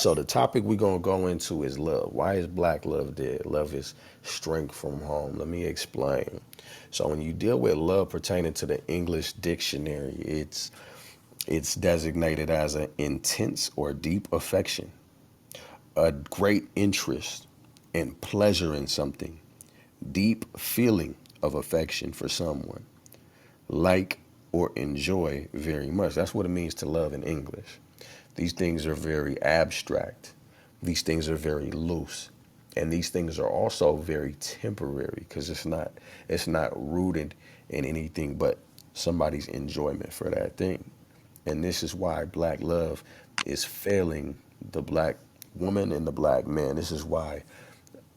So the topic we're gonna go into is love. Why is black love dead? Love is strength from home. Let me explain. So when you deal with love pertaining to the English dictionary, it's designated as an intense or deep affection, a great interest and pleasure in something, deep feeling of affection for someone, like or enjoy very much. That's what it means to love in English. These things are very abstract. These things are very loose. And these things are also very temporary because it's not rooted in anything but somebody's enjoyment for that thing. And this is why black love is failing the black woman and the black man. This is why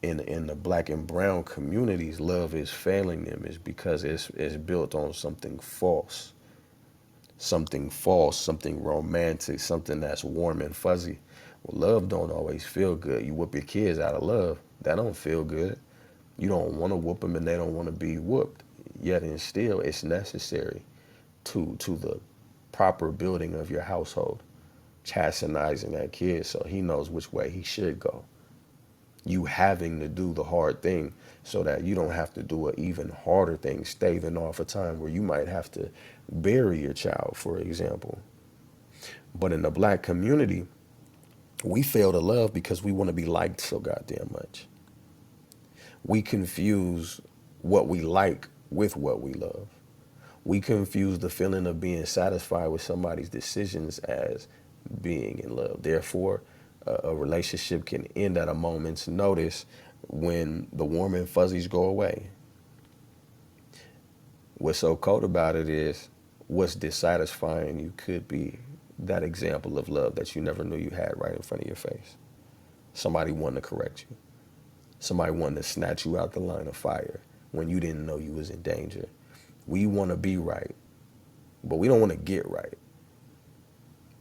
in the black and brown communities, love is failing them is because it's built on something false, something romantic, something that's warm and fuzzy. Well, love don't always feel good. You whoop your kids out of love, that don't feel good. You don't want to whoop them and they don't want to be whooped. Yet and still, it's necessary to the proper building of your household, chastising that kid so he knows which way he should go. You having to do the hard thing so that you don't have to do an even harder thing, staving off a time where you might have to bury your child, for example. But in the black community, we fail to love because we want to be liked so goddamn much. We confuse what we like with what we love. We confuse the feeling of being satisfied with somebody's decisions as being in love. Therefore, a relationship can end at a moment's notice when the warm and fuzzies go away. What's so cold about it is what's dissatisfying you could be that example of love that you never knew you had right in front of your face. Somebody wanting to correct you. Somebody wanting to snatch you out the line of fire when you didn't know you was in danger. We want to be right, but we don't want to get right.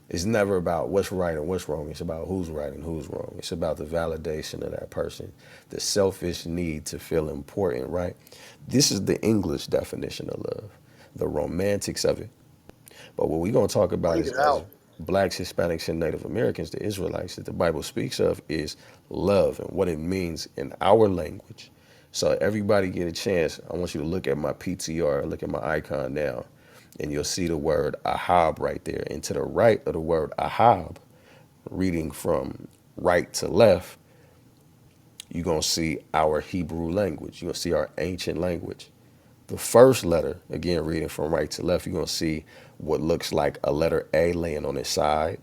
It's never about what's right and what's wrong. It's about who's right and who's wrong. It's about the validation of that person, the selfish need to feel important, right? This is the English definition of love, the romantics of it. But what we're going to talk about Bring is it as out. blacks, Hispanics, and Native Americans, the Israelites that the Bible speaks of is love and what it means in our language. So everybody get a chance. I want you to look at my PTR, look at my icon now, and you'll see the word ahab right there. And to the right of the word ahab, reading from right to left, you're going to see our Hebrew language. You're going to see our ancient language. The first letter, again, reading from right to left, you're going to see what looks like a letter A laying on its side.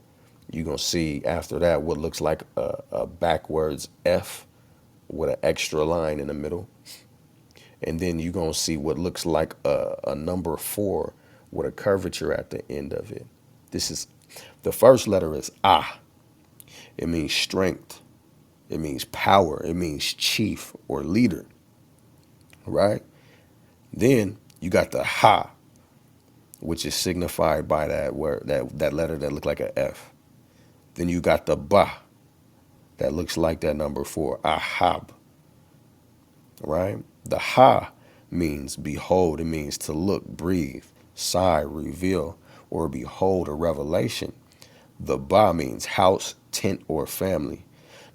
You're going to see after that what looks like a backwards F with an extra line in the middle. And then you're going to see what looks like a number four with a curvature at the end of it. This is the first letter is Ah. It means strength. It means power. It means chief or leader, right? Then you got the Ha, which is signified by that word, that letter that looked like an F. Then you got the Ba, that looks like that number four, Ahab, right? The Ha means behold. It means to look, breathe, sigh, reveal, or behold a revelation. The Ba means house, tent, or family.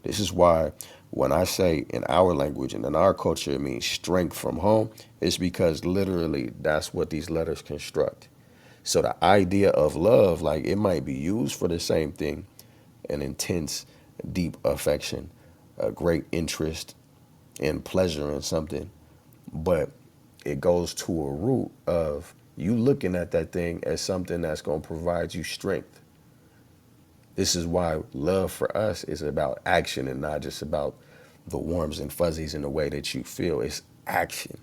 This is why when I say in our language and in our culture it means strength from home, it's because literally that's what these letters construct. So the idea of love, like it might be used for the same thing, an intense, deep affection, a great interest and pleasure in something, but it goes to a root of you looking at that thing as something that's going to provide you strength. This is why love for us is about action and not just about the warms and fuzzies in the way that you feel. It's action.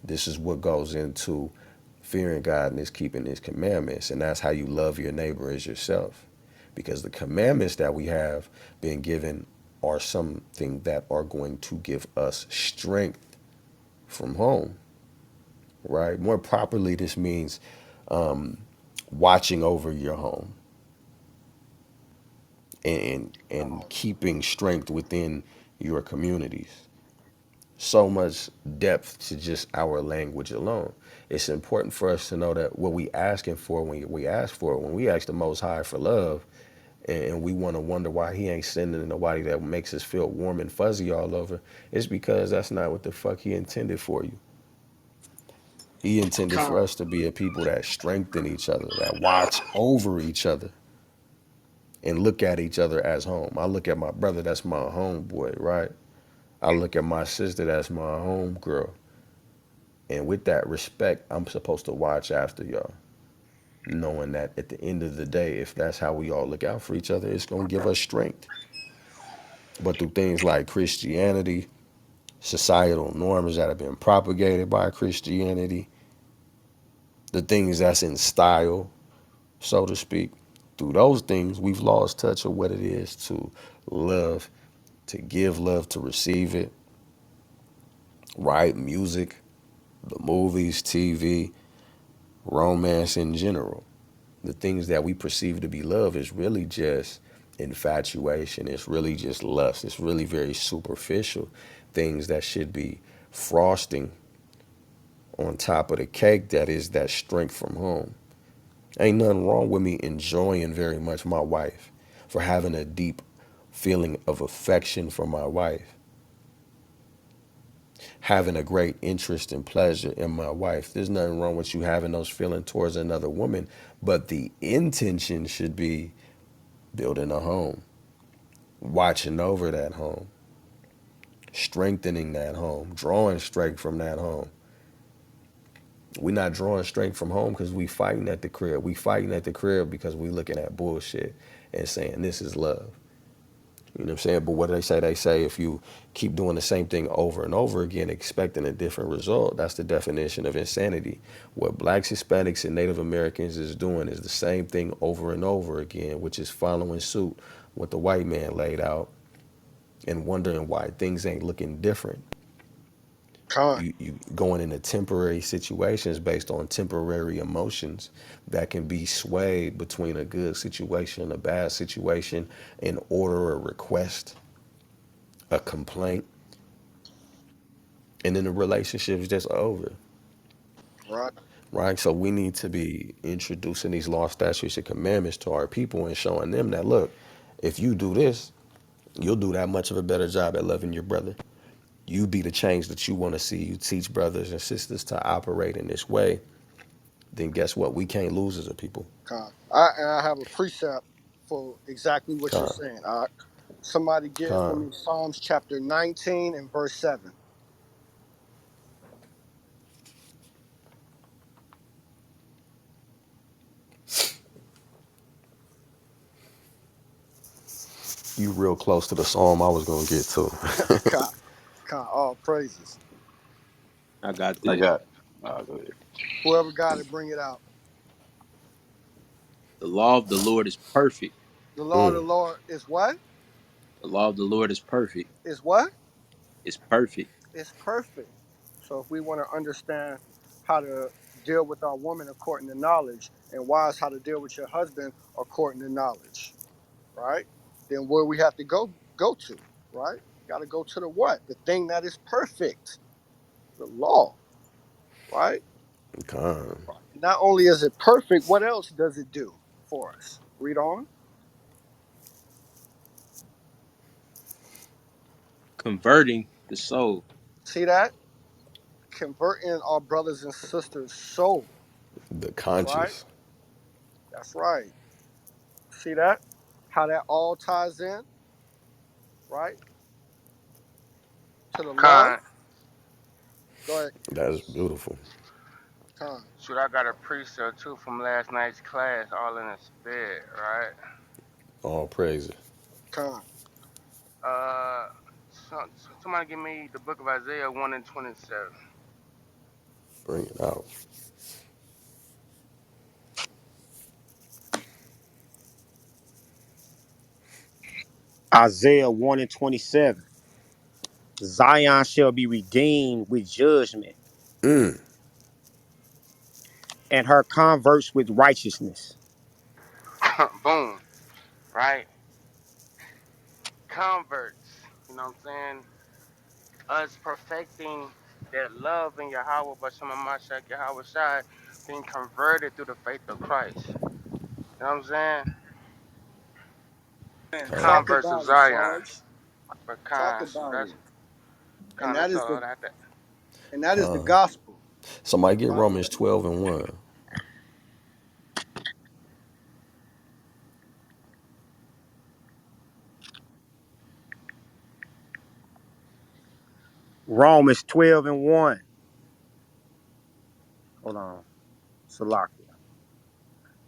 This is what goes into fearing God and is keeping his commandments. And that's how you love your neighbor as yourself. Because the commandments that we have been given are something that are going to give us strength from home, right? More properly, this means watching over your home and keeping strength within your communities. So much depth to just our language alone. It's important for us to know that what we asking for when we ask for it, when we ask the Most High for love, and we want to wonder why he ain't sending nobody that makes us feel warm and fuzzy all over, it's because that's not what the fuck he intended for you. He intended for Con, us to be a people that strengthen each other, that watch over each other, and look at each other as home. I look at my brother, that's my homeboy, right? I look at my sister, that's my homegirl. And with that respect, I'm supposed to watch after y'all, knowing that at the end of the day, if that's how we all look out for each other, it's going to give us strength. But through things like Christianity, societal norms that have been propagated by Christianity, the things that's in style, so to speak, through those things, we've lost touch of what it is to love, to give love, to receive it, right? Music, the movies, TV, romance in general. The things that we perceive to be love is really just infatuation. It's really just lust. It's really very superficial things that should be frosting on top of the cake that is that strength from home. Ain't nothing wrong with me enjoying very much my wife, for having a deep feeling of affection for my wife, having a great interest and pleasure in my wife. There's nothing wrong with you having those feelings towards another woman, but the intention should be building a home, watching over that home, strengthening that home, drawing strength from that home. We're not drawing strength from home because we fighting at the crib. We fighting at the crib because we looking at bullshit and saying this is love. You know what I'm saying? But what do they say? They say if you keep doing the same thing over and over again, expecting a different result, that's the definition of insanity. What blacks, Hispanics, and Native Americans is doing is the same thing over and over again, which is following suit what the white man laid out and wondering why things ain't looking different. con, You going into temporary situations based on temporary emotions that can be swayed between a good situation and a bad situation, an order, a request, a complaint, and then the relationship is just over, right, right? So we need to be introducing these law, statutes, and commandments to our people and showing them that, look, if you do this, you'll do that much of a better job at loving your brother. You be the change that you want to see. You teach brothers and sisters to operate in this way. Then guess what? We can't lose as a people. con. And I have a precept for exactly what you're Con, saying. Somebody get for con. me Psalms chapter 19 and verse 7. You real close to the psalm I was gonna get to. Con, con, all praises. I got I this. got. Go ahead. Whoever got it, bring it out. The law of the Lord is perfect. The law of the Lord is what? The law of the Lord is perfect. Is what? It's perfect. It's perfect. So if we want to understand how to deal with our woman according to knowledge, and wives how to deal with your husband according to knowledge, right? Then where we have to go to, right? Got to go to the what? The thing that is perfect, the law, right? Con. Not only is it perfect, what else does it do for us? Read on. Converting the soul. See that? Converting our brothers and sisters' soul, The right? conscious. That's right. See that? How that all ties in, right? To the love. Con, Go ahead, That's beautiful. Con. shoot, I got a precept too from last night's class, all in the spirit, right? All praises. Con. Uh, somebody give me the book of Isaiah 1 and 27. Bring it out. Isaiah 1 and 27. Zion shall be redeemed with judgment, and her converts with righteousness. Boom, right? Converts, you know what I'm saying? Us perfecting that love in Yahweh, Bashama Mashak Yahweh Shai, being converted through the faith of Christ. You know what I'm saying? Talk Khan versus about it, Zion. Sarge. But Talk Khan, about that's it. And Khan, that that's is all the that. Con. gospel, Somebody get right? Romans 12 and 1. Romans 12 and 1. Hold on. Salakia.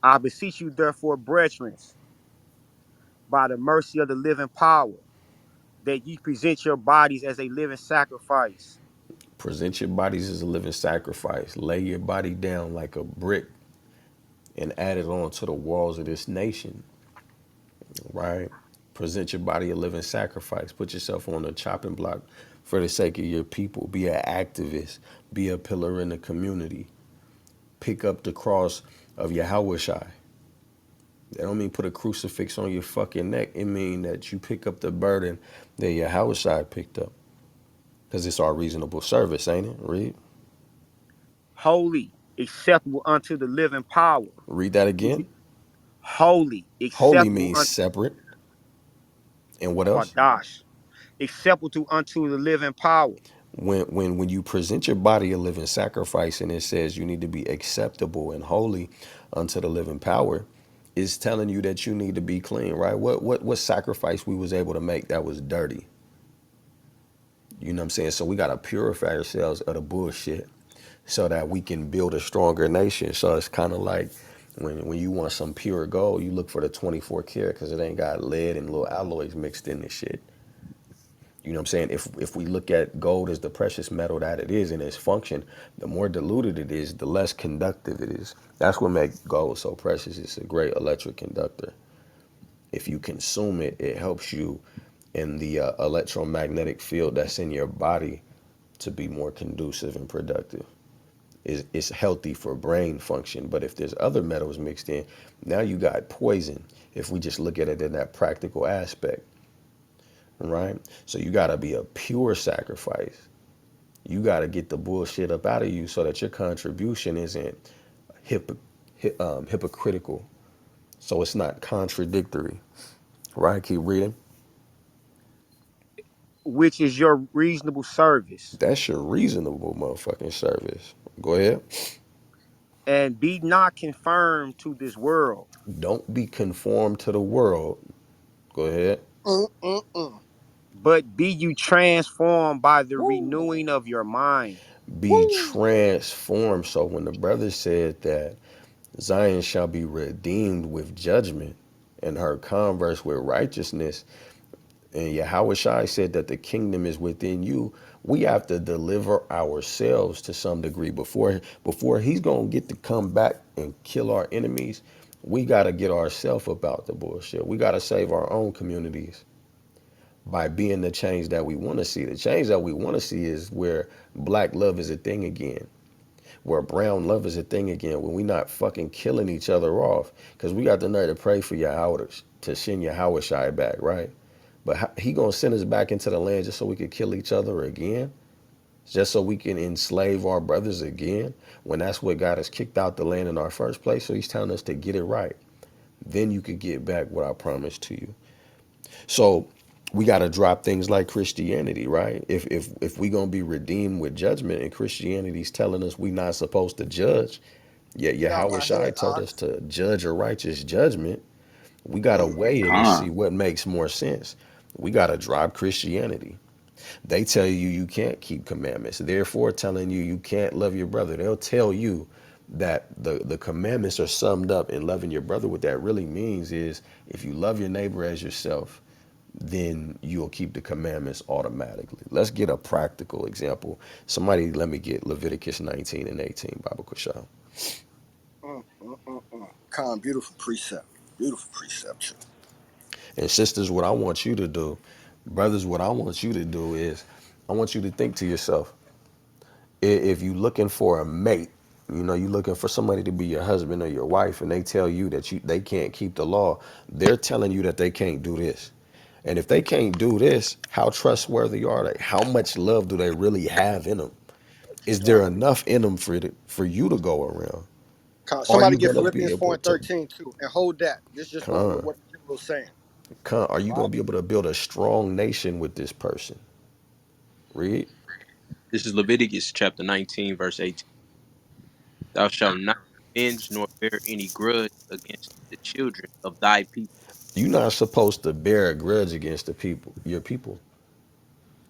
I beseech you, therefore, brethren, by the mercy of the living power, that ye present your bodies as a living sacrifice. Present your bodies as a living sacrifice. Lay your body down like a brick and add it on to the walls of this nation, right? Present your body a living sacrifice. Put yourself on the chopping block for the sake of your people. Be an activist. Be a pillar in the community. Pick up the cross of Yahweh Shai. That don't mean put a crucifix on your fucking neck. It mean that you pick up the burden that Yahweh Shai picked up. Because it's our reasonable service, ain't it? Read. Holy, acceptable unto the living power. Read that Which again. is holy, Holy acceptable means unto separate. And what else? Kadash, acceptable unto the living power. When you present your body a living sacrifice and it says you need to be acceptable and holy unto the living power, it's telling you that you need to be clean, right? What sacrifice we was able to make that was dirty? You know what I'm saying? So we gotta purify ourselves of the bullshit so that we can build a stronger nation. So it's kind of like when you want some pure gold, you look for the 24 karat because it ain't got lead and little alloys mixed in this shit. You know what I'm saying? If we look at gold as the precious metal that it is in its function, the more diluted it is, the less conductive it is. That's what makes gold so precious. It's a great electric conductor. If you consume it, it helps you in the electromagnetic field that's in your body to be more conducive and productive. It's healthy for brain function. But if there's other metals mixed in, now you got poison. If we just look at it in that practical aspect, right? So you got to be a pure sacrifice. You got to get the bullshit up out of you so that your contribution isn't hypocritical. So it's not contradictory, right? Keep reading. Which is your reasonable service. That's your reasonable motherfucking service. Go ahead. And be not confirmed to this world, Don't be conformed to the world. Go ahead. Mm-mm-mm. but be you transformed by the Woo, renewing of your mind. Be woo. transformed. So when the brother said that Zion shall be redeemed with judgment and her converse with righteousness, and Yahweh Shai said that the kingdom is within you, we have to deliver ourselves to some degree before he's gonna get to come back and kill our enemies. We gotta get ourselves about the bullshit. We gotta save our own communities by being the change that we want to see. The change that we want to see is where black love is a thing again, where brown love is a thing again, when we not fucking killing each other off. Because we got the nerve to pray for Yahweh to send Yahweh Shai back, right? But he gonna send us back into the land just so we could kill each other again, just so we can enslave our brothers again, when that's what got us kicked out the land in our first place. So he's telling us to get it right. Then you could get back what I promised to you. So we got to drop things like Christianity, right? If we gonna be redeemed with judgment, and Christianity's telling us we not supposed to judge, yet Get out Yahweh my Shai head, told us Ox. to judge a righteous judgment. We got to Mm. weigh it and Khan. see what makes more sense. We got to drop Christianity. They tell you you can't keep commandments, therefore telling you you can't love your brother. They'll tell you that the commandments are summed up in loving your brother. What that really means is if you love your neighbor as yourself, then you'll keep the commandments automatically. Let's get a practical example. Somebody let me get Leviticus 19 and 18, Bible Kushal. Con, beautiful precept. Beautiful precept, too. And sisters, what I want you to do, brothers, what I want you to do is I want you to think to yourself, if you looking for a mate, you know, you looking for somebody to be your husband or your wife, and they tell you that they can't keep the law, they're telling you that they can't do this. And if they can't do this, how trustworthy are they? How much love do they really have in them? Is there Right. enough in them for you to go around? Con, Are somebody you get gonna be Philippians 4 able and to 13 too, and hold that. This just going with con? what the general's saying. Are you right? going to be able to build a strong nation with this person? Read. This is Leviticus chapter 19, verse 18. Thou shalt not avenge nor bear any grudge against the children of thy people. You're not supposed to bear a grudge against the people, your people.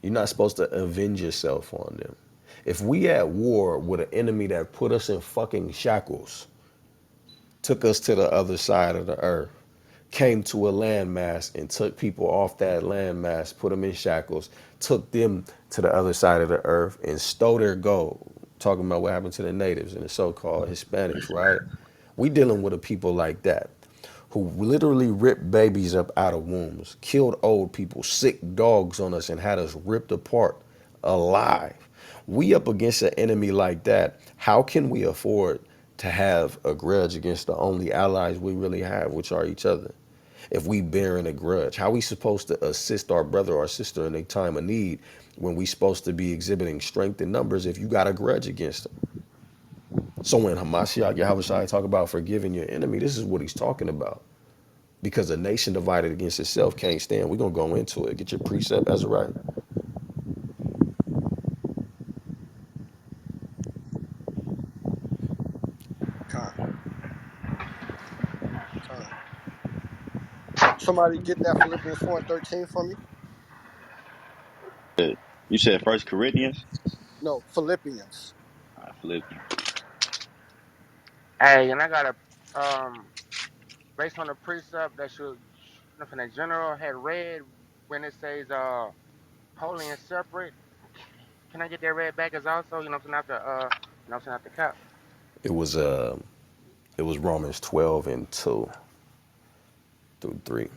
You're not supposed to avenge yourself on them. If we at war with an enemy that put us in fucking shackles, took us to the other side of the earth, came to a landmass and took people off that landmass, put them in shackles, took them to the other side of the earth and stole their gold. Talking about what happened to the natives and the so-called Hispanics, right? We dealing with a people like that who literally ripped babies up out of wombs, killed old people, sick dogs on us and had us ripped apart alive. We up against an enemy like that. How can we afford to have a grudge against the only allies we really have, which are each other? If we bearing a grudge, how we supposed to assist our brother or sister in a time of need when we supposed to be exhibiting strength in numbers if you got a grudge against them? So when Hamashiach Yahushua talk about forgiving your enemy, this is what he's talking about. Because a nation divided against itself can't stand. We're going to go into it. Get your precept, Azariah. Con, con. Somebody get that Philippians 4 and 13 for me. You said First Corinthians? No, Philippians. Philippians. Hey, and I got a based on the precept that you from the general had read when it says holy and separate. Can I get that read back as also, you know what I'm saying, after after cap? It was uh it was Romans 12 and 2 through 3.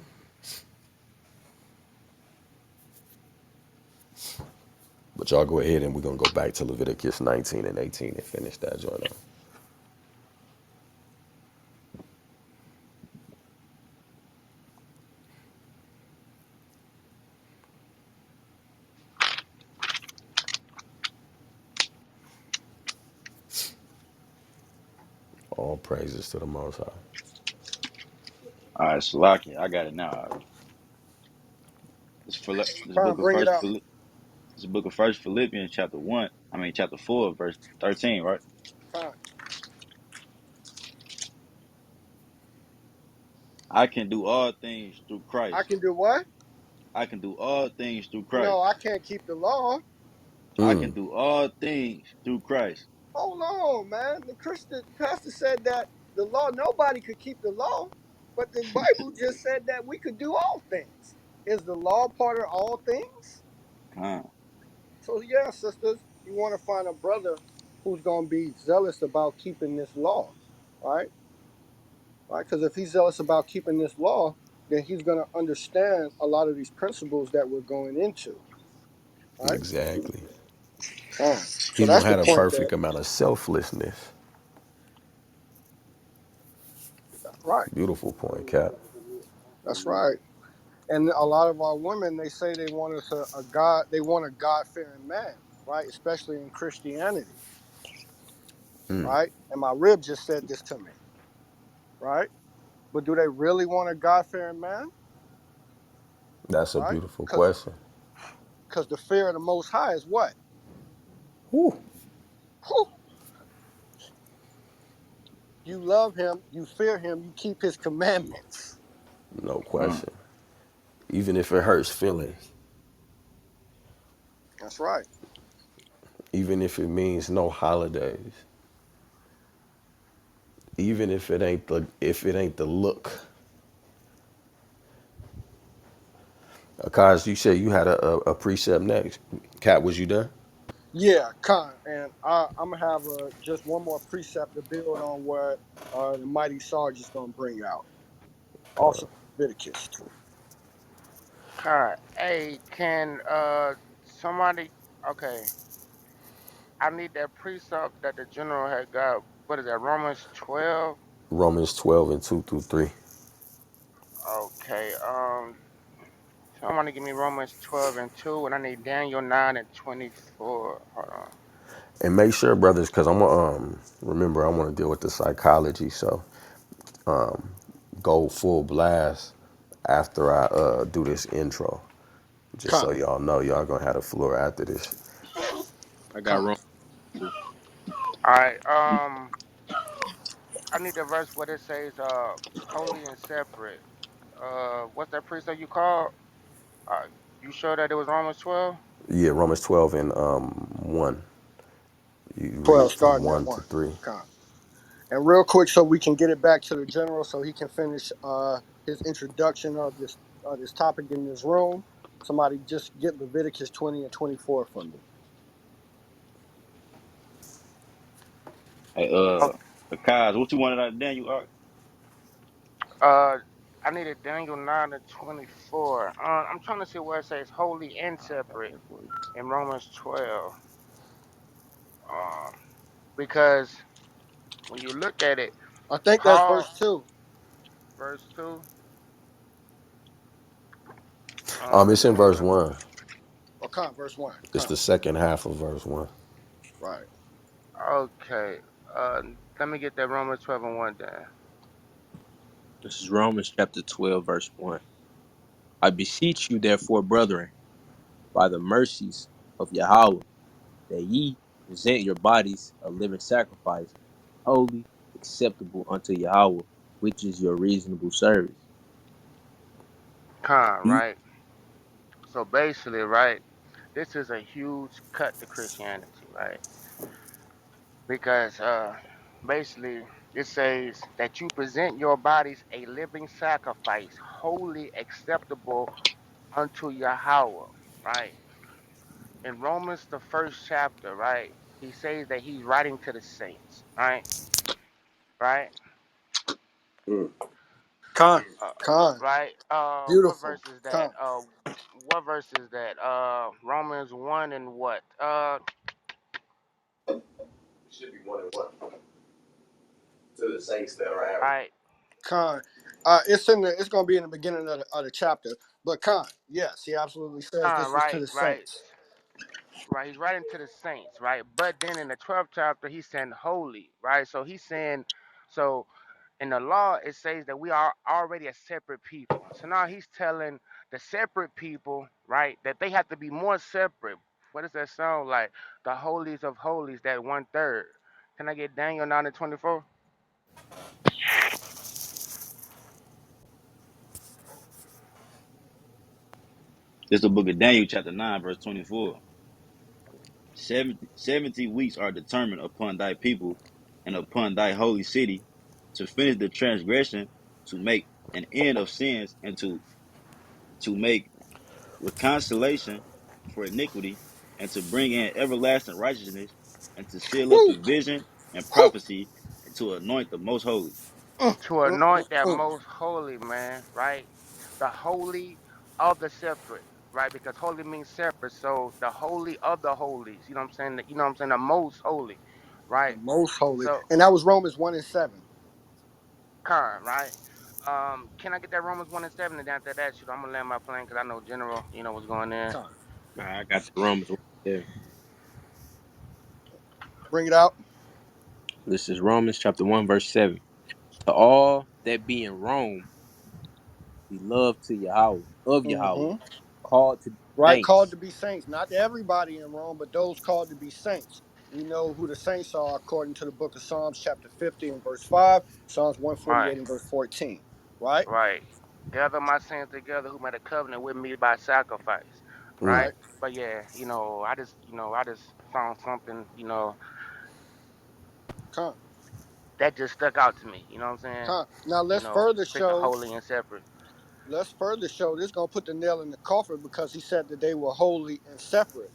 But y'all go ahead and we're going to go back to Leviticus 19 and 18 and finish that joint up. All praises to the Most High. All right, Salaki, I got it now. This Con, book of bring it out. First Philippians chapter 1. I mean chapter 4, verse 13, right? Con. I can do all things through I Christ. can do what? I can do all things through No, Christ. I can't keep the law. I can do all things through Christ. Hold on, man. The Christian pastor said that the law, nobody could keep the law, but the Bible just said that we could do all things. Is the law part of all things? Come. So yeah, sisters, you want to find a brother who's gonna be zealous about keeping this law, right? Right? Because if he's zealous about keeping this law, then he's gonna understand a lot of these principles that we're going into, right? Exactly. So He's that's going to the have a point there. perfect amount of selflessness. Right. Beautiful point, Cap. That's right. And a lot of our women, they say they want us a God, they want a God-fearing man, right? Especially in Christianity, right? And my rib just said this to me, right? But do they really want a God-fearing man, That's a right? beautiful Because question. the fear of the Most High is what? Whew. Whew. You love Him, you fear Him, you keep His commandments. No Come. question. Even if it hurts feelings, That's right. even if it means no holidays, even if it ain't the look. Akaz, you said you had a precept next. Cap, was you done? Yeah, Khan. And I'm gonna have just one more precept to build on what the mighty Sarge is gonna bring out. Also, Leviticus too. God, hey, can somebody? Okay, I need that precept that the general had got. What is that? Romans 12. Romans 12 and 2 through 3. Okay, somebody give me Romans 12 and 2, and I need Daniel 9 and 24. Hold on. And make sure, brothers, because I'm gonna remember I want to deal with the psychology. So go full blast after I do this intro. Just so Con, y'all know, y'all gonna have the floor after this. I got con. Romans 2. All right. I need the verse where it says holy and separate. What's that precept you called? Uh, you sure that it was Romans 12? Yeah, Romans 12 and 1. You 12 read from starting at 1 to 1. 3. Con. And real quick, so we can get it back to the general so he can finish his introduction of this topic in this room. Somebody just get Leviticus 20 and 24 from me. Hey, Okay. Kaz, what you wanted out of Daniel? I needed Daniel 9 and 24. I'm trying to see where it says holy and I got separate that for you. in Romans 12. Um, because when you look at it, I think that's Paul, verse 2. verse 2, It's give in me a verse second. 1. Or con, verse 1. It's Con. the second half of verse 1. Right. Okay. Uh, Let me get that Romans 12 and 1 then. This is Romans chapter 12, verse 1. I beseech you, therefore, brethren, by the mercies of Yahweh, that ye present your bodies a living sacrifice, holy, acceptable unto Yahweh, which is your reasonable service. Con, Hmm? right? So basically, right, this is a huge cut to Christianity, right? Because basically it says that you present your bodies a living sacrifice, wholly acceptable unto Yahweh, right? In Romans, the first chapter, right, he says that he's writing to the saints, right? Right? Mm. Con. Uh, Con. right? What Beautiful. verse is that? Con. What verse is that? Romans 1 and what? It should be 1 and 1. To the saints that are having. Right? Con. It's gonna be in the beginning of the chapter. But con, yes, he absolutely says this is to Right, the right. saints. Right, he's writing to the saints, right? But then in the 12th chapter, he's saying holy, right? So he's saying, so in the law, it says that we are already a separate people. So now he's telling the separate people, right, that they have to be more separate. What does that sound like? The holies of holies, that one third. Can I get Daniel 9 and 24? This is the book of Daniel, chapter 9, verse 24. 70 weeks are determined upon thy people and upon thy holy city to finish the transgression, to make an end of sins, and to make reconciliation for iniquity, and to bring in everlasting righteousness, and to seal up the Woo, vision and woo, prophecy, and to anoint the most holy. To mm, anoint that mm. most holy, man, right? The holy of the separate, right? Because holy means separate. So the holy of the holies, you know what I'm saying? You know what I'm saying? The most holy, The right? most holy. So, And that was Romans 1 and 7. Khan, right? Can I get that Romans 1 and 7? And after that, shoot, I'm going to land my plane because I know General, you know what's going in. Con. I got the Romans 1. Yeah. Bring it out. This is Romans chapter 1, verse 7. To all that be in Rome, be loved to Yahweh, of Yahweh, Mm-hmm. called to be Right, called saints. to be saints. Not everybody in Rome, but those called to be saints. We know who the saints are according to the book of Psalms, chapter 50 and verse 5, Psalms Right, 148 and verse 14. Right? right. Gather my saints together who made a covenant with me by sacrifice, Mm. right? Right? But yeah, I just found something, Come. that just stuck out to me. You know what I'm saying? Come. Now Speaking holy and separate. let's further show this gonna put the nail in the coffin because he said that they were holy and separate,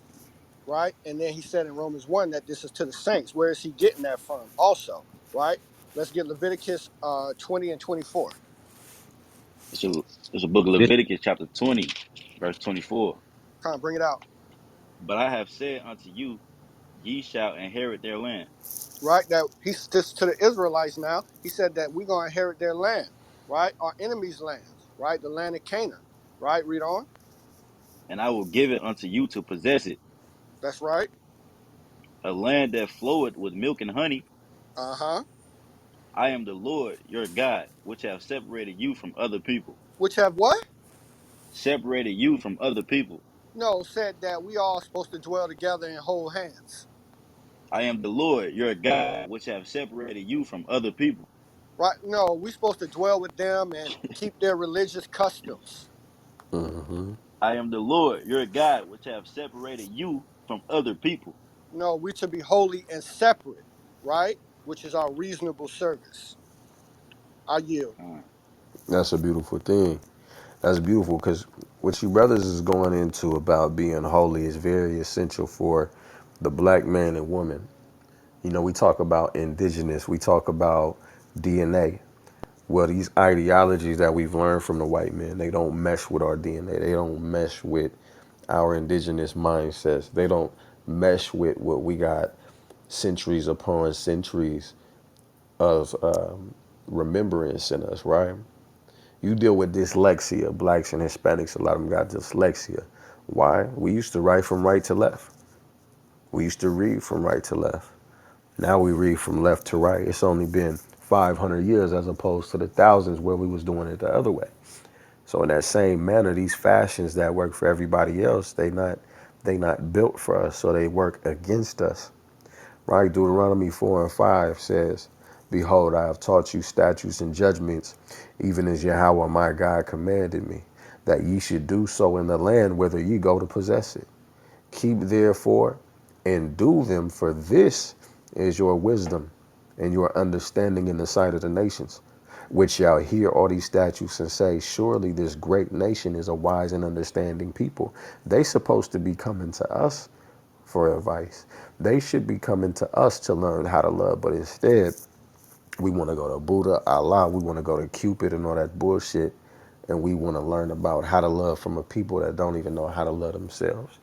right? And then he said in Romans 1 that this is to the saints. Where is he getting that from? Also, right? Let's get Leviticus 20 and 24. It's a, it's a book of Leviticus, chapter 20, verse 24. Come, bring it out. But I have said unto you, ye shall inherit their land, Right? That he's this to the Israelites now. He said that we're gonna inherit their land, right? Our enemies' lands, right? The land of Canaan, right? Read on. and I will give it unto you to possess it, That's right. a land that floweth with milk and honey. Uh huh. I am the Lord your God, which have separated you from other people. Which have what? separated you from other people. No, said that we all supposed to dwell together and hold hands. I am the Lord, your God, which have separated you from other people. Right? No, we supposed to dwell with them and keep their religious customs. I am the Lord, your God, which have separated you from other people. No, we to be holy and separate, right? Which is our reasonable service. I yield. Uh, That's a beautiful thing. That's beautiful because what you brothers is going into about being holy is very essential for the black man and woman. You know, we talk about indigenous, we talk about DNA. Well, these ideologies that we've learned from the white men, they don't mesh with our DNA. They don't mesh with our indigenous mindsets. They don't mesh with what we got centuries upon centuries of remembrance in us, right? You deal with dyslexia. Blacks and Hispanics, a lot of them got dyslexia. Why? We used to write from right to left. We used to read from right to left. Now we read from left to right. It's only been 500 years as opposed to the thousands where we was doing it the other way. So in that same manner, these fashions that work for everybody else, they not built for us, so they work against us. Right? Deuteronomy 4 and 5 says, "Behold, I have taught you statutes and judgments, even as Yahweh my God commanded me, that ye should do so in the land whither ye go to possess it. Keep therefore and do them, for this is your wisdom and your understanding in the sight of the nations, which shall hear all these statutes and say, surely this great nation is a wise and understanding people." They supposed to be coming to us for advice. They should be coming to us to learn how to love, but instead we want to go to Buddha, Allah, we want to go to Cupid and all that bullshit, and we want to learn about how to love from a people that don't even know how to love themselves.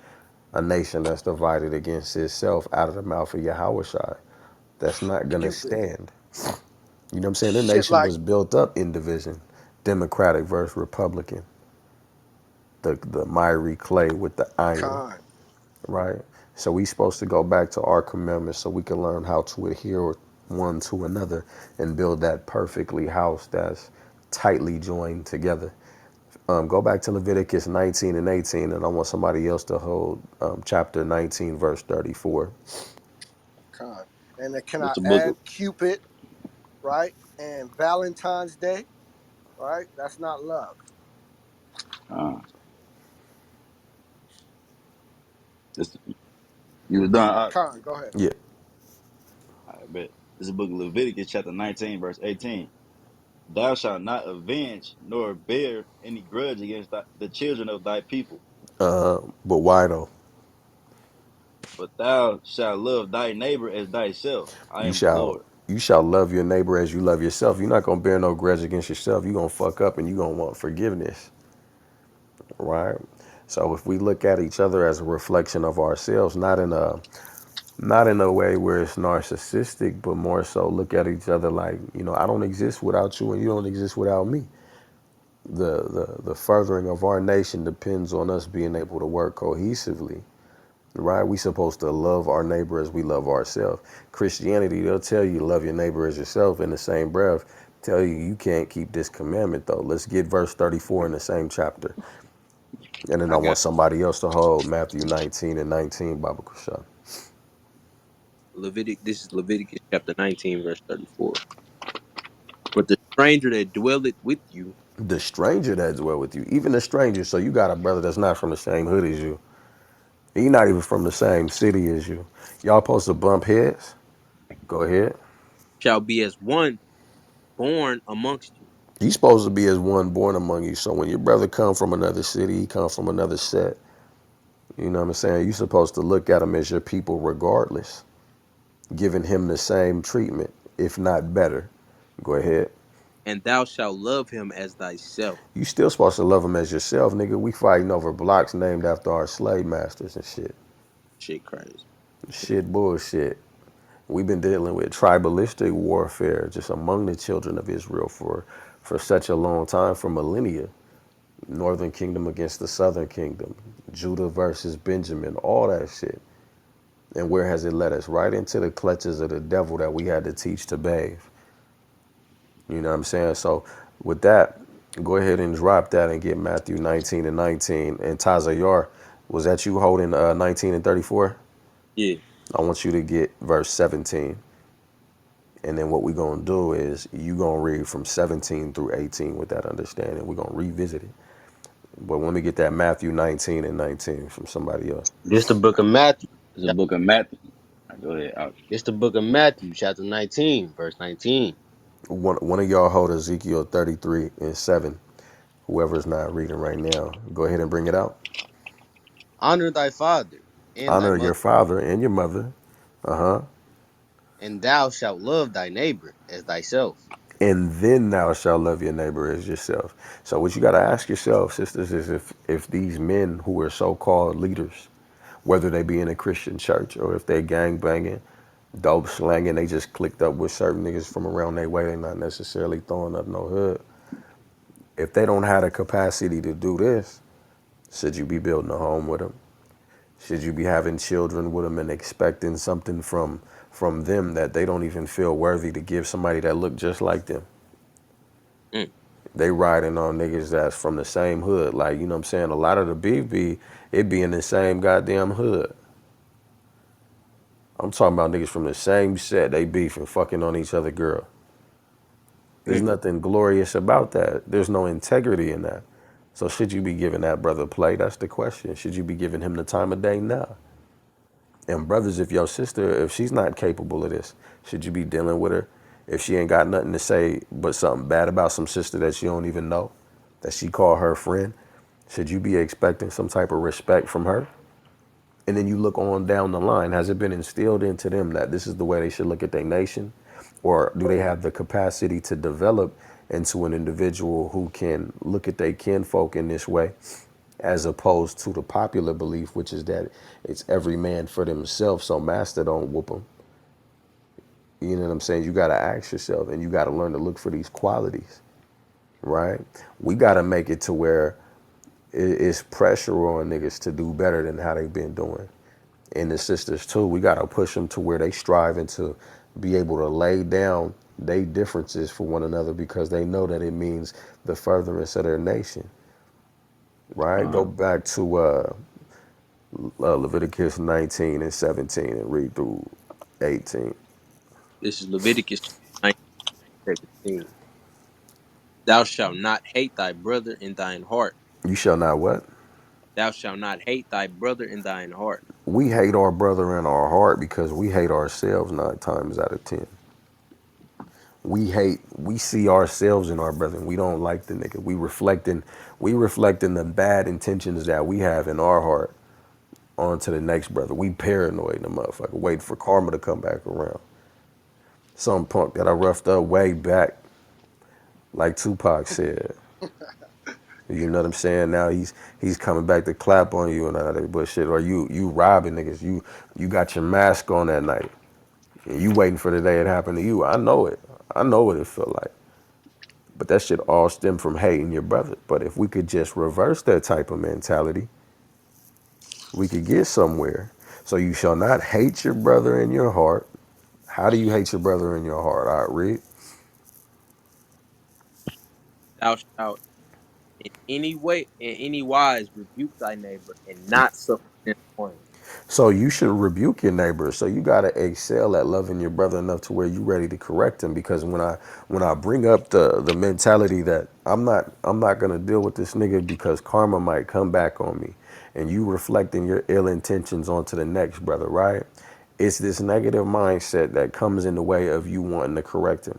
A nation that's divided against itself out of the mouth of Yahweh Shai. That's not gonna Stupid. stand. You know what I'm saying? The Shit nation like was built up in division. Democratic versus Republican. The miry clay with the iron, Khan. right? So we supposed to go back to our commandments so we can learn how to adhere one to another and build that perfectly house that's tightly joined together. Go back to Leviticus 19 and 18, and I want somebody else to hold chapter 19, verse 34. Khan. And then can I that's the book add of Cupid, right? And Valentine's Day, right? That's not love. uh, this, you was done. Khan, go ahead. Yeah. I bet. This is the book of Leviticus, chapter 19, verse 18. Thou shalt not avenge nor bear any grudge against the children of thy people, But why though? but thou shalt love thy neighbor as thyself. I You am the shall Lord. you shall love your neighbor as you love yourself. You're not gonna bear no grudge against yourself. You're gonna fuck up and you're gonna want forgiveness, right? So if we look at each other as a reflection of ourselves, not in a way where it's narcissistic, but more so look at each other like, I don't exist without you and you don't exist without me. The furthering of our nation depends on us being able to work cohesively, right? We supposed to love our neighbor as we love ourselves. Christianity, they'll tell you love your neighbor as yourself, in the same breath tell you you can't keep this commandment though. Let's get verse 34 in the same chapter. And then I I want got somebody else to hold Matthew 19 and 19, Baba Kusha. Leviticus. This is Leviticus chapter 19, verse 34. But the stranger that dwelleth with you The stranger that dwell with you, even the stranger, so you got a brother that's not from the same hood as you. He not even from the same city as you. Y'all supposed to bump heads? Go ahead. shall be as one born amongst you. You supposed to be as one born among you. So when your brother come from another city, he come from another set. You know what I'm saying? You supposed to look at him as your people regardless, giving him the same treatment, if not better. Go ahead. And thou shalt love him as thyself. You still supposed to love him as yourself, nigga. We fighting over blocks named after our slave masters and shit. Shit crazy. Shit bullshit. We've been dealing with tribalistic warfare just among the children of Israel for such a long time, for millennia. Northern kingdom against the southern kingdom, Judah versus Benjamin, all that shit. And where has it led us? Right into the clutches of the devil that we had to teach to bathe. You know what I'm saying? So with that, Go ahead and drop that and get Matthew 19 and 19. And Tazayar, was that you holding 19 and 34? Yeah. I want you to get verse 17. And then what we're going to do is you going to read from 17 through 18 with that understanding. We're going to revisit it. But let me get that Matthew 19 and 19 from somebody else. This the book of Matthew. It's a book of Matthew. Go ahead. This the book of Matthew, chapter 19, verse 19. One of y'all hold Ezekiel 33 and 7. Whoever's not reading right now, go ahead and bring it out. Honor thy father and thy Honor your mother, father and your mother. Uh-huh. and thou shalt love thy neighbor as thyself. And then thou shalt love your neighbor as yourself. So what you got to ask yourself, sisters, is if these men who are so-called leaders, whether they be in a Christian church or if they gang banging, dope slanging, they just clicked up with certain niggas from around their way, they not necessarily throwing up no hood. If they don't have the capacity to do this, should you be building a home with them? Should you be having children with them and expecting something from them that they don't even feel worthy to give somebody that look just like them? Mm. They riding on niggas that's from the same hood. Like, you know what I'm saying? A lot of the beef it be in the same goddamn hood. I'm talking about niggas from the same set. They beef and fucking on each other girl. There's Mm. nothing glorious about that. There's no integrity in that. So should you be giving that brother play? That's the question. Should you be giving him the time of day? Nah. And brothers, if your sister, if she's not capable of this, should you be dealing with her? If she ain't got nothing to say but something bad about some sister that you don't even know, that she call her friend, should you be expecting some type of respect from her? And then you look on down the line, has it been instilled into them that this is the way they should look at their nation? Or do they have the capacity to develop into an individual who can look at their kinfolk in this way, as opposed to the popular belief, which is that it's every man for themselves, so master don't whoop them. You know what I'm saying? You got to ask yourself, and you got to learn to look for these qualities, right? We got to make it to where it's pressure on niggas to do better than how they've been doing. And the sisters too, we got to push them to where they striving to be able to lay down their differences for one another, because they know that it means the furtherance of their nation, right? Go back to Leviticus 19 and 17 and read through 18. This is Leviticus 19:17. Thou shalt not hate thy brother in thine heart. You shall not what? Thou shalt not hate thy brother in thine heart. We hate our brother in our heart because we hate ourselves 9 times out of 10. We see ourselves in our brother and we don't like the nigga. We reflecting the bad intentions that we have in our heart onto the next brother. We paranoid in the motherfucker, waiting for karma to come back around. Some punk that I roughed up way back, like Tupac said. You know what I'm saying? Now he's coming back to clap on you and all that bullshit. Or you robbing niggas. You got your mask on that night. And you waiting for the day it happened to you. I know it. I know what it felt like. But that shit all stem from hating your brother. But if we could just reverse that type of mentality, we could get somewhere. So you shall not hate your brother in your heart. How do you hate your brother in your heart? All right, read. Thou shalt in any way, in any wise, rebuke thy neighbor and not suffer sin upon him. So you should rebuke your neighbor. So you gotta excel at loving your brother enough to where you ready to correct him. Because when I bring up the mentality that I'm not gonna deal with this nigga because karma might come back on me, and you reflecting your ill intentions onto the next brother, right? It's this negative mindset that comes in the way of you wanting to correct him.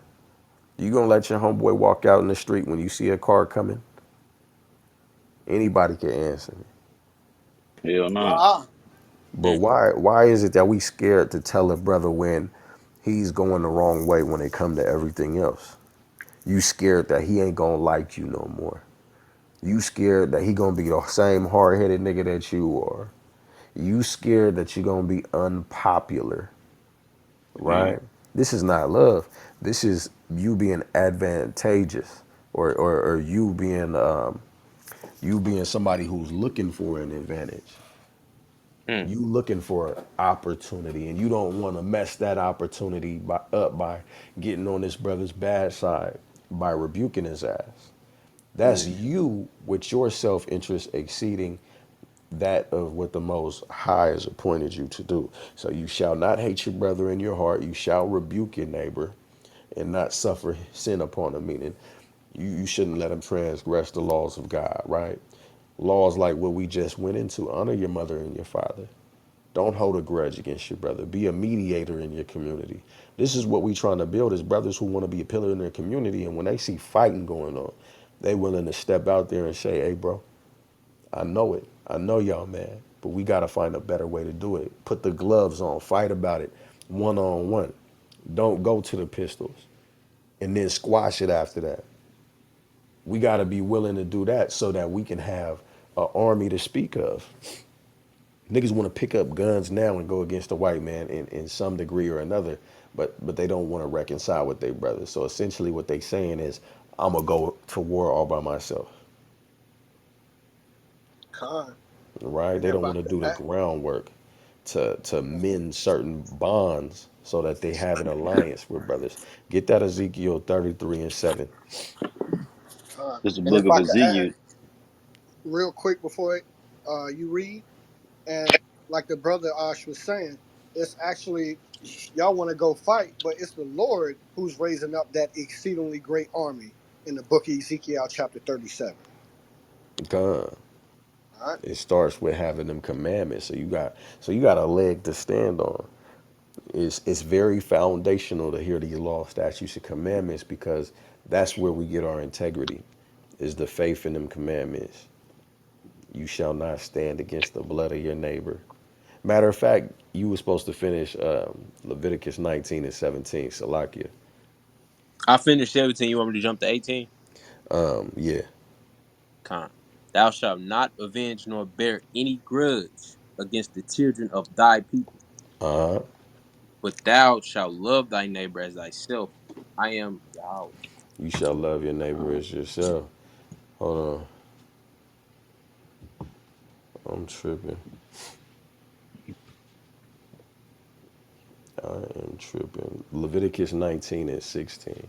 You gonna let your homeboy walk out in the street when you see a car coming? Anybody can answer me. Hell no. Nah. But Mm. why is it that we scared to tell a brother when he's going the wrong way when it come to everything else? You scared that he ain't gonna like you no more. You scared that he gonna be the same hard-headed nigga that you are. You scared that you gonna be unpopular, Mm. right? This is not love. This is you being advantageous, or you being somebody who's looking for an advantage. Mm. You looking for an opportunity, and you don't want to mess that opportunity up by getting on this brother's bad side by rebuking his ass. That's you with your self-interest exceeding that of what the Most High has appointed you to do. So you shall not hate your brother in your heart. You shall rebuke your neighbor and not suffer sin upon him, meaning you shouldn't let him transgress the laws of God, right? Laws like what we just went into. Honor your mother and your father. Don't hold a grudge against your brother. Be a mediator in your community. This is what we trying to build is brothers who want to be a pillar in their community. And when they see fighting going on, they willing to step out there and say, hey, bro, I know it. I know y'all mad, but we got to find a better way to do it. Put the gloves on. Fight about it one on one. Don't go to the pistols and then squash it after that. We got to be willing to do that so that we can have an army to speak of. Niggas want to pick up guns now and go against the white man in some degree or another, but they don't want to reconcile with their brothers. So essentially what they saying is, I'm going to go to war all by myself, Con. right? And They then don't by want to do the that, groundwork to mend certain bonds so that they have an alliance with brothers. Get that Ezekiel 33 and 7. con. This is the And book if of I could add Ezekiel. real quick before you read, and like the brother Ash was saying, it's actually y'all want to go fight, but it's the Lord who's raising up that exceedingly great army in the book of Ezekiel chapter 37. God. All right. It starts with having them commandments. So you got a leg to stand on. It's very foundational to hear these law, statutes, and commandments because that's where we get our integrity. Is the faith in them commandments. You shall not stand against the blood of your neighbor. Matter of fact, you were supposed to finish Leviticus 19 and 17, Salakia. I finished 17. You want me to jump to 18? Yeah. Con. Thou shalt not avenge nor bear any grudge against the children of thy people, Uh-huh. but thou shalt love thy neighbor as thyself. I am Yahweh. You shall love your neighbor as yourself. Hold on. I'm tripping. I am tripping. Leviticus 19 and 16.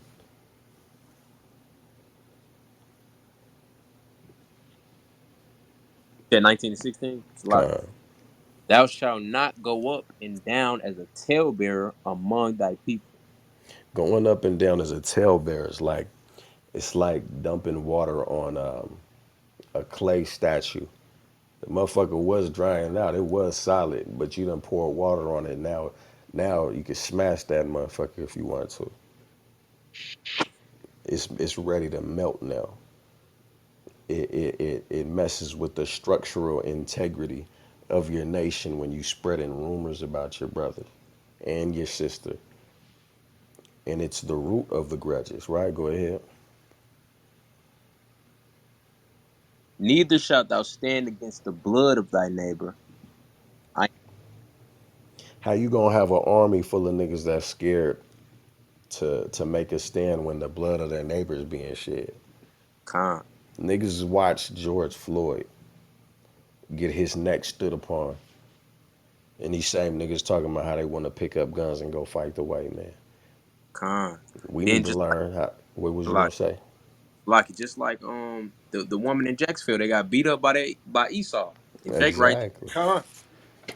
Yeah, 19 and 16. Salakia. Con. Thou shalt not go up and down as a talebearer among thy people. Going up and down as a talebearer is like it's like dumping water on a clay statue. The motherfucker was drying out. It was solid, but you done pour water on it. Now you can smash that motherfucker if you want to. It's ready to melt now. It messes with the structural integrity of your nation when you spreading rumors about your brother and your sister. And it's the root of the grudges, right? Go ahead. Neither shalt thou stand against the blood of thy neighbor. I am How you gonna have an army full of niggas that's scared to make a stand when the blood of their neighbors being shed? Khan. Niggas watched George Floyd get his neck stood upon, and these same niggas talking about how they want to pick up guns and go fight the white man. Khan. We Then need to just learn how. What was you like gonna say? just like the woman in Jacksonville, they got beat up by Esau. And Jake right there. Exactly. Con.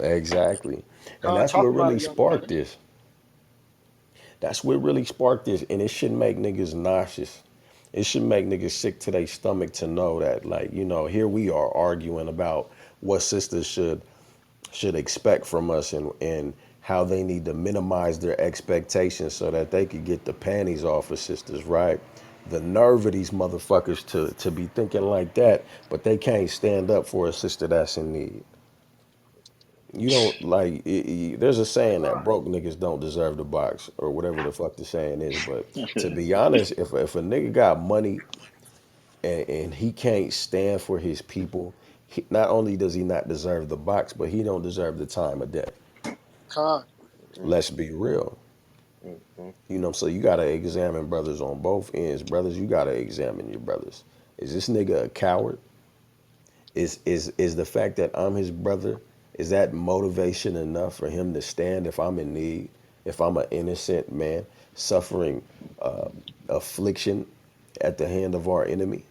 Exactly. And Con. that's what Talk about really it, young brother. sparked this. That's what really sparked this. And it should make niggas nauseous. It should make niggas sick to their stomach to know that, like, here we are arguing about what sisters should expect from us and how they need to minimize their expectations so that they could get the panties off of sisters, right? The nerve of these motherfuckers to be thinking like that, but they can't stand up for a sister that's in need. You don't like there's a saying that Con. broke niggas don't deserve the box or whatever the fuck the saying is, but to be honest, if a nigga got money and he can't stand for his people, not only does he not deserve the box, but he don't deserve the time of day. Con. Let's be real. Mm-hmm. So you gotta examine brothers on both ends. Brothers, you gotta examine your brothers. Is this nigga a coward? Is the fact that I'm his brother, is that motivation enough for him to stand if I'm in need, if I'm an innocent man suffering affliction at the hand of our enemy?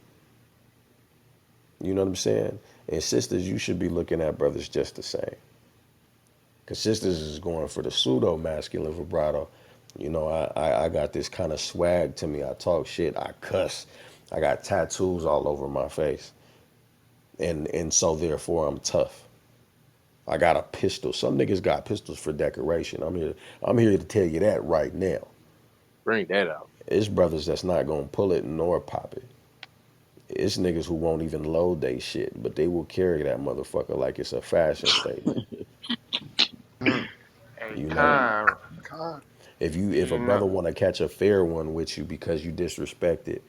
You know what I'm saying? And sisters, you should be looking at brothers just the same. Because sisters is going for the pseudo masculine vibrato. You know, I got this kind of swag to me. I talk shit. I cuss. I got tattoos all over my face. And so therefore I'm tough. I got a pistol. Some niggas got pistols for decoration. I'm here to tell you that right now. Bring that out. It's brothers that's not gonna pull it nor pop it. It's niggas who won't even load they shit, but they will carry that motherfucker like it's a fashion statement. Hey, You know? Con, Con, If a you know, brother want to catch a fair one with you because you disrespected,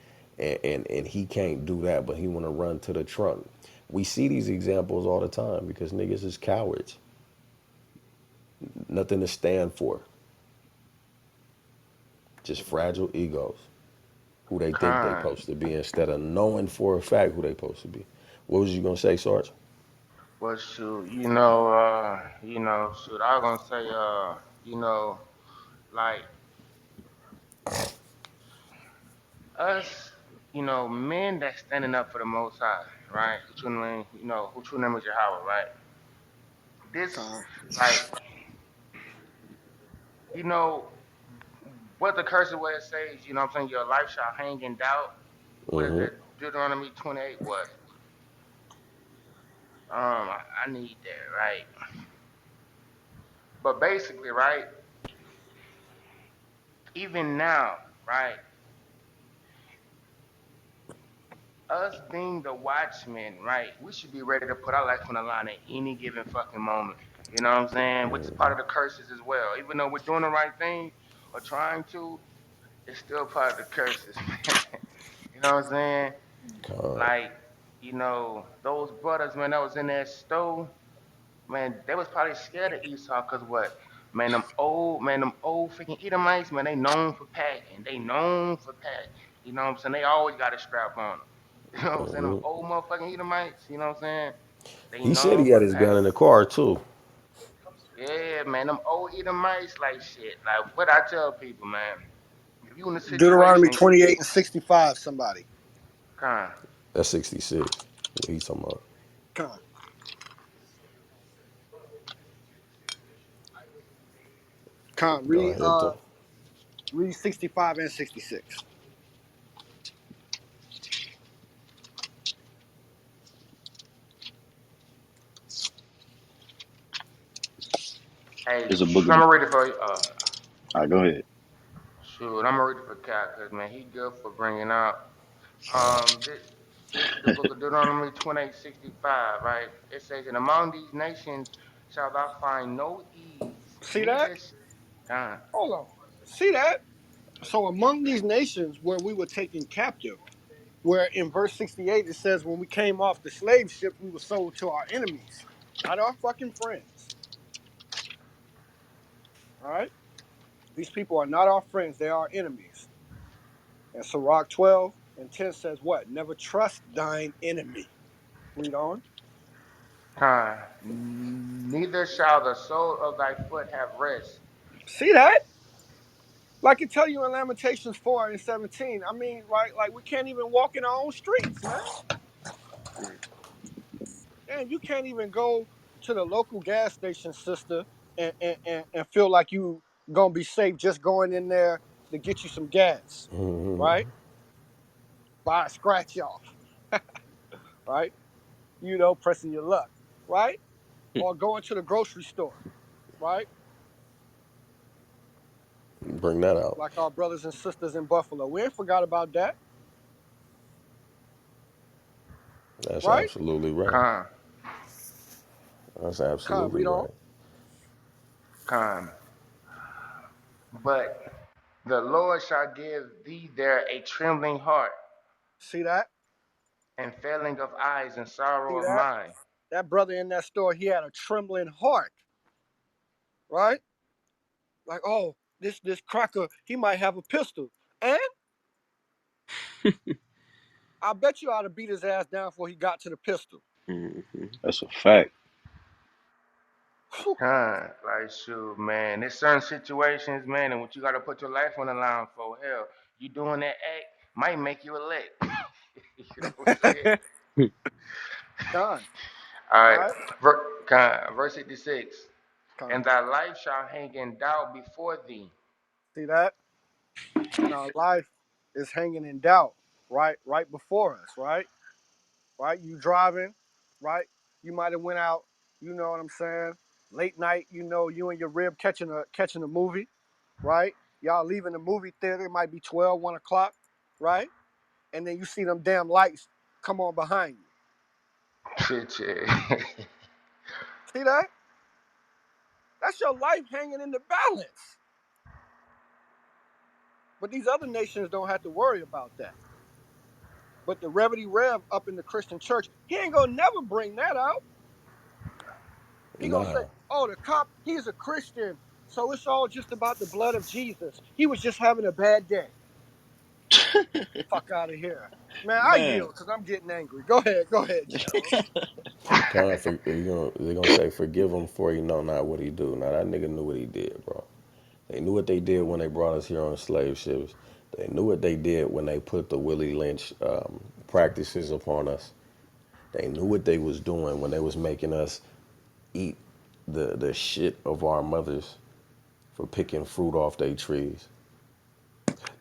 and he can't do that, but he want to run to the trunk. We see these examples all the time because niggas is cowards, nothing to stand for, just fragile egos, who they think they Con. supposed to be instead of knowing for a fact who they supposed to be. What was you gonna say, Sarge? Well, shoot, shoot, I was gonna say, like us, men that's standing up for the Most High, right? Who true name is Yahweh, right? This, con, like, you know, what the curse of where it says, you know what I'm saying, your life shall hang in doubt. What is Mm-hmm. that? Deuteronomy 28 what? I need that, right? But basically, right, even now, right, us being the watchmen, right, we should be ready to put our life on the line at any given fucking moment. You know what I'm saying? Which is part of the curses as well. Even though we're doing the right thing or trying to, it's still part of the curses, man. You know what I'm saying? Con. Like, those brothers, man, that was in that stove, man, they was probably scared of Esau because what? Man, them old freaking Edomites, man, they known for packing. They known for packing. You know what I'm saying? They always got a strap on them. You know what I'm saying? Them old motherfucking Edomites, you know what I'm saying? They He said known he for had his gun in packing. the car too. Yeah, man, them old Edomites, like shit. Like what I tell people, man, if you in a Deuteronomy situation, 28 and 65. Somebody. con, That's 66. What he talking about? Con, con. Go ahead though. Read 65 and 66. hey, It's a book I'm of. gonna read it for you. All right, go ahead. Shoot, I'm gonna read it for Cat, cause man, he good for bringing out. This is the book of Deuteronomy 28:65, right? It says, "And among these nations shalt thou find no ease, See that? neither uh, Hold on. See that? So among these nations where we were taken captive, where in verse 68 it says when we came off the slave ships, we were sold to our enemies, not our fucking friends. All right? These people are not our friends, they are our enemies. And Sirach 12 and 10 says what? Never trust thine enemy. Read on. neither shall the sole of thy foot have rest." See that? Like I tell you in Lamentations 4 and 17. I mean, right? Like we can't even walk in our own streets, man. And you can't even go to the local gas station, sister, and feel like you gonna be safe just going in there to get you some gas, right? Buy a scratch off, right? Pressing your luck, right? Or going to the grocery store, right? Bring that out. Like our brothers and sisters in Buffalo. We ain't forgot about that, That's right? absolutely right. Con, That's Come, absolutely read on. right. con. But the Lord shall give thee there a trembling heart, See that? and failing of eyes, and See sorrow of that? mind. That brother in that store, he had a trembling heart, right? Like, oh, this cracker, he might have a pistol. And I bet you I'd have beat his ass down before he got to the pistol. Mm-hmm. That's a fact. Whew. Like shoot, man. There's certain situations, man, and what you gotta put your life on the line for. Hell, you doing that act might make you elect. You know what I'm saying? Con, All right, right? verse 66. Con. And thy life shall hang in doubt before thee. See that? And our life is hanging in doubt, right? Right before us, right? Right? You driving, right? You might have went out, you know what I'm saying? Late night, you know, you and your rib catching a movie, right? Y'all leaving the movie theater, it might be 12, 1 o'clock, right? And then you see them damn lights come on behind you. Shit, shit. See that? That's your life hanging in the balance. But these other nations don't have to worry about that. But the Revity Rev up in the Christian church, he ain't gonna never bring that out. He gonna say, Nah, "Oh, the cop, he's a Christian, so it's all just about the blood of Jesus. He was just having a bad day. Fuck out of here, man. I Man, yield because I'm getting angry. Go ahead, Joe. they're gonna say forgive him for he know not what he do. Now that nigga knew what he did, bro. They knew what they did when they brought us here on slave ships. They knew what they did when they put the Willie Lynch practices upon us. They knew what they was doing when they was making us eat the shit of our mothers for picking fruit off their trees.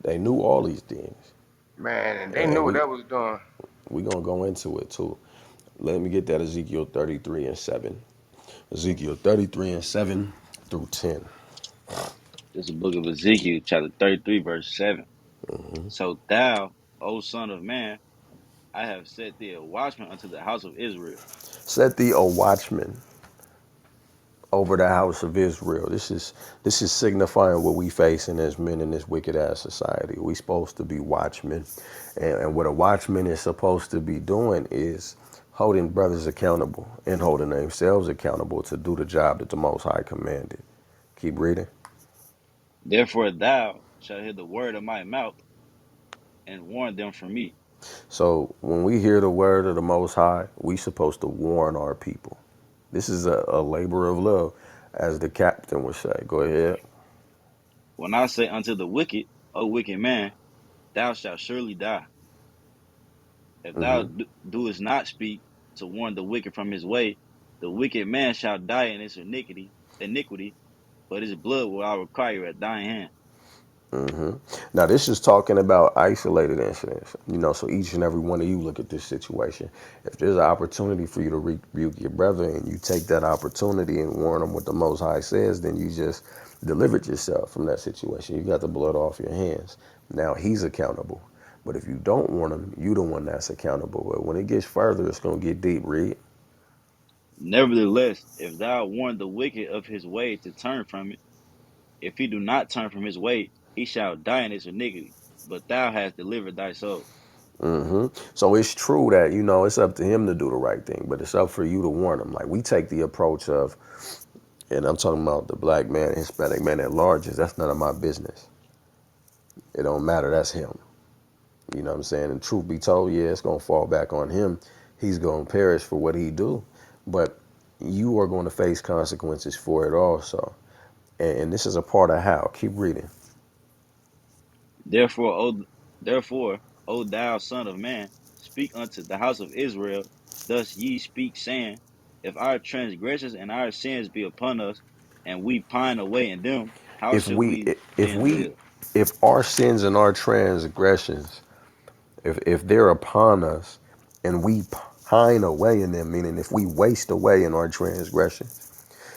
They knew all these things, Man, and they and knew what we that was doing. we gonna go into it too. Let me get that Ezekiel 33 and 7. Ezekiel 33 and 7 through 10. this is the book of Ezekiel, chapter 33, verse 7. So thou, O son of man, I have set thee a watchman unto the house of Israel. Set thee a watchman over the house of Israel. This is signifying what we facing as men in this wicked ass society. We supposed to be watchmen, and what a watchman is supposed to be doing is holding brothers accountable and holding themselves accountable to do the job that the Most High commanded. Keep reading. Therefore thou shalt hear the word of my mouth and warn them from me. So when we hear the word of the Most High, we supposed to warn our people. This is a labor of love, as the captain would say. Go ahead. When I say unto the wicked, O wicked man, thou shalt surely die. If thou doest not speak to warn the wicked from his way, the wicked man shall die in his iniquity, but his blood will I require at thine hand. Now, this is talking about isolated incidents. So each and every one of you look at this situation. If there's an opportunity for you to rebuke your brother and you take that opportunity and warn him what the Most High says, then you just delivered yourself from that situation. You got the blood off your hands. Now he's accountable. But if you don't warn him, you the one that's accountable. But when it gets further, it's going to get deep, Read. Nevertheless, if thou warn the wicked of his way to turn from it, if he do not turn from his way, he shall die in his iniquity, but thou hast delivered thy soul. So it's true that, it's up to him to do the right thing, but it's up for you to warn him. Like we take the approach of, and I'm talking about the black man, Hispanic man at large, is that's none of my business. It don't matter. That's him. You know what I'm saying? And truth be told, yeah, it's going to fall back on him. He's going to perish for what he do. But you are going to face consequences for it also. And this is a part of how. Keep reading. Therefore, O thou son of man, speak unto the house of Israel, thus ye speak, saying, if our transgressions and our sins be upon us, and we pine away in them, how If shall we, we if then we, live? if our sins and our transgressions, if they're upon us and we pine away in them, meaning if we waste away in our transgression.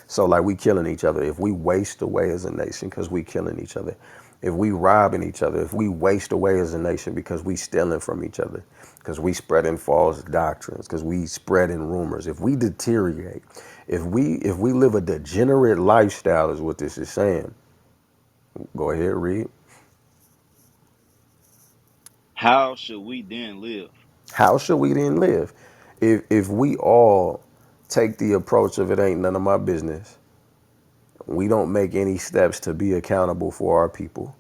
So like we killing each other. If we waste away as a nation because we killing each other. If we robbing each other. If we waste away as a nation because we stealing from each other. Because we spreading false doctrines. Because we spreading rumors. If we deteriorate. If we live a degenerate lifestyle is what this is saying. Go ahead, read. How shall we then live? How should we then live? If we all take the approach of it ain't none of my business. We don't make any steps to be accountable for our people.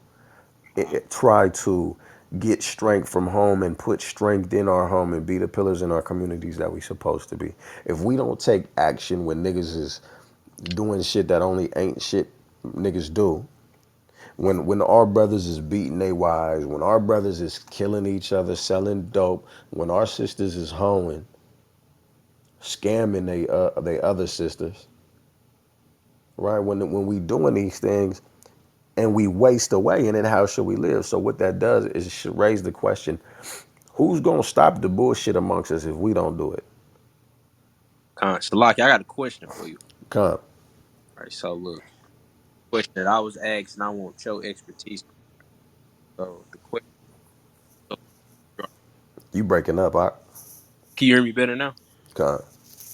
Try to get strength from home and put strength in our home and be the pillars in our communities that we supposed to be. If we don't take action when niggas is doing shit that only ain't shit niggas do, When our brothers is beating their wives, when our brothers is killing each other, selling dope, when our sisters is hoeing, scamming they other sisters, right? When we doing these things and we waste away, and then how should we live? So what that does is it should raise the question: who's gonna stop the bullshit amongst us if we don't do it? Salaki, I got a question for you. Come, All right, so look, question that I was asked, and I want your expertise. So the question, you breaking up? I can you hear me better now? come.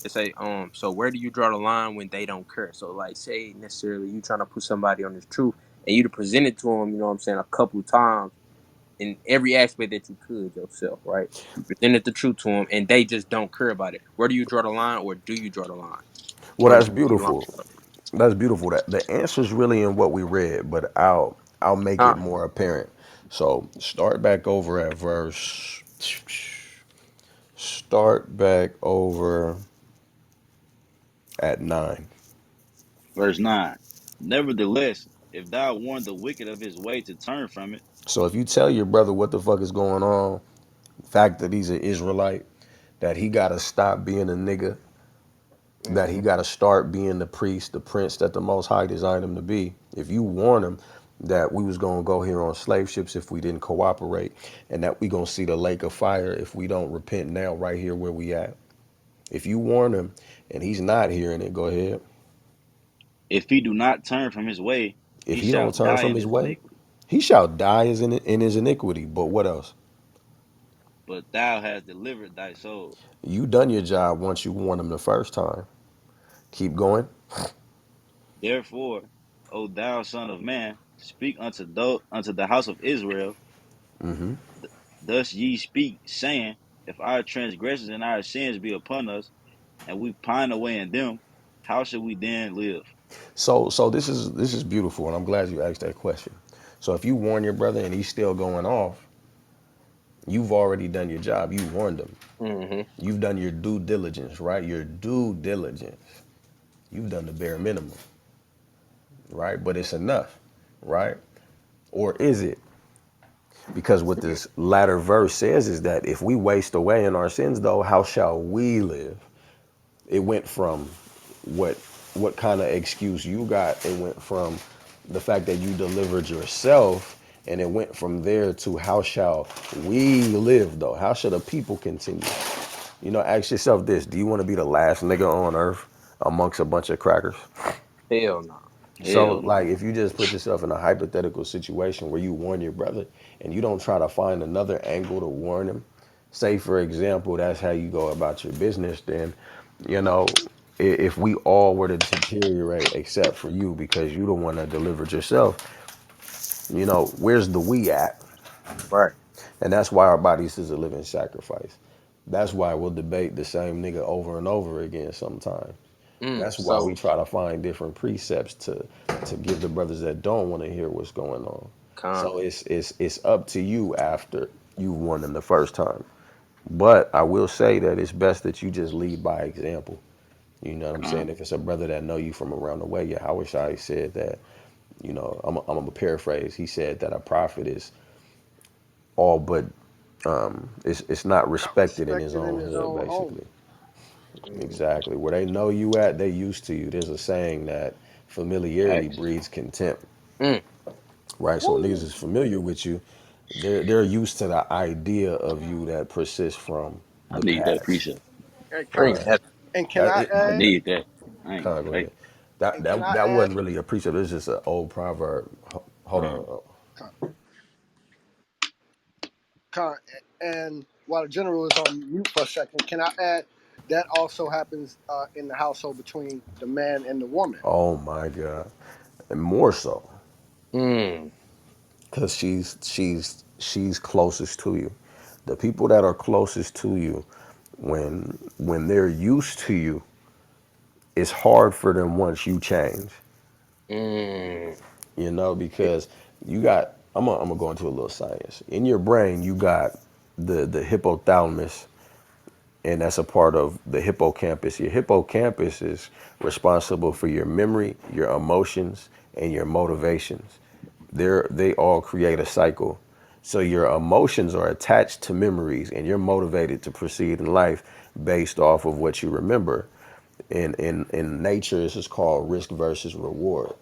They say, so where do you draw the line when they don't care? So, like, say necessarily you trying to put somebody on this truth, and you to present it to them, you know what I'm saying, a couple of times in every aspect that you could yourself, right? You presented the truth to them, and they just don't care about it. Where do you draw the line, or do you draw the line? Well, Where that's do you see the line? beautiful. That's beautiful. That the answer's really in what we read, but I'll make it Huh? more apparent. So start back over at verse. Start back over at 9. Verse 9. Nevertheless, if thou warn the wicked of his way to turn from it, So if you tell your brother what the fuck is going on, the fact that he's an Israelite, that he gotta stop being a nigga, that he Mm-hmm. gotta start being the priest, the prince that the Most High designed him to be. If you warn him that we was gonna go here on slave ships if we didn't cooperate, and that we gonna see the lake of fire if we don't repent now, right here where we at. If you warn him and he's not hearing it, go ahead. if he do not turn from his way, If he he shall don't turn die from in his his way, iniquity. he shall die in his iniquity. But what else? But thou hast delivered thy soul. You done your job once you warned him the first time. Keep going. Therefore, O thou son of man, speak unto the house of Israel. Thus ye speak, saying, if our transgressions and our sins be upon us, and we pine away in them, how shall we then live? So this is beautiful, and I'm glad you asked that question. So if you warn your brother and he's still going off, you've already done your job. You warned him. Mm-hmm. You've done your due diligence, right? Your due diligence. You've done the bare minimum, right? But it's enough, right? Or is it? Because what this latter verse says is that if we waste away in our sins, though, how shall we live? It went from what what kind of excuse you got. It went from the fact that you delivered yourself, and it went from there to how shall we live, though? How shall the people continue? Ask yourself this: do you want to be the last nigga on earth amongst a bunch of crackers? Hell no. So, Hell like, no. if you just put yourself in a hypothetical situation where you warn your brother and you don't try to find another angle to warn him, say, for example, that's how you go about your business, then, you know, if we all were to deteriorate except for you because you the one that delivered yourself, where's the we at? Right. And that's why our bodies is a living sacrifice. That's why we'll debate the same nigga over and over again sometimes. That's why we So, try to find different precepts to give the brothers that don't want to hear what's going on. con, So it's up to you after you won them the first time. But I will say that it's best that you just lead by example. You know what I'm saying? Con. If it's a brother that know you from around the way, yeah, Howard Shai said that. I'm gonna paraphrase. He said that a prophet is all but it's not Not respected in his respected in own his hood, own home. basically. mm, Exactly. Where they know you at, they used to you. There's a saying that familiarity Facts. breeds contempt, mm. right? So when niggas Woo. is familiar with you, they're used to the idea of you that persists from I the need that past. preset. And Bring Right. con. that. And can That I it I add? need that. I ain't kind gonna of go fake. ahead. That And can that I that add? wasn't really a precept. It's just an old proverb. Hold Con. on. Con, con, and while the general is on mute for a second, can I add? That also happens in the household between the man and the woman. Oh my God. And more so, Mm, because she's closest to you. The people that are closest to you, when they're used to you, it's hard for them once you change. mm, Because you got. I'm gonna go into a little science. In your brain, you got the hypothalamus, and that's a part of the hippocampus. Your hippocampus is responsible for your memory, your emotions, and your motivations. They all create a cycle. So your emotions are attached to memories, and you're motivated to proceed in life based off of what you remember. In nature, this is called risk versus reward.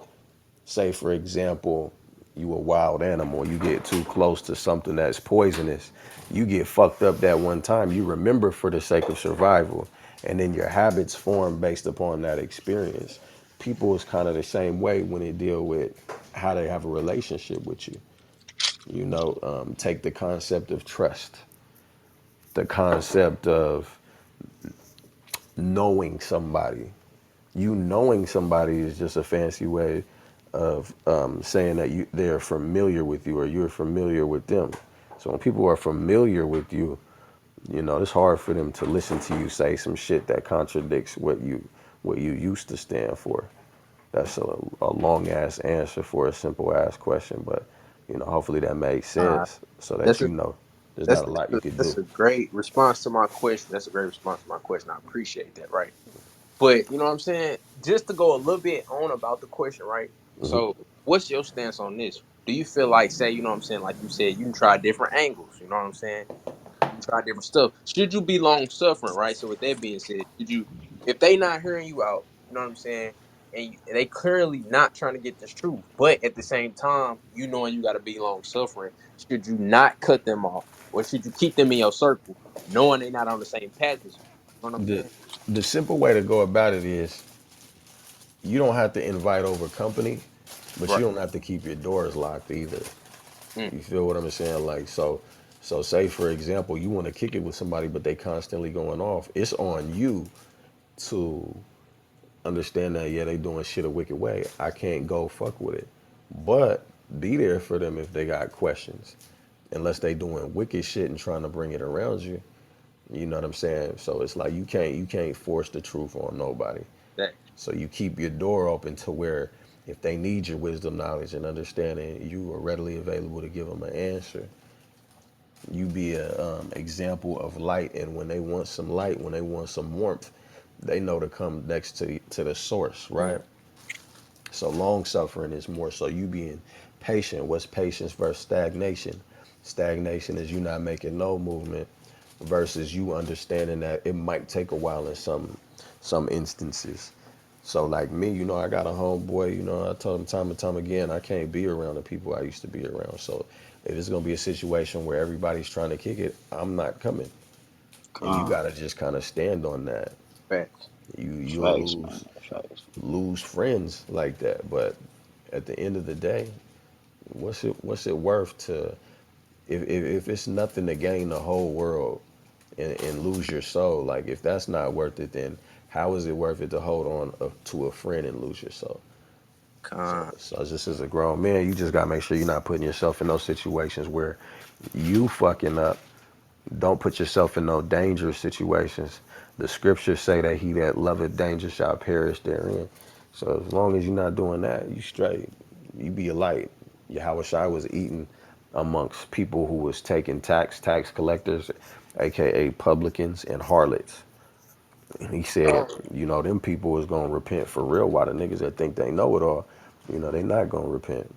Say, for example, you a wild animal, you get too close to something that's poisonous, you get fucked up that one time, you remember for the sake of survival, and then your habits form based upon that experience. People is kind of the same way when they deal with how they have a relationship with you. Take the concept of trust, the concept of knowing somebody. You knowing somebody is just a fancy way of saying that they're familiar with you or you're familiar with them. So when people are familiar with you, it's hard for them to listen to you say some shit that contradicts what you used to stand for. That's a long ass answer for a simple ass question, but hopefully that makes Uh, sense so that that's a there's that's not a lot you could that's do. a great response to my question. That's a great response to my question. I appreciate that, right? But you know what I'm saying? Just to go a little bit on about the question, right? So, what's your stance on this? Do you feel like, say, you know what I'm saying, like you said, you can try different angles, you know what I'm saying? You try different stuff. Should you be long suffering, right? So with that being said, should you, if they not hearing you out, you know what I'm saying, and they clearly not trying to get this truth, but at the same time, you knowing you got to be long suffering, should you not cut them off, or should you keep them in your circle, knowing they not on the same path as you? You know what I'm The saying? the simple way to go about it is you don't have to invite over company, but you Right. don't have to keep your doors locked either. Mm, You feel what I'm saying? Like so say for example, you want to kick it with somebody, but they constantly going off. It's on you to understand that yeah, they doing shit a wicked way. I can't go fuck with it, but be there for them if they got questions. Unless they doing wicked shit and trying to bring it around you, you know what I'm saying? So it's like you can't force the truth on nobody. that. So you keep your door open to where if they need your wisdom, knowledge, and understanding, you are readily available to give them an answer. You be a example of light, and when they want some light, when they want some warmth, they know to come next to the source, Mm, right? So long suffering is more so you being patient. What's patience versus stagnation? Stagnation is you not making no movement versus you understanding that it might take a while in some instances. So like me, I got a homeboy, I told him time and time again, I can't be around the people I used to be around. So if it's gonna be a situation where everybody's trying to kick it, I'm not coming. And you Con. gotta just kind of stand on that. facts. You'll Facts, lose man. Facts. lose friends like that. But at the end of the day, what's it worth to if it's nothing to gain the whole world and lose your soul? Like if that's not worth it, then how is it worth it to hold on to a friend and lose your soul? So, Con. so just as a grown man, you just gotta make sure you're not putting yourself in those situations where you fucking up. Don't put yourself in no dangerous situations. The scriptures say that he that loveth danger shall perish therein. So as long as you're not doing that, you straight. You be a light. Yahweh Shai was eating amongst people who was taking tax collectors, aka publicans and harlots. And he said, them people is gonna repent for real. While the niggas that think they know it all, they not gonna repent.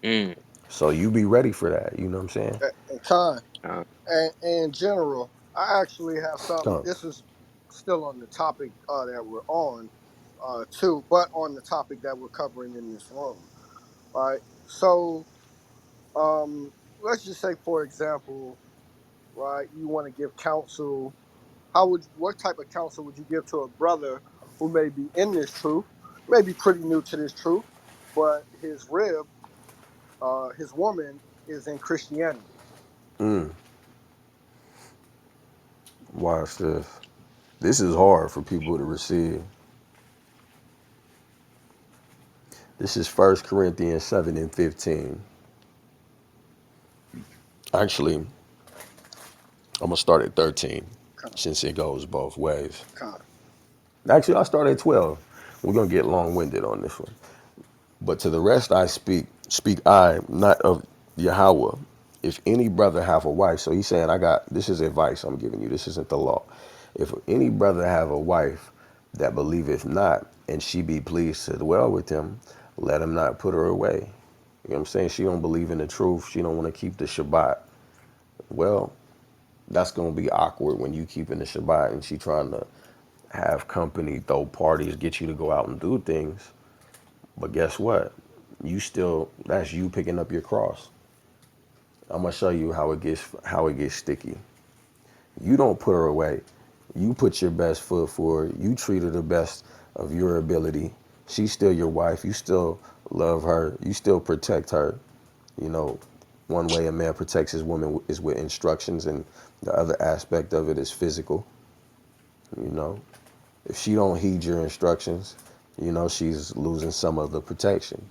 Mm, So you be ready for that. You know what I'm saying? And Con, con. and in general, I actually have something. Come. This is still on the topic that we're on, too, but on the topic that we're covering in this room, right? So, let's just say, for example, right, you want to give counsel. What type of counsel would you give to a brother who may be in this truth, may be pretty new to this truth, but his woman is in Christianity? Watch this. This is hard for people to receive. This is 1 Corinthians 7 and 15. Actually, I'm going to start at 13 Con, since it goes both ways. con, Actually, I'll start at 12. We're going to get long winded on this one. But to the rest I speak I, not of Yahweh. If any brother have a wife, so he's saying, this is advice I'm giving you, this isn't the law. If any brother have a wife that believeth not, and she be pleased to dwell with him, let him not put her away. You know what I'm saying? She don't believe in the truth. She don't want to keep the Shabbat. Well, that's gonna be awkward when you keeping the Shabbat and she trying to have company, throw parties, get you to go out and do things. But guess what? You still that's you picking up your cross. I'm gonna show you how it gets sticky. You don't put her away. You put your best foot forward. You treat her the best of your ability. She's still your wife. You still love her. You still protect her. You know, one way a man protects his woman is with instructions, and the other aspect of it is physical. You know, if she don't heed your instructions, you know, she's losing some of the protection.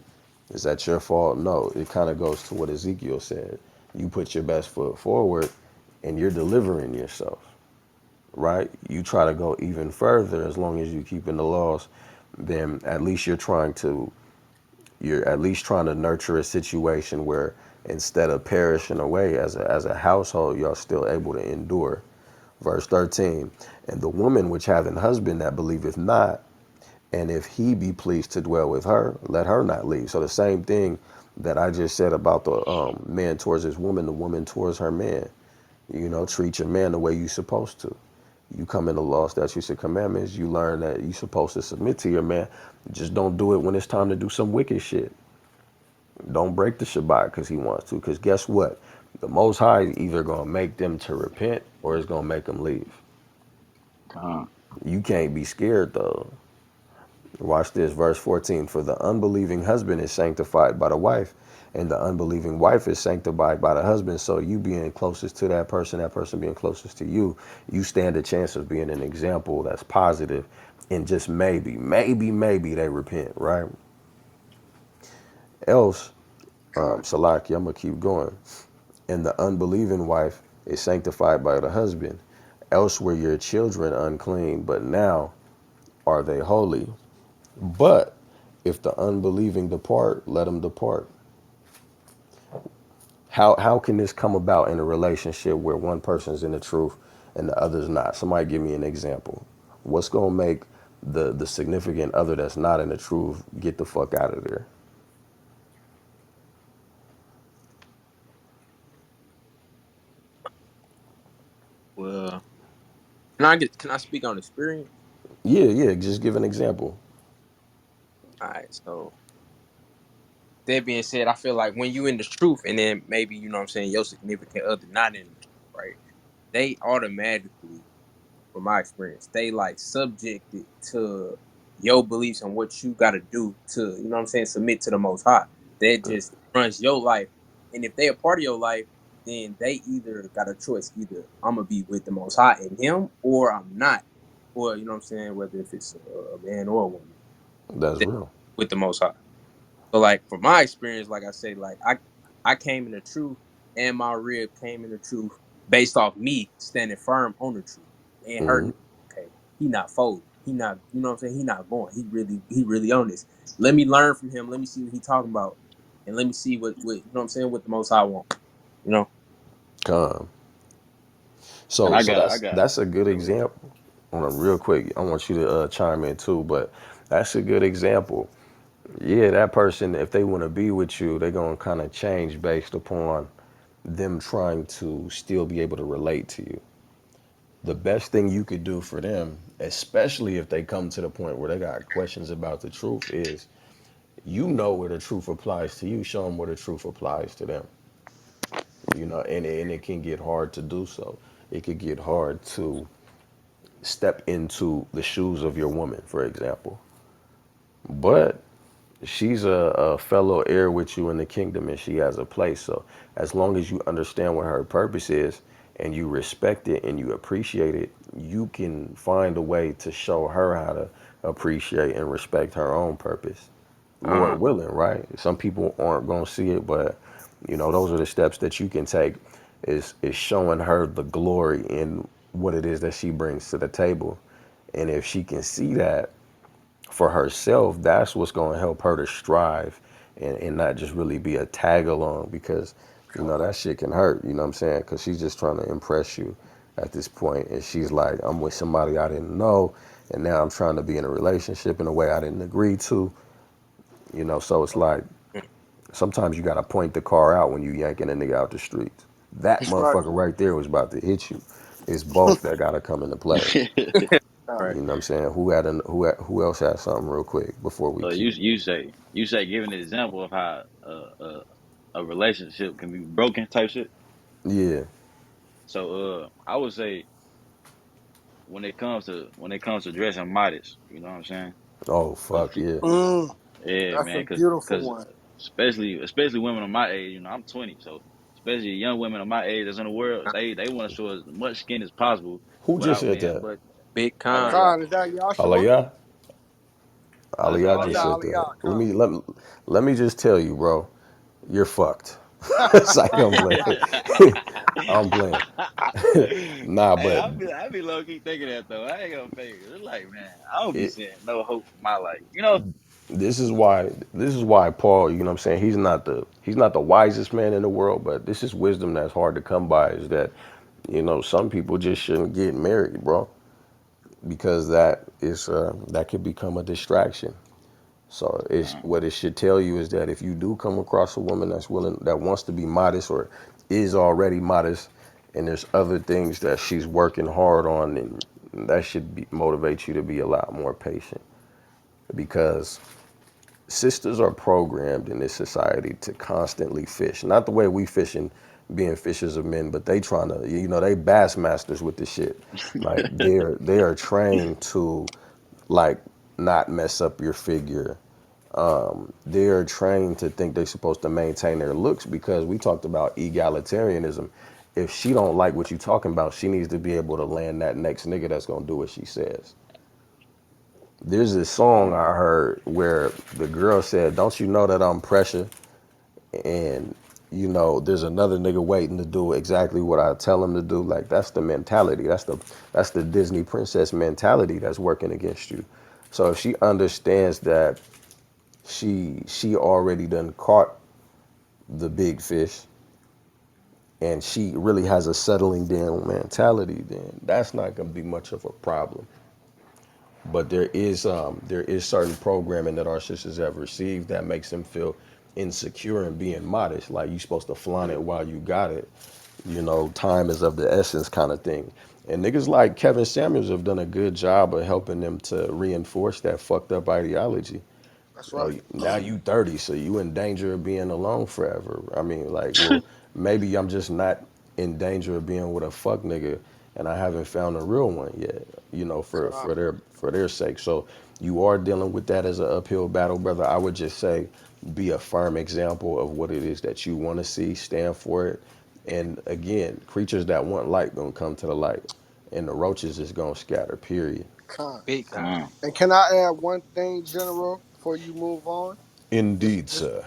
Is that your fault? No. It kind of goes to what Ezekiel said. You put your best foot forward and you're delivering yourself, right? You try to go even further as long as you keep in the laws, then at least you're at least trying to nurture a situation where instead of perishing away as a household, y'all still able to endure. Verse 13, and the woman which hath an husband that believeth not, and if he be pleased to dwell with her, let her not leave. So the same thing that I just said about the man towards his woman, the woman towards her man. You know, treat your man the way you supposed to. You come in the law, statutes, and commandments. You learn that you supposed to submit to your man. Just don't do it when it's time to do some wicked shit. Don't break the Shabbat because he wants to. Because guess what? The Most High is either gonna make them to repent or it's gonna make them leave. Con. You can't be scared though. Watch this, verse 14. For the unbelieving husband is sanctified by the wife, and the unbelieving wife is sanctified by the husband. So you being closest to that person being closest to you, you stand a chance of being an example that's positive, and just maybe they repent, right? Else, Con. Salaki, I'm gonna keep going. And the unbelieving wife is sanctified by the husband. Else were your children unclean, but now are they holy. But if the unbelieving depart, let them depart. How can this come about in a relationship where one person's in the truth and the other's not? Somebody give me an example. What's gonna make the significant other that's not in the truth get the fuck out of there? Well, can I speak on experience? Yeah, yeah. Just give an example. All right, so that being said, I feel like when you in the truth, and then maybe you know what I'm saying your significant other not in the truth, right? They automatically, from my experience, they like subjected to your beliefs and what you got to do to you know what I'm saying submit to the Most High. That just runs your life, and if they a part of your life, then they either got a choice: either I'm gonna be with the Most High and Him, or I'm not, or you know what I'm saying, whether if it's a man or a woman, That's they real. with the Most High. So like from my experience, like I say, like I came in the truth and my rib came in the truth based off me standing firm on the truth. And hurting. Okay, he not folding. He not, you know what I'm saying? He not going. He really on this. Let me learn from him. Let me see what he talking about. And let me see what you know what I'm saying, what the most I want. You know? Come. And So I so got, I that's got. that's a good Go ahead. example. On a real quick, I want you to chime in too, but that's a good example. Yeah, that person, if they want to be with you, they're gonna kind of change based upon them trying to still be able to relate to you. The best thing you could do for them, especially if they come to the point where they got questions about the truth, is you know where the truth applies to you. Show them where the truth applies to them. You know, and it can get hard to do so. It could get hard to step into the shoes of your woman, for example. But she's a fellow heir with you in the kingdom and she has a place. So as long as you understand what her purpose is and you respect it and you appreciate it, you can find a way to show her how to appreciate and respect her own purpose. Uh Lord willing, right? Some people aren't going to see it, but you know, those are the steps that you can take is showing her the glory in what it is that she brings to the table. And if she can see that, for herself, that's what's going to help her to strive and not just really be a tag along because, you know, that shit can hurt, you know what I'm saying? Because she's just trying to impress you at this point. And she's like, I'm with somebody I didn't know. And now I'm trying to be in a relationship in a way I didn't agree to, you know? So it's like, Sometimes you gotta point the car out when you yanking a nigga out the streets. That That's right. motherfucker right there was about to hit you. It's both that gotta come into play. Con. Right. You know what I'm saying? Who else had something real quick before we So keep? you say give an example of how a relationship can be broken type shit. Yeah. So I would say when it comes to dressing modest, you know what I'm saying? Oh Cause fuck yeah. yeah, That's a man, beautiful cause one. especially women of my age, I'm 20, so especially young women of my age that's in the world, they want to show as much skin as possible Who just without said being that? but Big con. Aliyah. Khan, is that Yahshua? Aliyah? No, that's Aliyah Oh, it's just Aliyah. said that. Aliyah. Let Khan. me let me just tell you, bro. You're fucked. It's like I'm playing. I'm playing. Hey, Nah, but I be low key thinking that though. I ain't gonna fake it. It's like, man, I don't be it seeing no hope for my life. You know? this is why Paul, you know what I'm saying, he's not the wisest man in the world, but this is wisdom that's hard to come by, is that, some people just shouldn't get married, bro, because that could become a distraction. So it's Uh, what it should tell you is that if you do come across a woman that wants to be modest or is already modest, and there's other things that she's working hard on, and that should motivate you to be a lot more patient, because sisters are programmed in this society to constantly fish. Not the way we fishing, being fishers of men, but they trying to, they bass masters with this shit. Like they are trained to, like, not mess up your figure. They are trained to think they're supposed to maintain their looks, because we talked about egalitarianism. If she don't like what you talking about, she needs to be able to land that next nigga that's gonna do what she says. There's this song uh, I heard where the girl said, "Don't you know that I'm pressure?" And there's another nigga waiting to do exactly what I tell him to do. Like, that's the mentality. That's the Disney princess mentality that's working against you. So if she understands that she already done caught the big fish, and she really has a settling down mentality, then that's not gonna be much of a problem. But there is certain programming that our sisters have received that makes them feel insecure and being modest. Like, you supposed to flaunt it while you got it. Time is of the essence, kind of thing. And niggas like Kevin Samuels have done a good job of helping them to reinforce that fucked up ideology. That's right. Now you 30, so you in danger of being alone forever. I mean, like, well, maybe I'm just not in danger of being with a fuck nigga, and I haven't found a real one yet. For Khan. for their sake. So you are dealing with that as an uphill battle, brother. I would just say, be a firm example of what it is that you want to see. Stand for it. And again, creatures that want light gonna come to the light, and the roaches is gonna scatter. Period. Khan. Big con. And can I add one thing, General, before you move on? This Indeed, this sir.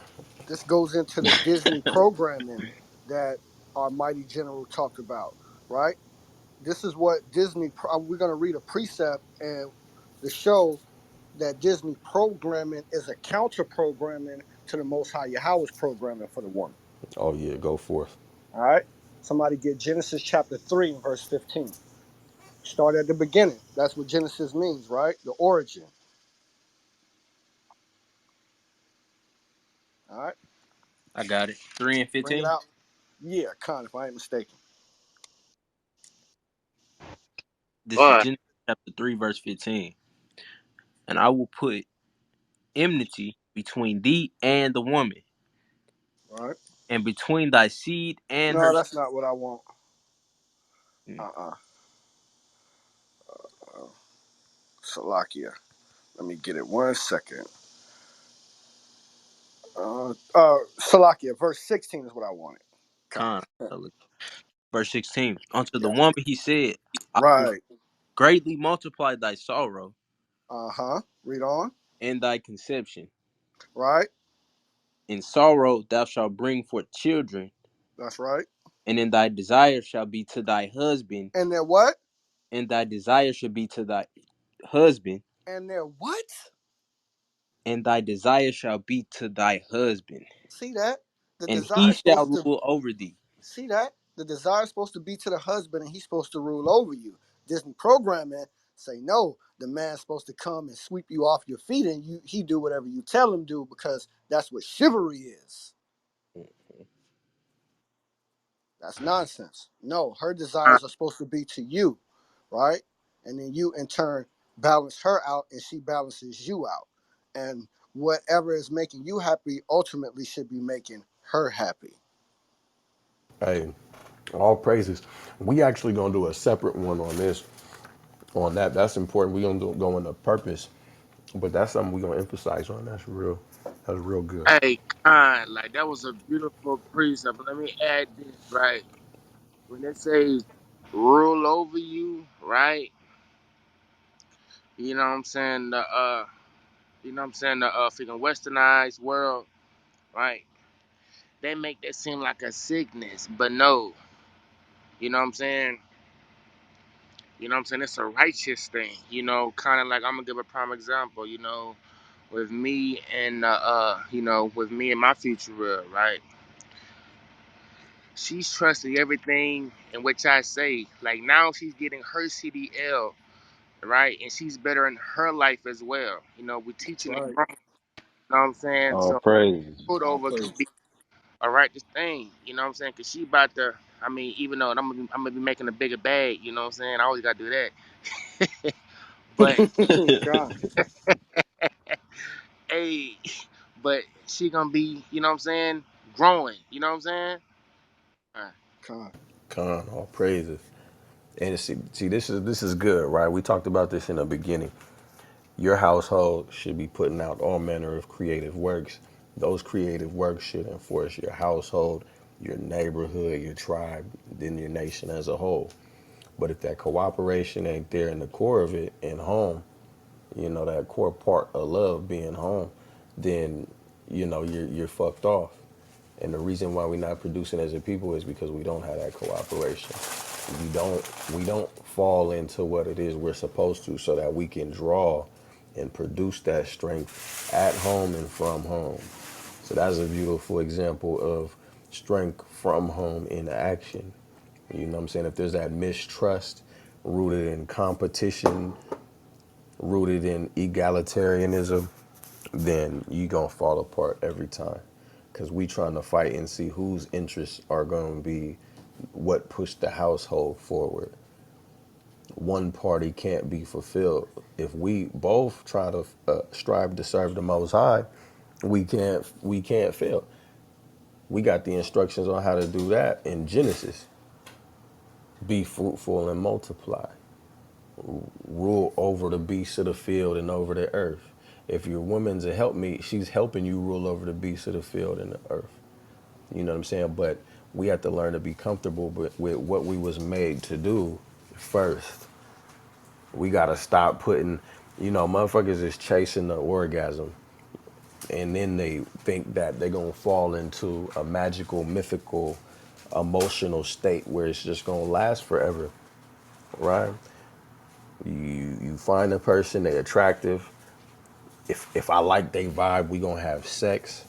this goes into the Disney programming that our mighty general talked about, right? This is what we're going to read a precept and the show that Disney programming is a counter programming to the Most High Yahweh's programming for the woman. Oh yeah, go forth. All right. Somebody get Genesis chapter 3 and verse 15. Start at the beginning. That's what Genesis means, right? The origin. All right. I got it. 3 and Bring it 15. out. Yeah, Con, if I ain't mistaken. This is Boy, Genesis chapter 3, verse 15. And I will put enmity between thee and the woman, All right. and between thy seed and No, her that's not what I want. seed. Uh-uh. Salakia. Let me get it 1 second. Salakia, verse 16 is what I wanted. Con. Con. Verse 16. Unto the Yeah. woman he said, I will Right. greatly multiply thy sorrow Uh-huh. Read on. and thy conception. Right. In sorrow thou shalt bring forth children, That's right. and in thy desire shall be to thy husband, And then what? and thy desire shall be to thy husband, And then what? and thy desire shall be to thy husband, See that? The and he desire is shall supposed to rule over thee. see that? The desire is supposed to be to the husband and he's supposed to rule over you. Disney programming say no, the man's supposed to come and sweep you off your feet and he do whatever you tell him do because that's what chivalry is. That's nonsense. No, her Uh, desires are supposed to be to you, right? And then you in turn balance her out and she balances you out. And whatever is making you happy ultimately should be making her happy. Hey, all praises. We actually gonna do a separate one on this, on that. That's important. We gonna go into purpose, but that's something we gonna emphasize on. That's real good. hey, kind, like that was a beautiful precept. Let me add this, right? When it says rule over you, right? You know what I'm saying? You know what I'm saying? The freaking westernized world, right? They make that seem like a sickness, but no. You know what I'm saying? You know what I'm saying? It's a righteous thing. You know, kind of like I'm gonna give a prime example. You know, with me and you know, with me and my future real, right? She's trusting everything in which I say. Like now, she's getting her CDL, right? And she's better in her life as well. You know, we're That's teaching and right. growing. You know what I'm saying? All So, praises. put All over can praise. be a righteous thing. You know what I'm saying? Cause she about to. I mean, even though I'm gonna be making a bigger bag. You know what I'm saying? I always gotta do that. But God, hey, but she gonna be, you know what I'm saying, growing. You know what I'm saying? Uh, God, Con, all praises. And see, this is good, right? We talked about this in the beginning. Your household should be putting out all manner of creative works. Those creative works should enforce your household, your neighborhood, your tribe, then your nation as a whole. But if that cooperation ain't there in the core of it, in home, that core part of love being home, then you're fucked off. And the reason why we're not producing as a people is because we don't have that cooperation. We don't fall into what it is we're supposed to, so that we can draw and produce that strength at home and from home. So that's a beautiful example of strength from home in action. You know what I'm saying? If there's that mistrust rooted in competition, rooted in egalitarianism, then you gonna fall apart every time. Cause we trying to fight and see whose interests are gonna be what pushed the household forward. One party can't be fulfilled. If we both try to strive to serve the Most High, we can't fail. We got the instructions on how to do that in Genesis. Be fruitful and multiply. Rule over the beasts of the field and over the earth. If your woman's a helpmeet, she's helping you rule over the beasts of the field and the earth. You know what I'm saying? But we have to learn to be comfortable with what we was made to do first. We gotta stop putting, motherfuckers is chasing the orgasm, and then they think that they're gonna fall into a magical, mythical, emotional state where it's just gonna last forever, right? You find a person, they attractive. If I like they vibe, we gonna have sex,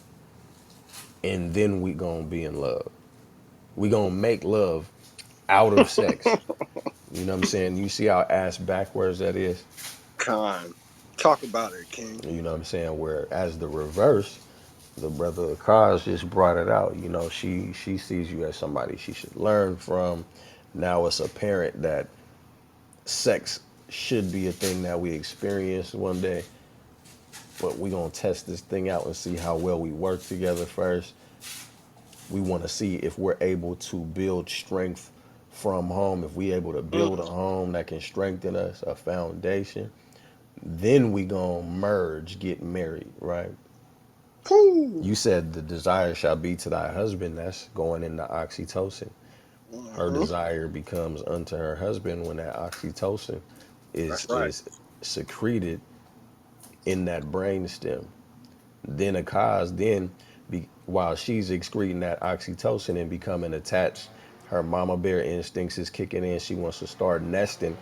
and then we gonna be in love. We gonna make love out of sex. You know what I'm saying? You see how ass backwards that is? Con. Talk about it, King. You know what I'm saying? Where as the reverse, the brother Akaz just brought it out. She sees you as somebody she should learn from. Now it's apparent that sex should be a thing that we experience one day, but we gonna test this thing out and see how well we work together first. We want to see if we're able to build strength from home, if we able to Mm. build a home that can strengthen us, a foundation. Then we gonna merge, get married, right? Pooh. You said the desire shall be to thy husband. That's going into oxytocin. Her Mm-hmm. desire becomes unto her husband when that oxytocin is That's right. is secreted in that brain stem. Then a cause then while she's excreting that oxytocin and becoming attached, her mama bear instincts is kicking in. She wants to start nesting.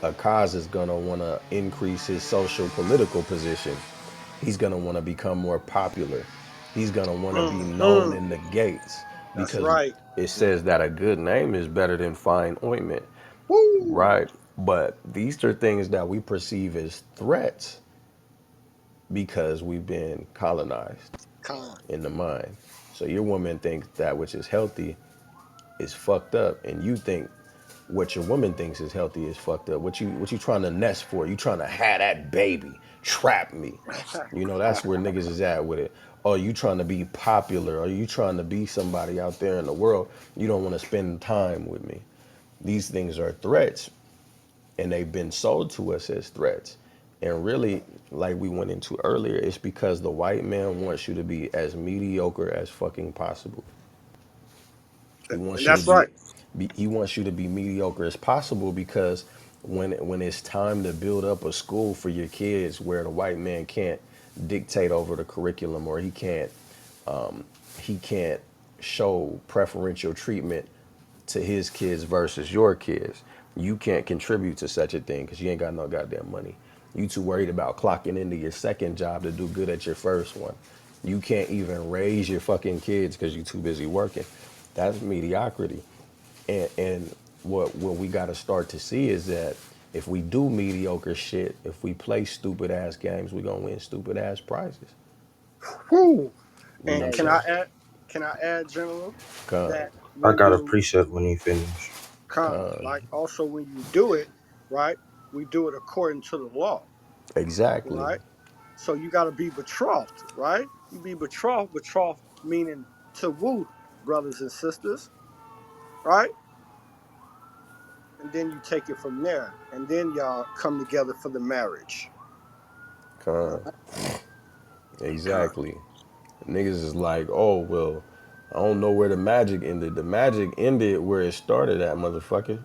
A cause is gonna want to increase his social political position. He's gonna want to become more popular. He's gonna want to be known Mm-hmm. in the gates That's because right. it says that a good name is better than fine ointment, Woo. right? But these are things that we perceive as threats because we've been colonized Con. in the mind. So your woman thinks that which is healthy is fucked up, and you think what your woman thinks is healthy is fucked up. What you trying to nest for? You trying to have that baby, trap me. That's where niggas is at with it. Oh, you trying to be popular, or you trying to be somebody out there in the world. You don't want to spend time with me. These things are threats, and they've been sold to us as threats. And really, like we went into earlier, it's because the white man wants you to be as mediocre as fucking possible. He And wants you to that's right. he wants you to be mediocre as possible, because when it's time to build up a school for your kids where the white man can't dictate over the curriculum, or he can't show preferential treatment to his kids versus your kids. You can't contribute to such a thing because you ain't got no goddamn money. You too worried about clocking into your second job to do good at your first one. You can't even raise your fucking kids because you too busy working. That's mediocrity. And what we got to start to see is that if we do mediocre shit, if we play stupid ass games, we gonna win stupid ass prizes. Whew. You know And what I'm Hey, saying? can I add, General, Con. that I when got a you precept when you finish. like also when you do it, right, we do it according to the law, Exactly. right? So you got to be betrothed, right? You be betrothed meaning to woo, brothers and sisters, right? And then you take it from there, and then y'all come together for the marriage. All Con. right, con, Exactly. Niggas is like, oh well, I don't know where the magic ended. The magic ended where it started at, motherfucker.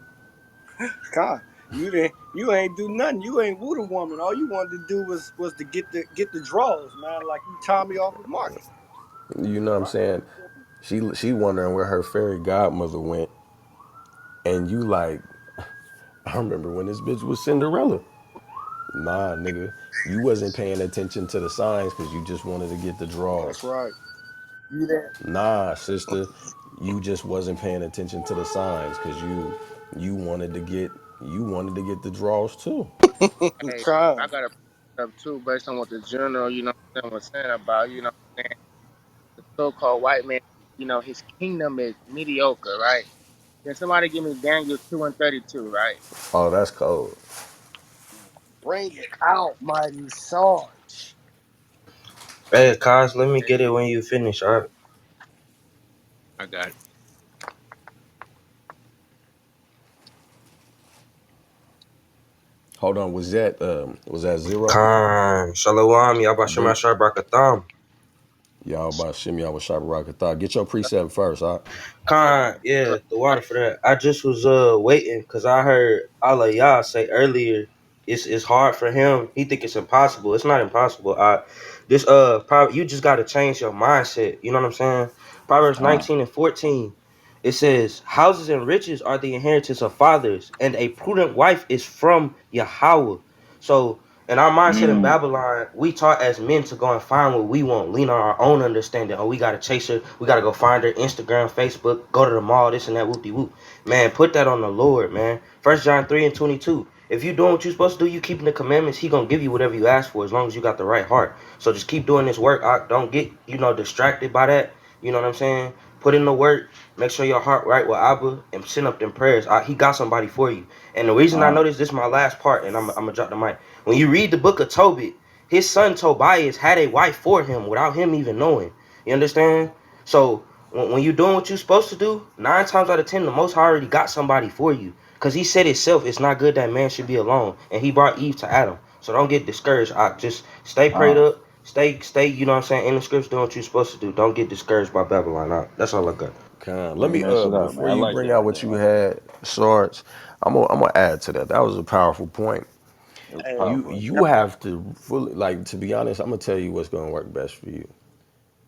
con. You ain't do nothing. You ain't woo the woman. All you wanted to do was to get the draws, man. Like you Tommy off of Martin, You know what I'm right? saying? She wondering where her fairy godmother went, and you like, I remember when this bitch was Cinderella. Nah, nigga, you wasn't paying attention to the signs because you just wanted to get the That's draws. right. You there? Nah, sister, you just wasn't paying attention to the signs because you wanted to get the draws too. hey, I Con, got a up too based on what the general, was saying about, the so-called white man, his kingdom is mediocre, right? Can somebody give me Daniel 2:32, right? Oh, that's cold. bring it out, mighty Sarge. Hey, Cos, let me Hey, get it when you finish. All right. I got it. Hold on, was that zero? Khan, Shalom, Bring Yabashima Shabakatham. y'all about Shimmy, y'all with Shabba Rocket Thought. Get your precept first, huh? Khan, yeah, the water for that. I just was waiting because I heard Allah Yah say earlier it's hard for him. He think it's impossible. It's not impossible. This probably you just gotta change your mindset. You know what I'm saying? Proverbs Con. 19 and 14. It says, houses and riches are the inheritance of fathers, and a prudent wife is from Yahweh. So in our mindset in Babylon, we taught as men to go and find what we want, lean on our own understanding. Oh, we gotta chase her, we gotta go find her, Instagram, Facebook, go to the mall, this and that, whoop de whoop. Man, put that on the Lord, man. 1 John 3 and 22. If you doing what you're supposed to do, you keeping the commandments, he gonna give you whatever you ask for as long as you got the right heart. So just keep doing this work. Don't get, distracted by that. You know what I'm saying? Put in the work. Make sure your heart right with Abba and send up them prayers. He got somebody for you. And the reason I Con. know this is my last part, and I'm gonna drop the mic. When you read the book of Tobit, his son Tobias had a wife for him without him even knowing. You understand? So when you're doing what you're supposed to do, 9 times out of 10, the Most High already got somebody for you. Because he said himself, it's not good that man should be alone. And he brought Eve to Adam. So don't get discouraged. Just stay prayed Con. up. Stay, you know what I'm saying, in the scripts doing what you're supposed to do. Don't get discouraged by Babylon. That's all I got. Con. Let Hey, me mess it up, man. before I you like bring that. out what you had, Sarge, I'm gonna add to that. That was a powerful point. It was Hey, powerful. You have to fully, like, to be honest, I'm gonna tell you what's gonna work best for you.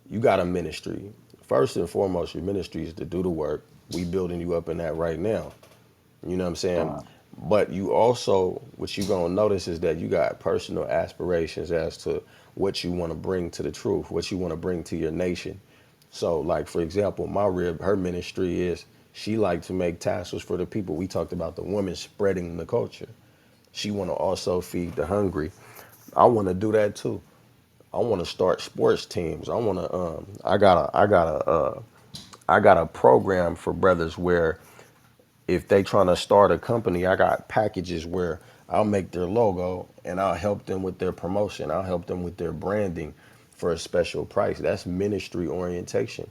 You got a ministry. First and foremost, your ministry is to do the work. We building you up in that right now. You know what I'm saying? Con. But you also, what you gonna notice is that you got personal aspirations as to what you want to bring to the truth, what you want to bring to your nation. So, like for example, my rib, her ministry is she like to make tassels for the people. We talked about the women spreading the culture. She want to also feed the hungry. I want to do that too. I want to start sports teams. I want to. I got a I got a program for brothers where if they trying to start a company, I got packages where I'll make their logo and I'll help them with their promotion. I'll help them with their branding for a special price. That's ministry orientation.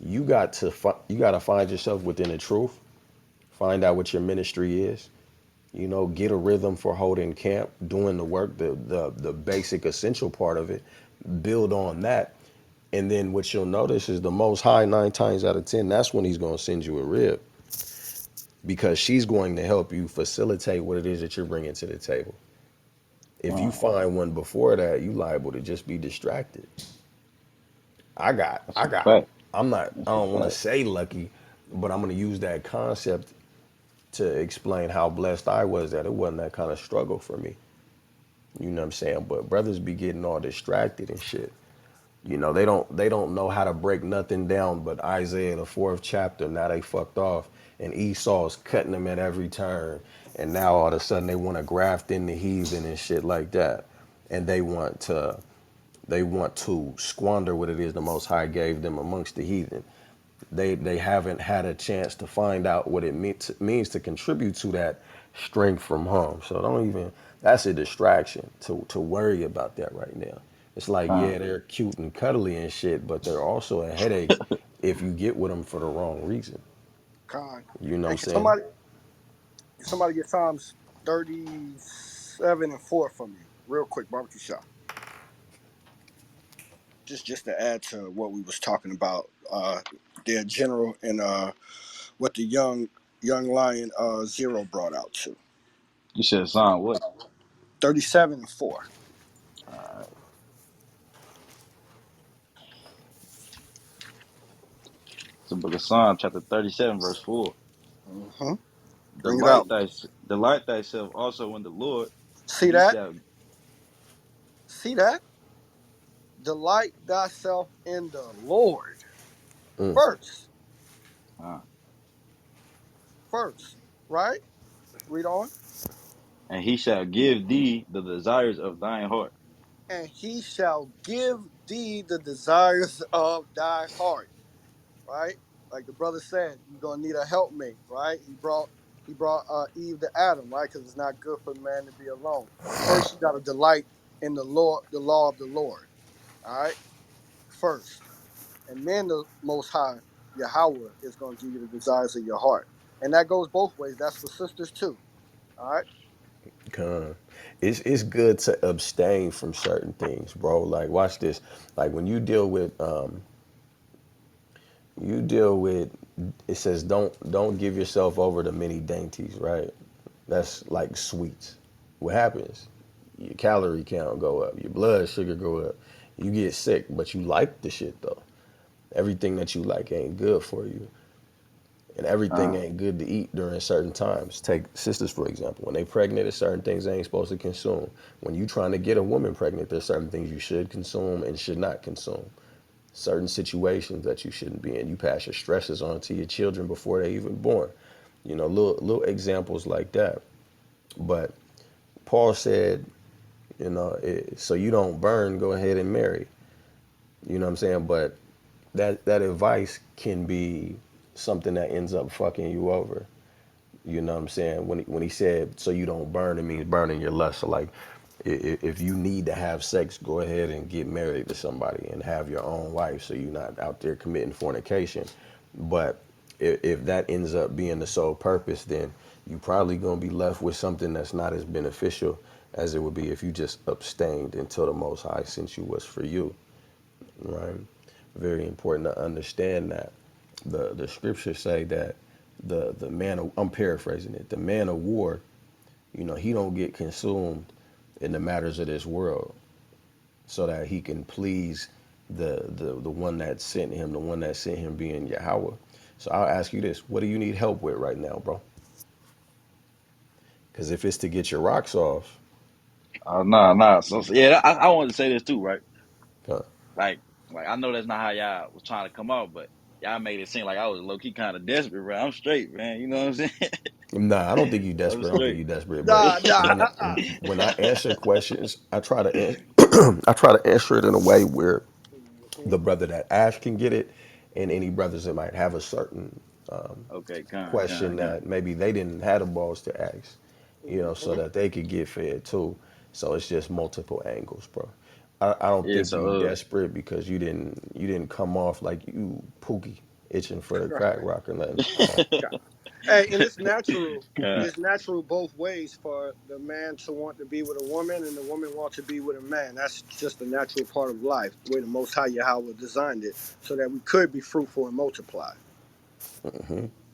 You got to find yourself within the truth. Find out what your ministry is. Get a rhythm for holding camp, doing the work, the basic essential part of it. Build on that. And then what you'll notice is the most high 9 times out of 10, that's when he's going to send you a rib because she's going to help you facilitate what it is that you're bringing to the table. If you find one before that, you liable to just be distracted. I got, That's I a got, fact. I That's a don't want to fact. say lucky, but I'm going to use that concept to explain how blessed I was that it wasn't that kind of struggle for me. You know what I'm saying? But brothers be getting all distracted and shit. They don't know how to break nothing down but Isaiah the 4th chapter. Now they fucked off and Esau's cutting them at every turn. And now all of a sudden they want to graft in the heathen and shit like that. And they want to squander what it is the Most High gave them amongst the heathen. They haven't had a chance to find out what it means to contribute to that strength from home. So don't even, that's a distraction to worry about that right now. It's like, Con. yeah, they're cute and cuddly and shit, but they're also a headache if you get with them for the wrong reason. Con. You know what Hey, I'm saying? can somebody get Psalms 37 and 4 for me, real quick, barbecue shop, just to add to what we was talking about, their general and what the young lion Zero brought out to You said Psalm what? 37 and 4. It's the book of Psalm, chapter 37, verse 4. Mm-hmm. Bring it Delight, out. delight thyself also in the Lord, and See he that? shall. See that? Delight thyself in the Lord first, Uh, first, right? Read on. and he shall give thee the desires of thine heart. And he shall give thee the desires of thy heart, right? Like the brother said, you're gonna need a helpmate, right? He brought Eve to Adam, right? Because it's not good for man to be alone. First, you gotta delight in the Lord, the law of the Lord, all right? First, and then the Most High Yahweh is gonna give you the desires of your heart, and that goes both ways. That's for sisters too, all right? Con. It's good to abstain from certain things, bro. Like watch this. Like when you deal with it says don't give yourself over to many dainties, right? That's like sweets. What happens? Your calorie count go up, your blood sugar go up, you get sick, but you like the shit though. Everything that you like ain't good for you, and everything Uh, ain't good to eat during certain times. Take sisters for example. When they pregnant, there's certain things they ain't supposed to consume. When you trying to get a woman pregnant, there's certain things you should consume and should not consume. Certain situations that you shouldn't be in. You pass your stresses on to your children before they even born. Little examples like that. But Paul said, so you don't burn, go ahead and marry. You know what I'm saying? But that advice can be something that ends up fucking you over. You know what I'm saying? When he said, so you don't burn, it means burning your lust. So like, if you need to have sex, go ahead and get married to somebody and have your own wife, so you're not out there committing fornication. But if that ends up being the sole purpose, then you probably gonna be left with something that's not as beneficial as it would be if you just abstained until the Most High sent you was for you, right? Very important to understand that. The scriptures say that the man of, I'm paraphrasing it, the man of war, he don't get consumed in the matters of this world so that he can please the one that sent him, the one that sent him being Yahweh. So I'll ask you this: what do you need help with right now, bro? Because if it's to get your rocks off, nah. So yeah, I wanted to say this too, right? huh? Like, I know that's not how y'all was trying to come out, but y'all made it seem like I was low key kind of desperate, bro. I'm straight, man. You know what I'm saying? Nah, I don't think you I'm desperate. I don't think straight. you desperate. But Nah, nah. when I answer questions, I try to I try to answer it in a way where Mm-hmm. the brother that asked can get it, and any brothers that might have a certain Okay, con, con, question con. that maybe they didn't have the balls to ask, so Hmm. that they could get fed too. So it's just multiple angles, bro. I don't Yeah, think you so desperate because you didn't come off like you Pookie itching for the crack Right. rock or nothing. Hey, and it's natural. con. It's natural both ways for the man to want to be with a woman and the woman want to be with a man. That's just a natural part of life, the way the Most High Yahweh designed it, so that we could be fruitful and multiply.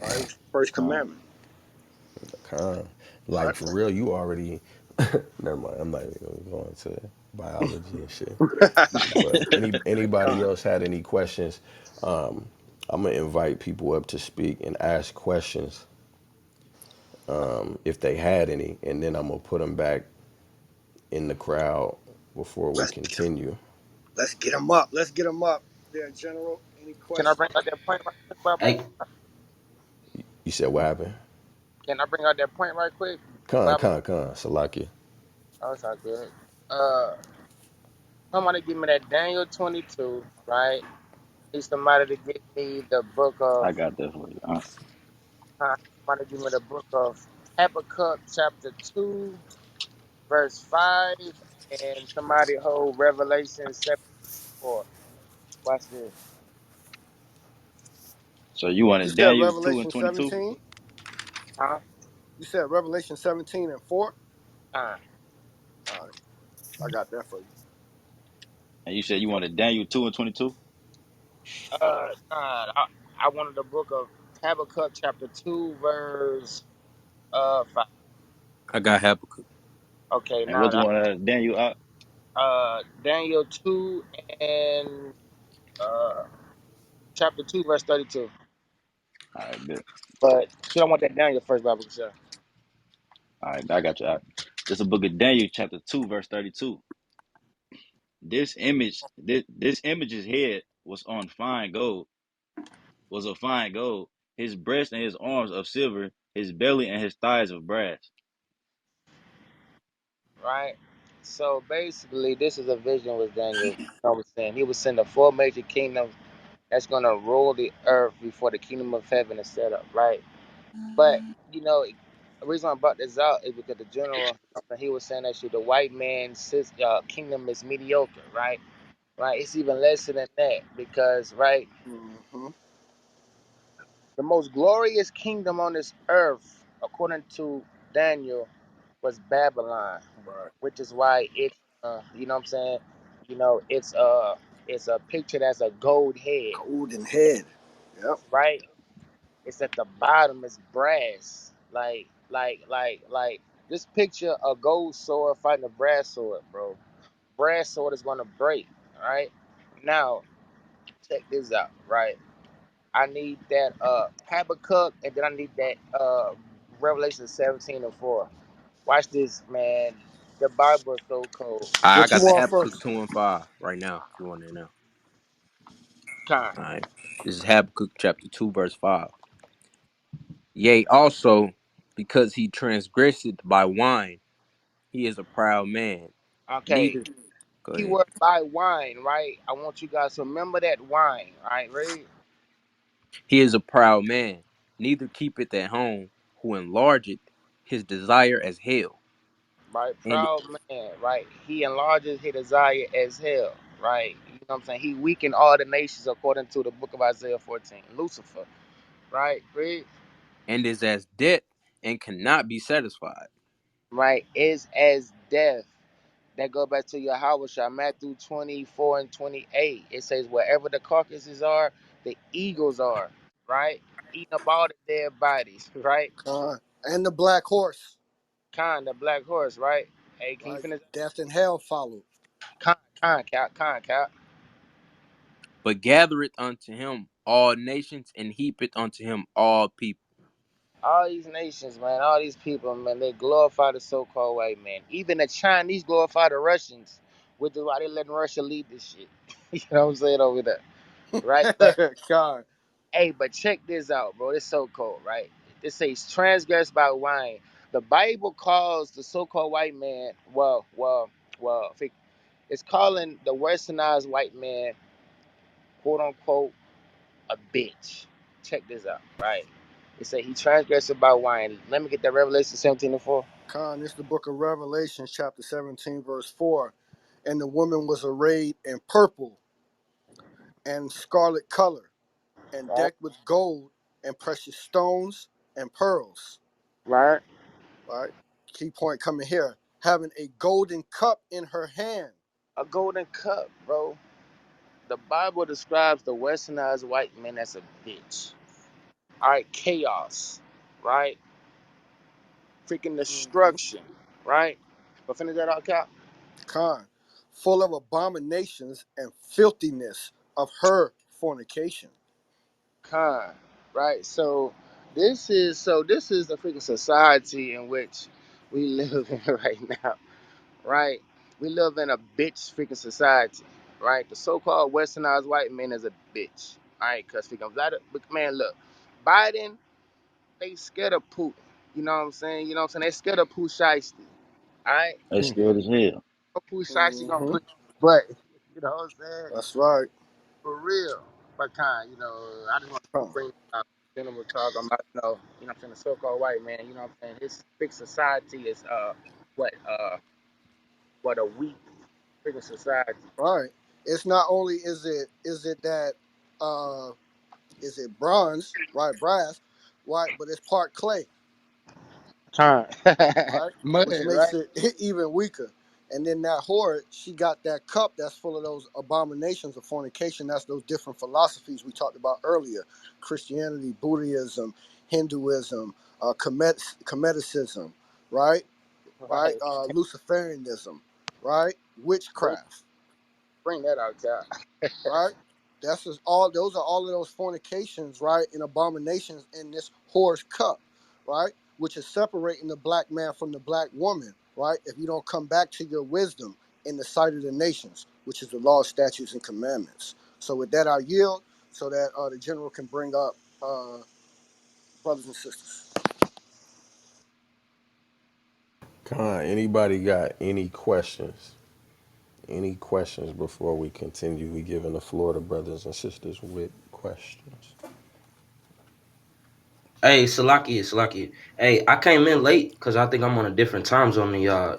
Right, which is the first Con. commandment. Kind Right. like for real, you already. Never mind. I'm not even gonna go into biology and shit. But anybody Con. else had any questions? I'm gonna invite people up to speak and ask questions if they had any, and then I'm gonna put them back in the crowd before we Let's continue. let's get them up. Let's get them up. There, General. Any Can I questions? bring out that point right quick, Bible? Hey, You said what happened? Can I bring out that point right quick, Con, Bible? Salakia. Oh, it's all good. Uh, somebody give me that Daniel 22, right? Need somebody to give me the book I of. got that for you. Somebody give me the book of Habakkuk, chapter 2, verse 5, and somebody hold Revelation 7:4. Watch this. So you You wanted said Daniel 2 and Revelation 22? 17. Huh? You said Revelation 17 and 4. Uh, All right, I got that for you. And you said you wanted Daniel 2 and 22? I wanted the book of Habakkuk, chapter 2, verse 5. I got Habakkuk. Okay, And what you now want Daniel out? Daniel 2 and uh, chapter 2, verse 32. All right, good. But you don't want that Daniel first, Bible, sir. All right, I got you out. This is the book of Daniel, chapter 2, verse 32. This image's head was of fine gold, his breast and his arms of silver, his belly and his thighs of brass. Right? So basically, this is a vision with Daniel. I was saying he was sent the four major kingdoms that's going to rule the earth before the kingdom of heaven is set up, right? But, you know, the reason I brought this out is because the general, he was saying that the white man's kingdom is mediocre, right? Right? It's even lesser than that because, right, Hmm. the most glorious kingdom on this earth, according to Daniel, was Babylon, Right. which is why it's you know what I'm saying, it's it's a picture that's a gold head, Golden head. Yep. right? It's at the bottom, it's brass, like this picture a gold sword fighting a brass sword, bro. Brass sword is gonna break, all right? Now check this out, right? I need that Habakkuk, and then I need that Revelation 17 and 4. Watch this, man. The Bible is so cold. I What you got the want Habakkuk first? 2 and 5 right now. If you want it now. Con. All right. This is Habakkuk chapter 2, verse 5. Yea, also, because he transgressed by wine, he is a proud man. Okay. Neither, go ahead. Keyword by wine, right? I want you guys to remember that wine, right? Ready? He is a proud man, neither keepeth at home, who enlargeth his desire as hell. Right? And Proud man, right? He enlarges his desire as hell, right? You know what I'm saying? He weakened all the nations according to the book of Isaiah 14. Lucifer, right? Read? and is as dead and cannot be satisfied. Right? Is as death. That go back to your house, Matthew 24 and 28. It says, wherever the carcasses are, the eagles are, right? Eating up all the dead bodies, right? And the black horse. Khan, the black horse, right? Hey, can you Right. finish? Death and hell followed. Khan, Cap. But gathereth unto him all nations, and heapeth unto him all people. All these nations, man, all these people, man, they glorify the so-called white man. Even the Chinese glorify the Russians, which is why they letting Russia lead this shit. You know what I'm saying over there, right? But God. hey, but check this out, bro. It's so cold, right? This says transgressed by wine. The Bible calls the so-called white man, well, it's calling the westernized white man, quote unquote, a bitch. Check this out, right? It say he transgressed by wine. Let me get that Revelation 17:4. Con, it's the book of Revelation, chapter 17, verse 4. And the woman was arrayed in purple and scarlet color, and Right? decked with gold and precious stones and pearls. Right? Right? Key point coming here. Having a golden cup in her hand. A golden cup, bro. The Bible describes the westernized white man as a bitch. All right, chaos, right? Freaking Mm-hmm. destruction, right? But finish that out, Cap. Con, full of abominations and filthiness of her fornication. Con, right? This is the freaking society in which we live in right now, right? We live in a bitch freaking society, right? The so-called westernized white man is a bitch, all right? Because freaking man, look, Biden, they scared of Putin. You know what I'm saying? You know what I'm saying? They scared of Pooh Shiesty, all right? They scared as hell. Pooh Shiesty gonna Mm-hmm. put butt. You know what I'm saying? That's right. For real. But kind, I just want to Con. bring up general talk about, what I'm saying, the so-called white man, you know what I'm saying? His big society is what uh what a weak freaking society. Right. It's not only is it that uh is it bronze, right, brass, right, but it's part clay, Time. right? Mud, Which makes right? it even weaker. And then that whore, she got that cup that's full of those abominations of fornication. That's those different philosophies we talked about earlier: Christianity, Buddhism, Hinduism, Cometicism, right? Right? Right. Luciferianism, right? Bring Witchcraft, bring that out, child. right? That's just all. Those are all of those fornications, right, and abominations in this whore's cup, right, which is separating the black man from the black woman, right. If you don't come back to your wisdom in the sight of the nations, which is the law, statutes, and commandments. So with that, I yield so that the general can bring up brothers and sisters. Con, anybody got any questions? Any questions before we continue? We giving the floor to brothers and sisters with questions. Hey, Salaki. Hey, I came in late because I think I'm on a different time zone than y'all.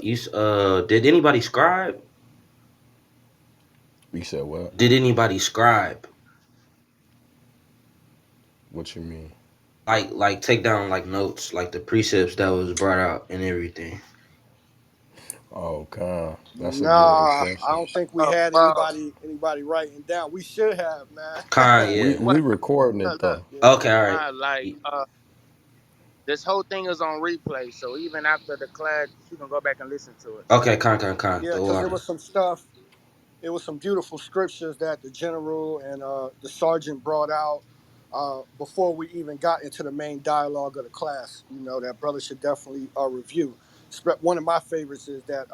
Did anybody scribe? You said what? Did anybody scribe? What you mean? Like take down like notes, like the precepts that was brought out and everything. Oh, Con, that's a good Nah, I question. don't think we Oh, had well, anybody writing down. We should have, man. Con, We yeah. we what? recording it Look, though. Yeah. Okay, all right. like this whole thing is on replay, so even after the class, you can go back and listen to it. Okay, con. Yeah, The because there water. was some stuff. It was some beautiful scriptures that the general and the sergeant brought out before we even got into the main dialogue of the class. You know that brother should definitely review. One of my favorites is that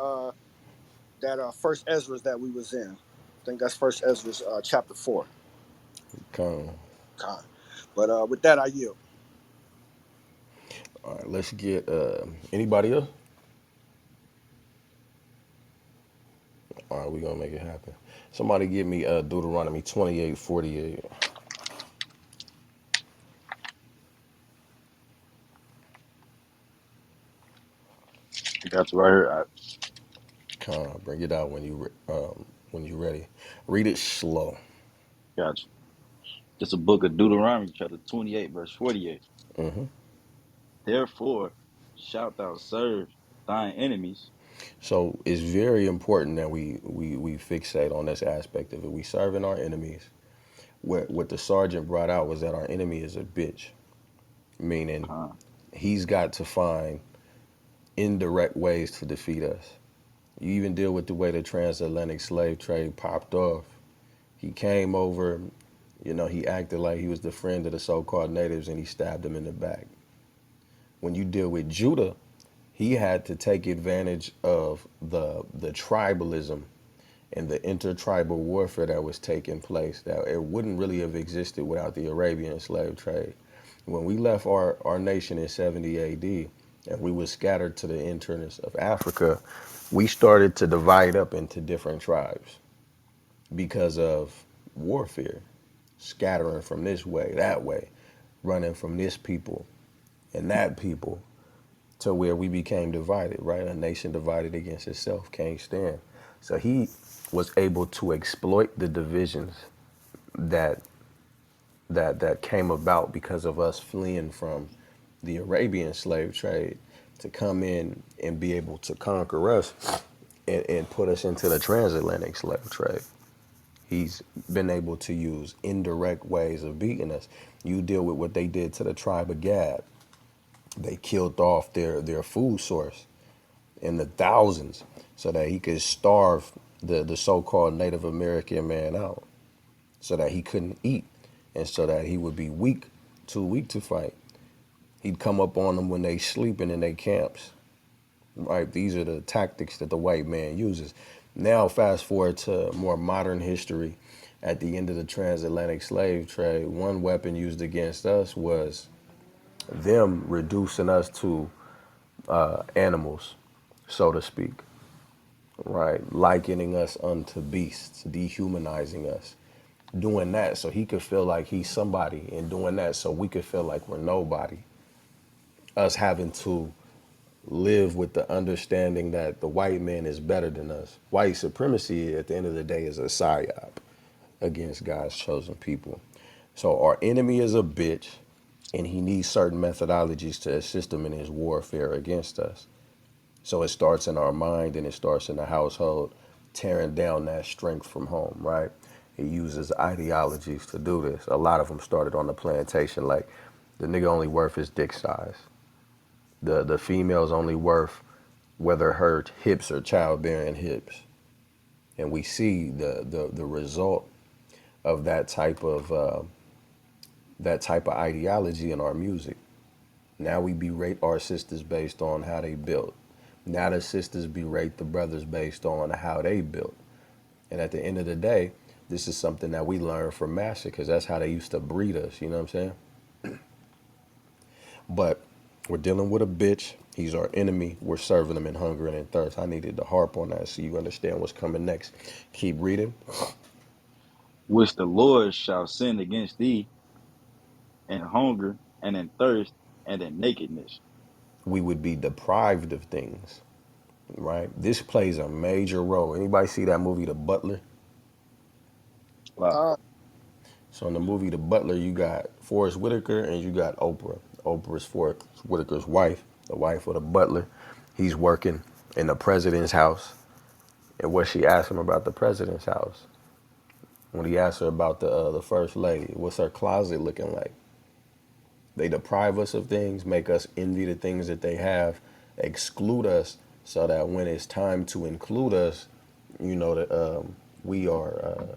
first Ezra's that we was in. I think that's first Ezra's chapter 4. Con. Con. But with that, I yield. All right, let's get anybody else. All right, we gonna make it happen. Somebody give me Deuteronomy 28:48. Got you right here. I Con, bring it out when you ready. Read it slow. got you. It's a book of Deuteronomy, chapter 28, verse 48. Hmm. Therefore shalt thou serve thine enemies. So it's very important that we fixate on this aspect of it. We serving our enemies. What the sergeant brought out was that our enemy is a bitch, meaning Con, he's got to find indirect ways to defeat us. You even deal with the way the transatlantic slave trade popped off. He came over, he acted like he was the friend of the so-called natives and he stabbed them in the back. When you deal with Judah, he had to take advantage of the tribalism and the intertribal warfare that was taking place, that it wouldn't really have existed without the Arabian slave trade. When we left our nation in 70 AD and we were scattered to the internals of Africa, we started to divide up into different tribes because of warfare. scattering from this way, that way, running from this people and that people to where we became divided, right? A nation divided against itself can't stand. So he was able to exploit the divisions that that came about because of us fleeing from the Arabian slave trade to come in and be able to conquer us and put us into the transatlantic slave trade. He's been able to use indirect ways of beating us. You deal with what they did to the tribe of Gad. They killed off their food source in the thousands so that he could starve the so-called Native American man out, so that he couldn't eat and so that he would be weak, too weak to fight. He'd come up on them when they sleeping in their camps. Right? These are the tactics that the white man uses. Now, fast forward to more modern history. At the end of the transatlantic slave trade, one weapon used against us was them reducing us to animals, so to speak, right? Likening us unto beasts, dehumanizing us. Doing that so he could feel like he's somebody, and doing that so we could feel like we're nobody. Us having to live with the understanding that the white man is better than us. White supremacy, at the end of the day, is a psyop against God's chosen people. So our enemy is a bitch, and he needs certain methodologies to assist him in his warfare against us. So it starts in our mind and it starts in the household, tearing down that strength from home, right? He uses ideologies to do this. A lot of them started on the plantation, like the nigga only worth his dick size. The female's only worth whether her hips are childbearing hips. And we see the result of that type of ideology in our music. Now we berate our sisters based on how they built. Now the sisters berate the brothers based on how they built. And at the end of the day, this is something that we learn from Master because that's how they used to breed us. You know what I'm saying? But we're dealing with a bitch. He's our enemy. We're serving him in hunger and in thirst. I needed to harp on that so you understand what's coming next. Keep reading. which the Lord shall send against thee in hunger and in thirst and in nakedness. We would be deprived of things, right? This plays a major role. Anybody see that movie, The Butler? Wow. So in the movie The Butler, you got Forrest Whitaker and you got Oprah. Oprah's Forrest Whitaker's wife, the wife of the butler. He's working in the president's house. And what she asked him about the president's house, when he asked her about the first lady, what's her closet looking like? They deprive us of things, make us envy the things that they have, exclude us, so that when it's time to include us, you know that we are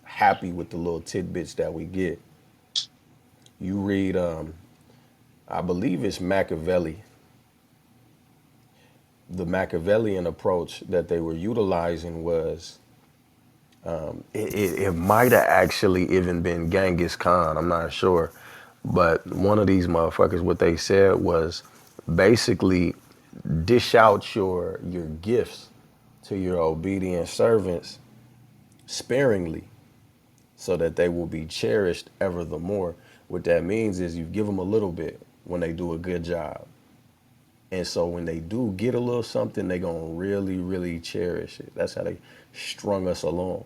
happy with the little tidbits that we get. You read, I believe it's Machiavelli, the Machiavellian approach that they were utilizing was it might have actually even been Genghis Khan. I'm not sure, but one of these motherfuckers, what they said was basically dish out your gifts to your obedient servants sparingly, so that they will be cherished ever the more. What that means is you give them a little bit when they do a good job. And so when they do get a little something, they gonna really, really cherish it. That's how they strung us along.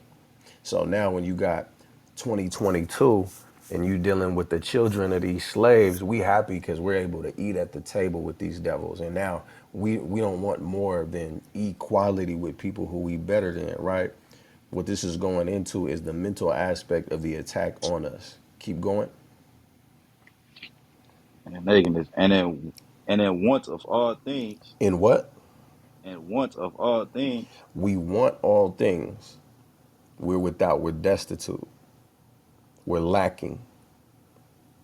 So now when you got 2022 and you dealing with the children of these slaves, we happy because we're able to eat at the table with these devils. And now we don't want more than equality with people who we better than, right? What this is going into is the mental aspect of the attack on us. Keep going. And in nakedness. And in want of all things, In what? and want of all things, We want all things. We're without, we're destitute, we're lacking.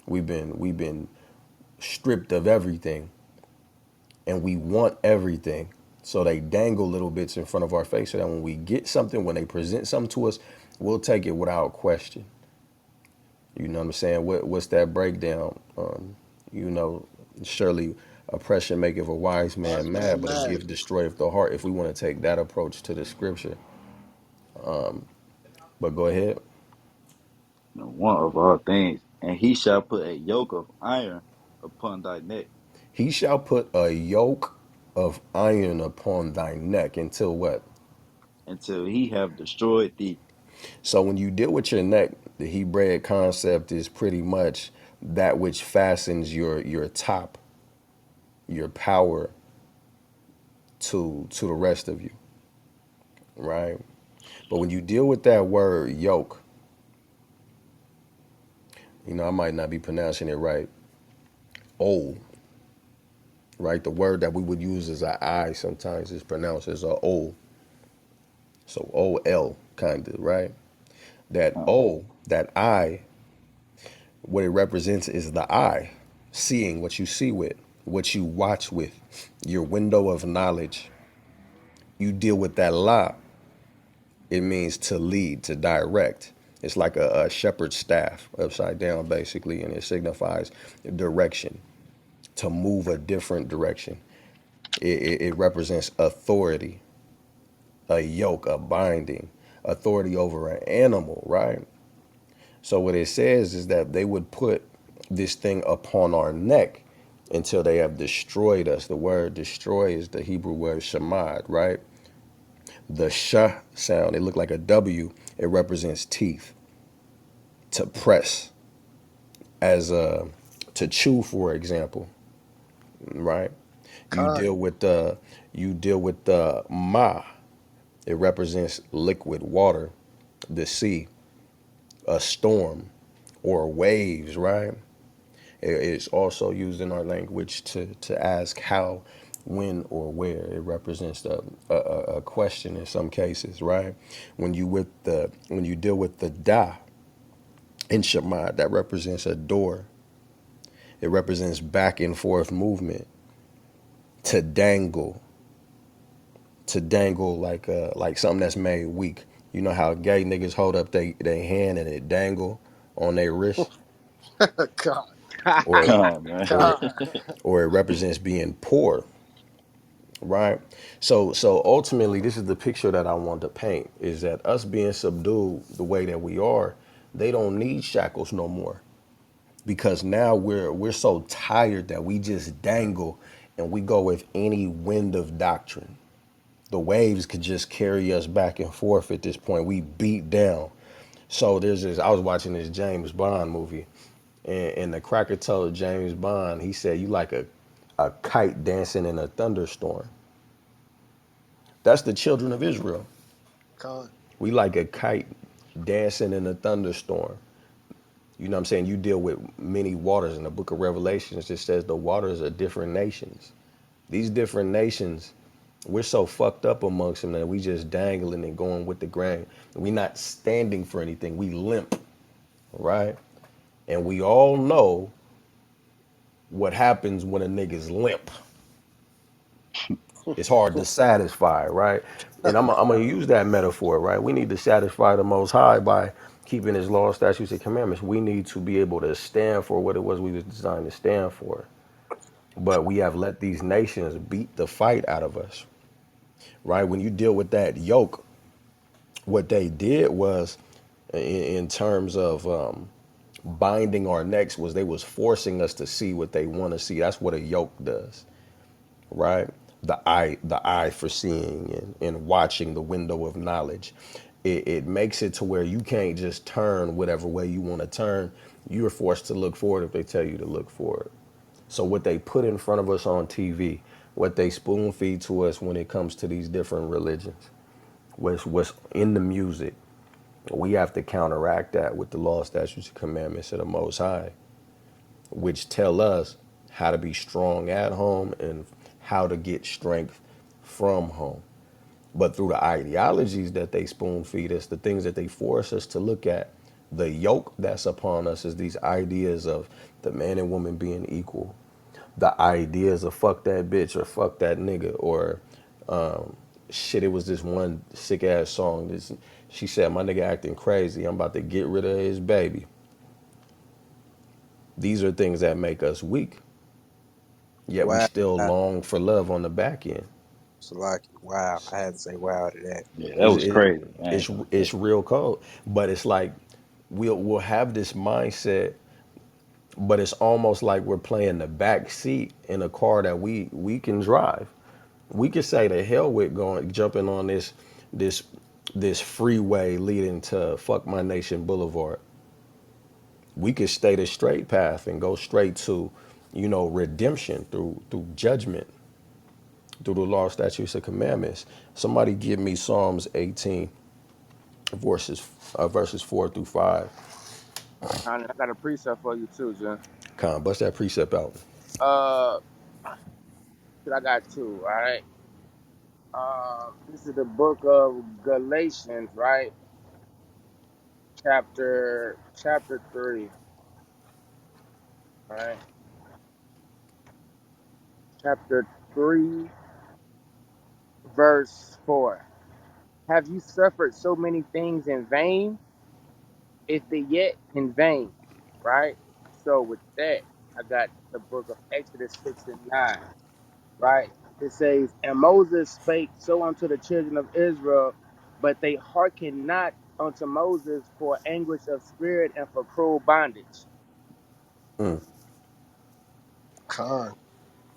We've been stripped of everything and we want everything. So they dangle little bits in front of our face so that when we get something, when they present something to us, we'll take it without question. You know what I'm saying? What's that breakdown? You know, surely oppression maketh a wise Wise man man mad, but a mad. gift destroyeth the heart. If we want to take that approach to the scripture, but go ahead. the one of all things. And he shall put a yoke of iron upon thy neck He shall put a yoke of iron upon thy neck until what? until he have destroyed thee. So when you deal with your neck, the Hebraic concept is pretty much that which fastens your top, your power to the rest of you, right? But when you deal with that word yoke, I might not be pronouncing it right. O, right? The word that we would use as a I sometimes is pronounced as a O. So O-L kind of, right? That Uh, O, that I, what it represents is the eye, seeing what you see with, what you watch with, your window of knowledge. You deal with that la, it means to lead, to direct. It's like a shepherd's staff upside down, basically, and it signifies direction, to move a different direction. It represents authority, a yoke, a binding, authority over an animal, right? So what it says is that they would put this thing upon our neck until they have destroyed us. The word destroy is the Hebrew word shamad, right? The sh sound, it looked like a W. It represents teeth, to press, as to chew, for example, right? You Con, deal with the ma. It represents liquid water, the sea, a storm, or waves, right? It's also used in our language to ask how, when, or where. It represents a question in some cases, right? When you deal with the da in Shema, that represents a door. It represents back and forth movement. To dangle, like something that's made weak. You know how gay niggas hold up they hand and it dangle on their wrist, con, or God, man. or con. or it represents being poor, right? So ultimately, this is the picture that I want to paint: is that us being subdued the way that we are, they don't need shackles no more, because now we're so tired that we just dangle and we go with any wind of doctrine. The waves could just carry us back and forth at this point. We beat down. So there's this. I was watching this James Bond movie, and the cracker told James Bond, he said, "You like a kite dancing in a thunderstorm." That's the children of Israel. Con. We like a kite dancing in a thunderstorm. You know what I'm saying? You deal with many waters. In the book of Revelations, it says the waters are different nations. These different nations, we're so fucked up amongst them that we just dangling and going with the grain. We not standing for anything. We limp, right? And we all know what happens when a nigga's limp. It's hard to satisfy, right? And I'm gonna use that metaphor, right? We need to satisfy the Most High by keeping His law, statutes, and commandments. We need to be able to stand for what it was we was designed to stand for. But we have let these nations beat the fight out of us, right? When you deal with that yoke, what they did was, in terms of binding our necks, was they was forcing us to see what they want to see. That's what a yoke does, right? The eye for seeing and watching, the window of knowledge. It makes it to where you can't just turn whatever way you want to turn. You're forced to look forward if they tell you to look forward. So what they put in front of us on TV, what they spoon feed to us when it comes to these different religions, what's in the music, we have to counteract that with the law, statutes, and commandments of the Most High, which tell us how to be strong at home and how to get strength from home. But through the ideologies that they spoon feed us, the things that they force us to look at, the yoke that's upon us is these ideas of the man and woman being equal, the ideas of fuck that bitch or fuck that nigga, or shit, it was this one sick ass song. She said, "My nigga acting crazy. I'm about to get rid of his baby." These are things that make us weak, yet we Wow. still long for love on the back end. Salaki. Wow. I had to say wow to that. Yeah, that It's was it, crazy. I ain't it's gonna say. it's real cold, but it's like We'll have this mindset, but it's almost like we're playing the back seat in a car that we can drive. We could say to hell with going jumping on this this freeway leading to Fuck My Nation Boulevard. We could stay the straight path and go straight to, redemption through judgment, through the law, statutes, and commandments. Somebody give me Psalms 18, verses 4 through 5. I got a precept for you too, John. Bust that precept out. Uh, I got two. All right. This is the book of Galatians, right? Chapter 3, right? Chapter 3, verse 4. Have you suffered so many things in vain? If it yet in vain, right? So with that, I got the book of Exodus 6 and 9, right? It says, and Moses spake so unto the children of Israel, but they hearkened not unto Moses for anguish of spirit and for cruel bondage. Con.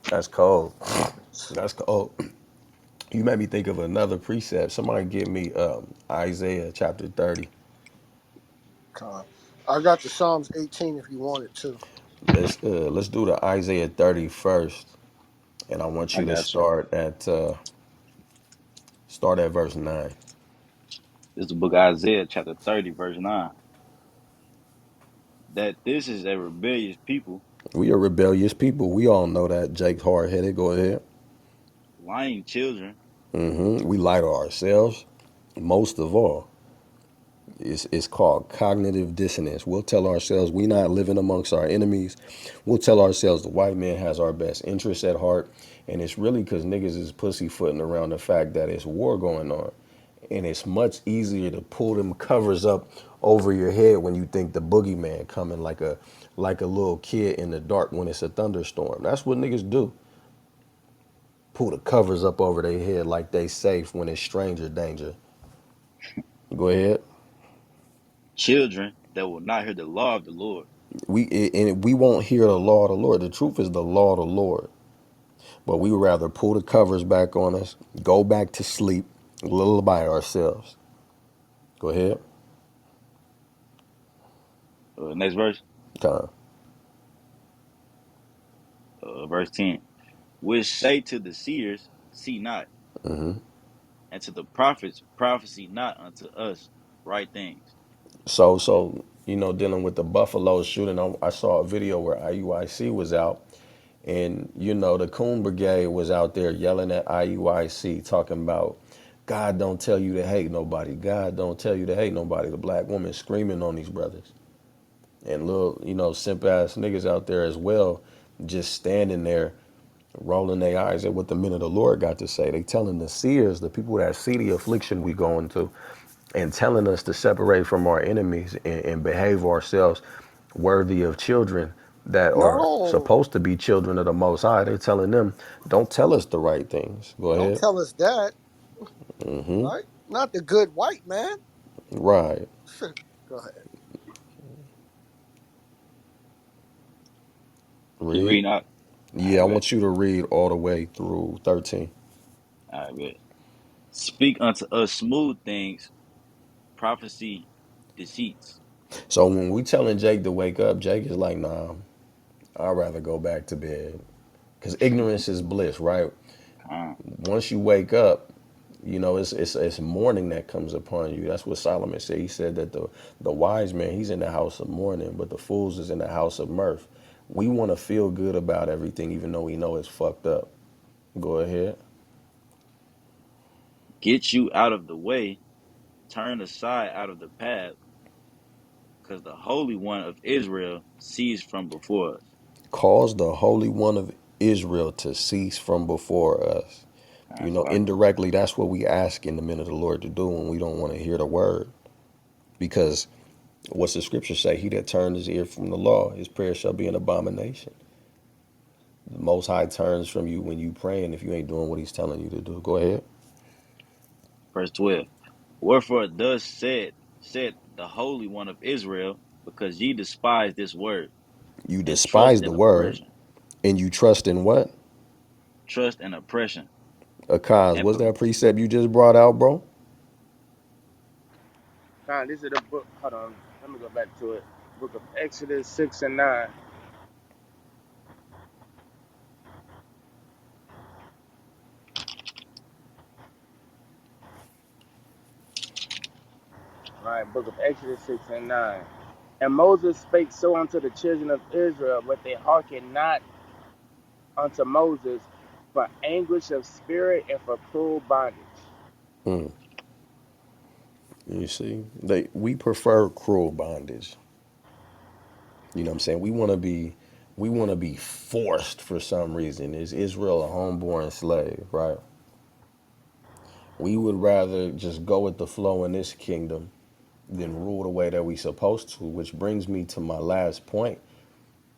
That's cold. That's cold. You made me think of another precept. Somebody give me Isaiah chapter 30. Con. I got the Psalms 18 if you want it too. Let's do the Isaiah 30 first, and I want I you to got you. start at verse 9. This is the book of Isaiah, chapter 30, verse 9. That this is a rebellious people, We are rebellious people. We all know that. Jake's hard headed. Go ahead. lying children, We lie to ourselves. Most of all, it's called cognitive dissonance. We'll tell ourselves we not living amongst our enemies. We'll tell ourselves the white man has our best interests at heart. And it's really because niggas is pussyfooting around the fact that it's war going on. And it's much easier to pull them covers up over your head when you think the boogeyman coming like a little kid in the dark when it's a thunderstorm. That's what niggas do. Pull the covers up over their head like they safe when it's stranger danger. Go ahead. children that will not hear the law of the Lord. We won't hear the law of the Lord. The truth is the law of the Lord. But we would rather pull the covers back on us, go back to sleep, lullaby ourselves. Go ahead. Next verse, Time. verse 10. Which say to the seers, see not, and to the prophets, prophecy not unto us right things. So dealing with the Buffalo shooting, I saw a video where IUIC was out, and the Coon Brigade was out there yelling at IUIC, talking about God don't tell you to hate nobody. God don't tell you to hate nobody. The black woman screaming on these brothers. And little, simp ass niggas out there as well, just standing there, rolling their eyes at what the men of the Lord got to say. They telling the seers, the people that see the affliction we going to, and telling us to separate from our enemies and behave ourselves worthy of children that are No, supposed to be children of the Most High. They're telling them, don't tell us the right things. Go don't ahead. tell us that, right? Not the good white man. Right. Go ahead. Keep Read. reading out. Yeah, I I bet. want you to read all the way through 13. I bet. Speak unto us smooth things, prophecy, deceits. So when we telling Jake to wake up, Jake is like, nah, I'd rather go back to bed. Because ignorance is bliss, right? Uh, Once you wake up, it's mourning that comes upon you. That's what Solomon said. He said that the wise man, he's in the house of mourning, but the fools is in the house of mirth. We want to feel good about everything, even though we know it's fucked up. Go ahead. get you out of the way, turn aside out of the path, because the Holy One of Israel sees from before us. Cause the Holy One of Israel to cease from before us. That's like Indirectly, that's what we ask in the men of the Lord to do when we don't want to hear the word. Because what's the scripture say? He that turned his ear from the law, his prayer shall be an abomination. The Most High turns from you when you praying if you ain't doing what he's telling you to do. Go ahead. verse 12. Wherefore thus said the Holy One of Israel, because ye despise this word, You and trust despise the in word oppression. and you trust in what? Trust and oppression. Akaz, And what's that precept you just brought out, bro? Nah, this is the book. Hold on. Let me go back to it. Book of Exodus 6 and 9. All right, book of Exodus 6 and 9. And Moses spake so unto the children of Israel, but they hearkened not unto Moses for anguish of spirit and for cruel bondage. You see, we prefer cruel bondage. You know what I'm saying? We want to be forced for some reason. Is Israel a homeborn slave, right? We would rather just go with the flow in this kingdom than rule the way that we supposed to, which brings me to my last point.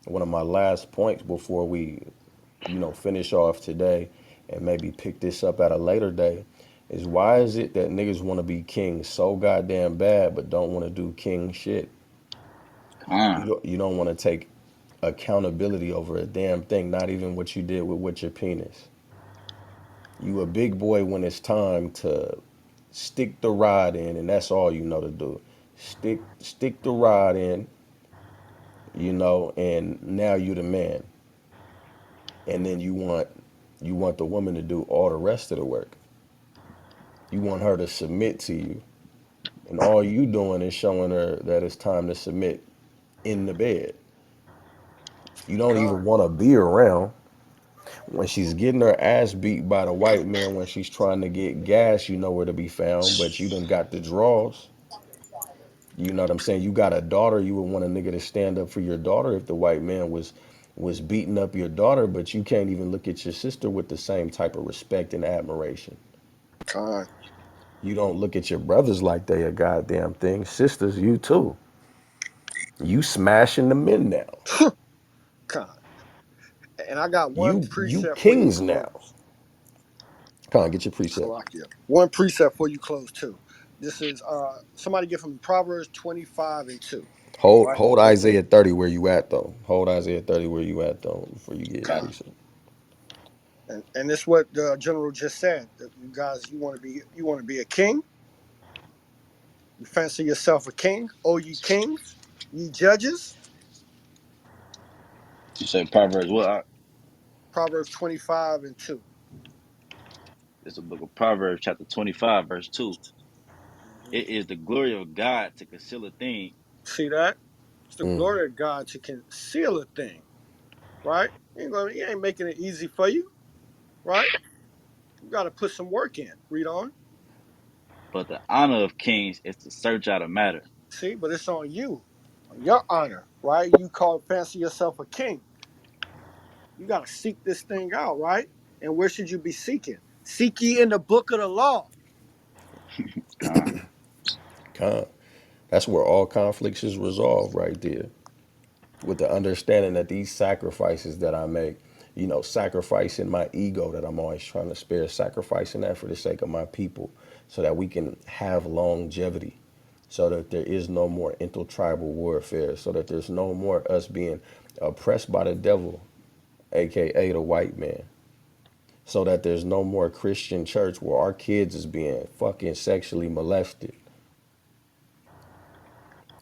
One of my last points before we, finish off today and maybe pick this up at a later day is why is it that niggas want to be kings so goddamn bad but don't want to do king shit? con, You don't want to take accountability over a damn thing, not even what you did with your penis. You a big boy when it's time to stick the rod in, and that's all you know to do. Stick the rod in, and now you the man. And then you want the woman to do all the rest of the work. You want her to submit to you. And all you doing is showing her that it's time to submit in the bed. You don't Con, even want to be around when she's getting her ass beat by the white man when she's trying to get gas, you know where to be found, but you done got the draws. You know what I'm saying? You got a daughter, you would want a nigga to stand up for your daughter if the white man was beating up your daughter, but you can't even look at your sister with the same type of respect and admiration. con, You don't look at your brothers like they a goddamn thing. Sisters, you too. You smashing the men now. con. And I got one You precept for you kings now. close. Come on, get your precept. Salakia. One precept for you close too. This is somebody get from Proverbs 25 and 2. Hold Right? hold Isaiah 30 where you at though. Hold Isaiah 30 where you at though before you get Con. precept. And this what the general just said. That you guys, you want to be a king. You fancy yourself a king. Oh, ye kings, ye judges. you say Proverbs what? Proverbs 25 and 2. It's the book of Proverbs, chapter 25, verse 2. Mhm. It is the glory of God to conceal a thing, See that? It's the glory of God to conceal a thing, right? He ain't making it easy for you, right? You got to put some work in. Read on. but the honor of kings is to search out a matter. See, but it's on you, on your honor, right? You call fancy yourself a king. You got to seek this thing out, right? And where should you be seeking? Seek ye in the book of the law. Con, Con. That's where all conflicts is resolved right there. With the understanding that these sacrifices that I make, sacrificing my ego that I'm always trying to spare, sacrificing that for the sake of my people so that we can have longevity, so that there is no more intertribal warfare, so that there's no more us being oppressed by the devil, aka the white man, so that there's no more Christian church where our kids is being fucking sexually molested,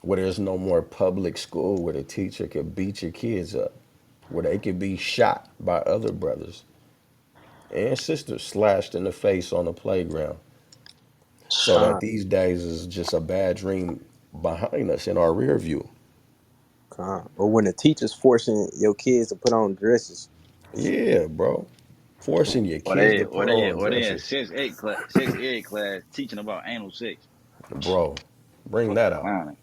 where there's no more public school where the teacher could beat your kids up, where they could be shot by other brothers and sisters slashed in the face on the playground, so that Con, these days is just a bad dream behind us in our rear view. con. Or when the teacher's forcing your kids to put on dresses. Yeah, bro. Forcing your or kids they, to or put they, on or they in dresses. sex ed class teaching about anal sex. Bro, bring that Fucking out. clowning.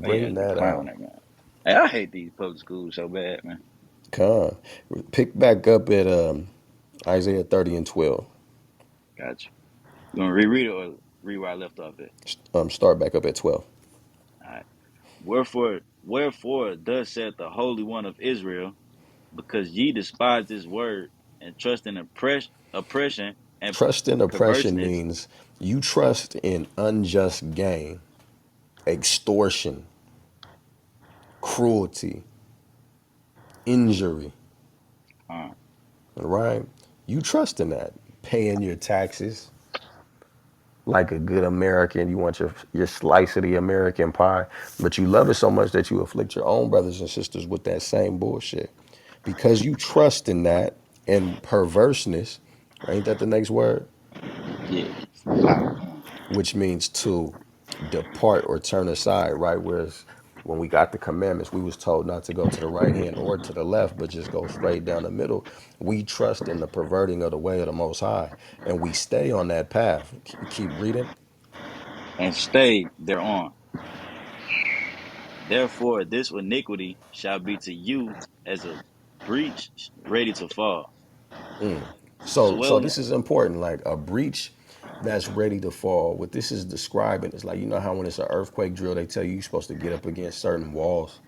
They Bring ass be that out. clowning, man. Hey, I hate these public schools so bad, man. Con. Pick back up at Isaiah 30 and 12. Gotcha. You want to reread it or read where I left off at? Start back up at 12. All right. Wherefore, thus saith the Holy One of Israel, because ye despise this word and trust in oppression and Trust in oppression perverseness. means you trust in unjust gain. extortion, cruelty, injury, Uh, right? You trust in that. Paying your taxes like a good American. You want your slice of the American pie, but you love it so much that you afflict your own brothers and sisters with that same bullshit. Because you trust in that and perverseness, ain't that the next word? yeah. Lie. Which means to depart or turn aside, right? Whereas when we got the commandments, we was told not to go to the right hand or to the left, but just go straight down the middle. We trust in the perverting of the way of the Most High, and we stay on that path. Keep reading. And stay thereon. Therefore, this iniquity shall be to you as a breach ready to fall, So swelling. this is important. Like a breach that's ready to fall. What this is describing is like, you know how when it's an earthquake drill, they tell you you're supposed to get up against certain walls.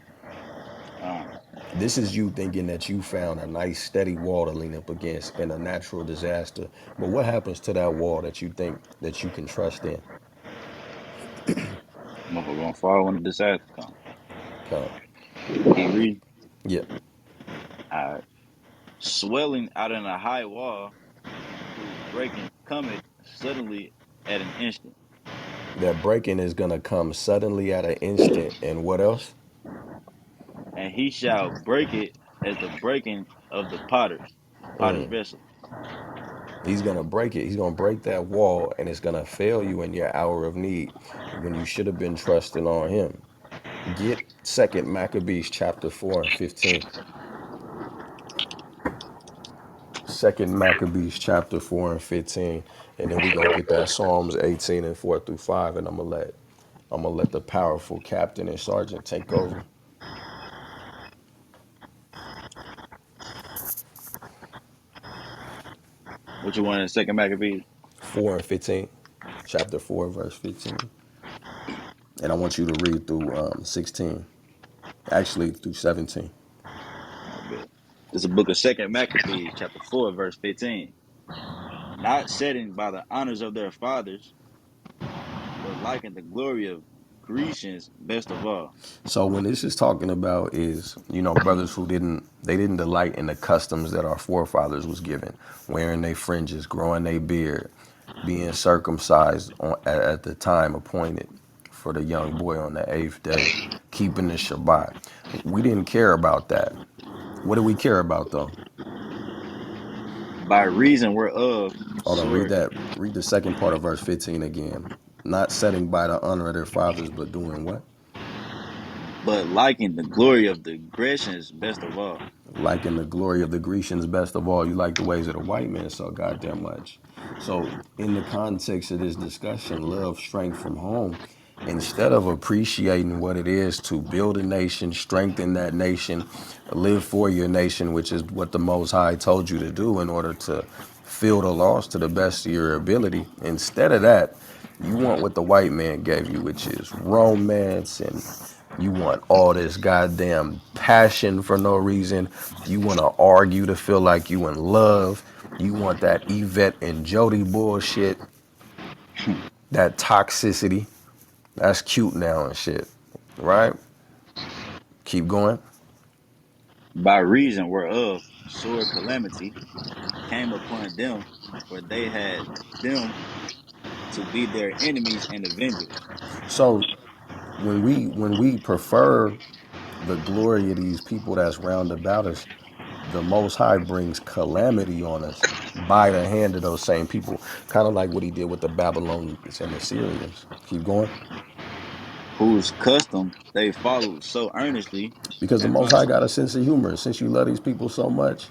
Uh, This is you thinking that you found a nice steady wall to lean up against in a natural disaster. But what happens to that wall that you think that you can trust in? motherfucker gonna fall when the disaster comes. Come. Keep reading. Yeah. Swelling out in a high wall, whose breaking cometh suddenly at an instant. That breaking is gonna come suddenly at an instant. And what else? And he shall break it as the breaking of the potter's vessel. He's gonna break it. He's gonna break that wall and it's gonna fail you in your hour of need when you should have been trusting on him. Get second Maccabees chapter 4 and 15. Second Maccabees chapter 4 and 15. And then we gonna get that Psalms 18 and 4 through 5. And I'm gonna let the powerful captain and sergeant take over. What you want in Second Maccabees? 4 and 15. Chapter 4, verse 15. And I want you to read through 16. Actually through 17. I bet. This is a book of Second Maccabees, chapter 4, verse 15. Not setting by the honors of their fathers, but liking the glory of Grecians best of all. So when this is talking about is, brothers who didn't delight in the customs that our forefathers was given, wearing their fringes, growing their beard, being circumcised at the time appointed for the young boy on the 8th day, keeping the Shabbat. We didn't care about that. What do we care about though? By reason whereof Hold on, read sword, that. Read the second part of verse 15 again. Not setting by the honor of their fathers, but doing what? but liking the glory of the Grecians best of all. Liking the glory of the Grecians best of all. You like the ways of the white man so goddamn much. So, in the context of this discussion, love strength from home, instead of appreciating what it is to build a nation, strengthen that nation, live for your nation, which is what the Most High told you to do in order to fill the loss to the best of your ability, instead of that, you want what the white man gave you, which is romance, and you want all this goddamn passion for no reason. You want to argue to feel like you in love. You want that Yvette and Jody bullshit, that toxicity. That's cute now and shit, right? Keep going. By reason whereof sore calamity came upon them, for they had them to be their enemies and avengers. So when we prefer the glory of these people that's round about us, the Most High brings calamity on us by the hand of those same people. Kind of like what he did with the Babylonians and the Syrians. Keep going. Whose custom they followed so earnestly Because the that Most High unto got a sense of humor. Since you love these people so much,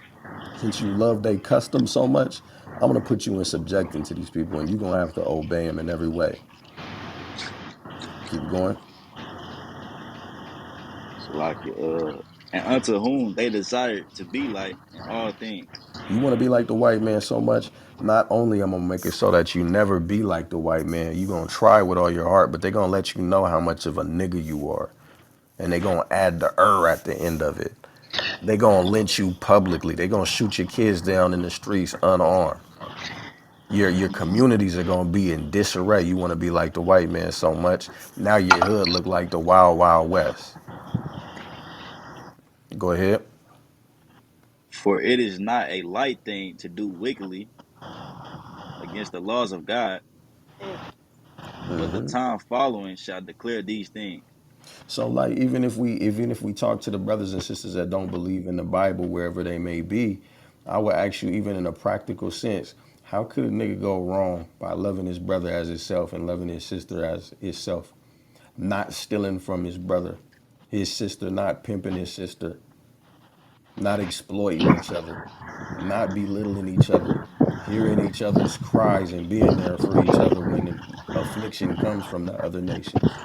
since you love their custom so much, I'm going to put you in subjecting to these people and you're going to have to obey them in every way. Keep going. and unto whom they desired to be like in all things. You want to be like the white man so much, not only I'm going to make it so that you never be like the white man, you're going to try with all your heart, but they're going to let you know how much of a nigga you are. And they're going to add the at the end of it. They're going to lynch you publicly. They're going to shoot your kids down in the streets unarmed. Your communities are gonna be in disarray. You want to be like the white man so much. Now your hood look like the wild wild west. Go ahead. For it is not a light thing to do wickedly against the laws of God, but the time following shall declare these things. So like even if we talk to the brothers and sisters that don't believe in the Bible wherever they may be, I would ask you even in a practical sense, how could a nigga go wrong by loving his brother as himself and loving his sister as himself? Not stealing from his brother, his sister, not pimping his sister, not exploiting each other, not belittling each other, hearing each other's cries and being there for each other when affliction comes from the other nations,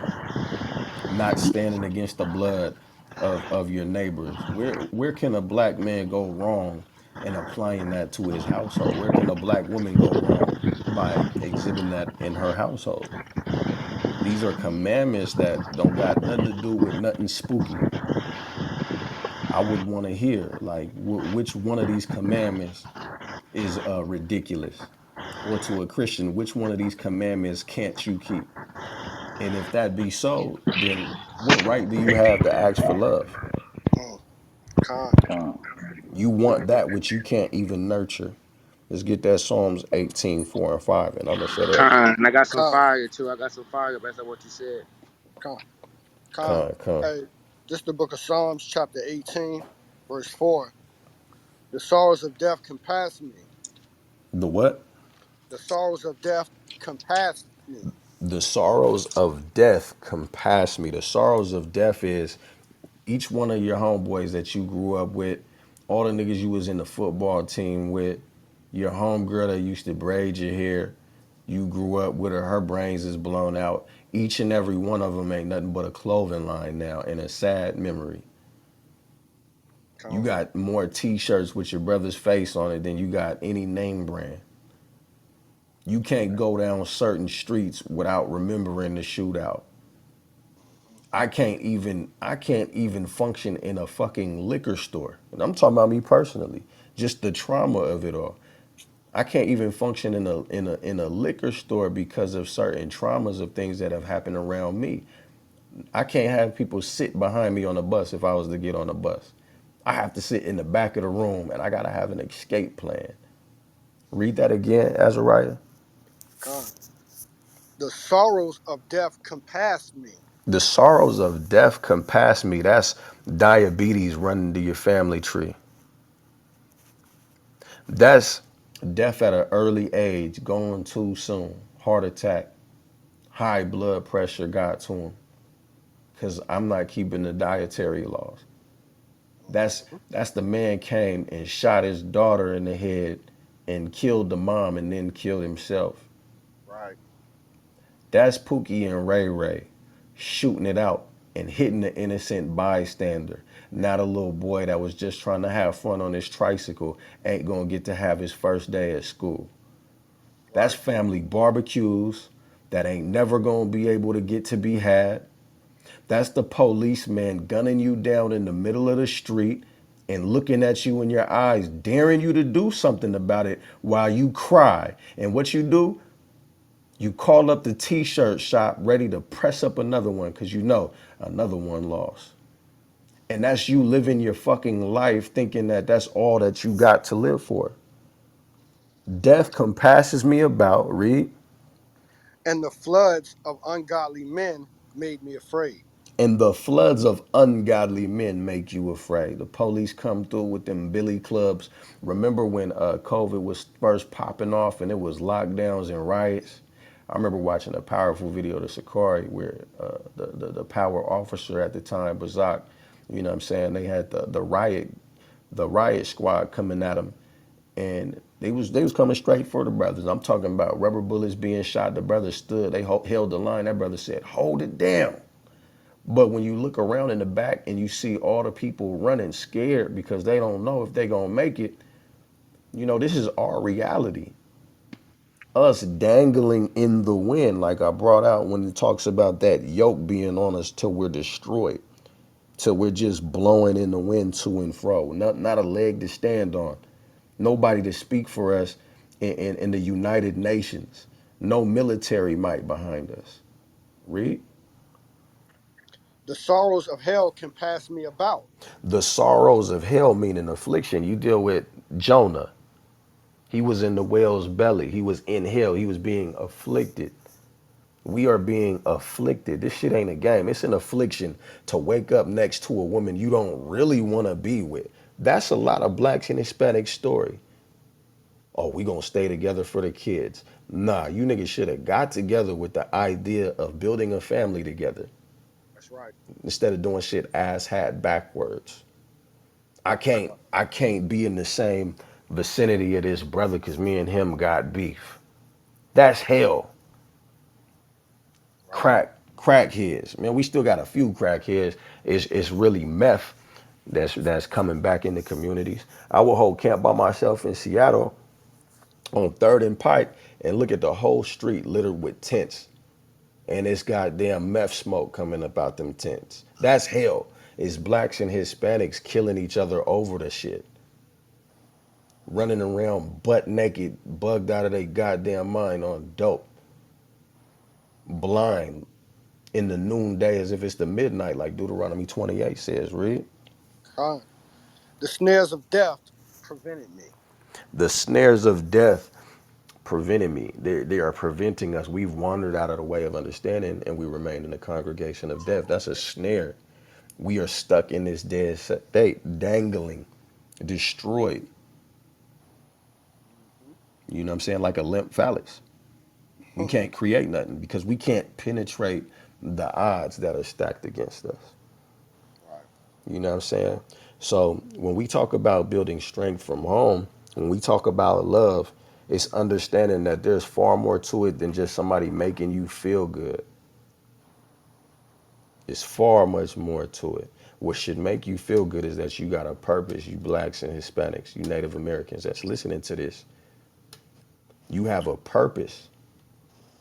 not standing against the blood of your neighbors. Where can a black man go wrong in applying that to his household? Where can a black woman go wrong by exhibiting that in her household? These are commandments that don't got nothing to do with nothing spooky. I would want to hear like which one of these commandments is ridiculous, or to a Christian, which one of these commandments can't you keep? And if that be so, then what right do you have to ask for love? Mm, con. Come. You want that which you can't even nurture. Let's get that Psalms 18:4 and 5, and I'm gonna shut up. Con, and I got some Con. fire too. I got some fire based on what you said. Con. Con. Con. Hey, this the book of Psalms, chapter 18, verse 4. The sorrows of death compassed me. The what? The sorrows of death compassed me. The sorrows of death compass me. The sorrows of death is each one of your homeboys that you grew up with, all the niggas you was in the football team with, your homegirl that used to braid your hair, you grew up with her brains is blown out. Each and every one of them ain't nothing but a clothing line now and a sad memory. You Con. got more t-shirts with your brother's face on it than you got any name brand. You can't go down certain streets without remembering the shootout. I can't even function in a fucking liquor store. And I'm talking about me personally. Just the trauma of it all. I can't even function in a liquor store because of certain traumas of things that have happened around me. I can't have people sit behind me on a bus if I was to get on a bus. I have to sit in the back of the room and I gotta have an escape plan. Read that again, Azariah. Con. The sorrows of death compassed me. The sorrows of death compass me. That's diabetes running to your family tree. That's death at an early age, going too soon, heart attack, high blood pressure got to him because I'm not keeping the dietary laws. That's the man came and shot his daughter in the head and killed the mom and then killed himself. Right. That's Pookie and Ray Ray shooting it out and hitting the innocent bystander. Not a little boy that was just trying to have fun on his tricycle ain't gonna get to have his first day at school. That's Right. family barbecues that ain't never gonna be able to get to be had. That's the policeman gunning you down in the middle of the street and looking at you in your eyes, daring you to do something about it while you cry. And what you do, you call up the t-shirt shop ready to press up another one because you know another one lost. And that's you living your fucking life thinking that that's all that you got to live for. Death compasses me about, read. And the floods of ungodly men made me afraid. And the floods of ungodly men make you afraid. The police come through with them billy clubs. Remember when COVID was first popping off and it was lockdowns and riots? I remember watching a powerful video to Sakari where the power officer at the time, Bazak, you know what I'm saying, they had the riot squad coming at them, and they was coming straight for the brothers. I'm talking about rubber bullets being shot. The brothers stood, they held the line. That brother said, "Hold it down." But when you look around in the back and you see all the people running scared because they don't know if they're going to make it, this is our reality. Us dangling in the wind, like I brought out when it talks about that yoke being on us till we're destroyed, till we're just blowing in the wind to and fro. Not a leg to stand on. Nobody to speak for us. in the United Nations. No military might behind us. Read. The sorrows of hell can pass me about. The sorrows of hell, meaning affliction. You deal with Jonah. He was in the whale's belly. He was in hell. He was being afflicted. We are being afflicted. This shit ain't a game. It's an affliction to wake up next to a woman you don't really want to be with. That's a lot of blacks and Hispanics story. Oh, we gonna stay together for the kids. Nah, you niggas should have got together with the idea of building a family together That's right. instead of doing shit ass hat backwards. I Con, can't I can't be in the same vicinity of this brother because me and him got beef. That's hell. right. Crackheads. Man, we still got a few crackheads. It's really meth that's coming back in the communities. I will hold camp by myself in Seattle on Third and Pike and look at the whole street littered with tents. And it's goddamn meth smoke coming up out them tents. That's hell. It's blacks and Hispanics killing each other over the shit. Running around butt naked, bugged out of their goddamn mind on dope, blind, in the noonday as if it's the midnight, like Deuteronomy 28 says, read. Con. The snares of death prevented me. The snares of death prevented me. They are preventing us. We've wandered out of the way of understanding and we remain in the congregation of death. That's a snare. We are stuck in this dead state, dangling, destroyed. You know what I'm saying? Like a limp phallus. We Hmm. can't create nothing because we can't penetrate the odds that are stacked against us. Right. You know what I'm saying? So when we talk about building strength from home, when we talk about love, it's understanding that there's far more to it than just somebody making you feel good. It's far much more to it. What should make you feel good is that you got a purpose, you blacks and Hispanics, you Native Americans that's listening to this. You have a purpose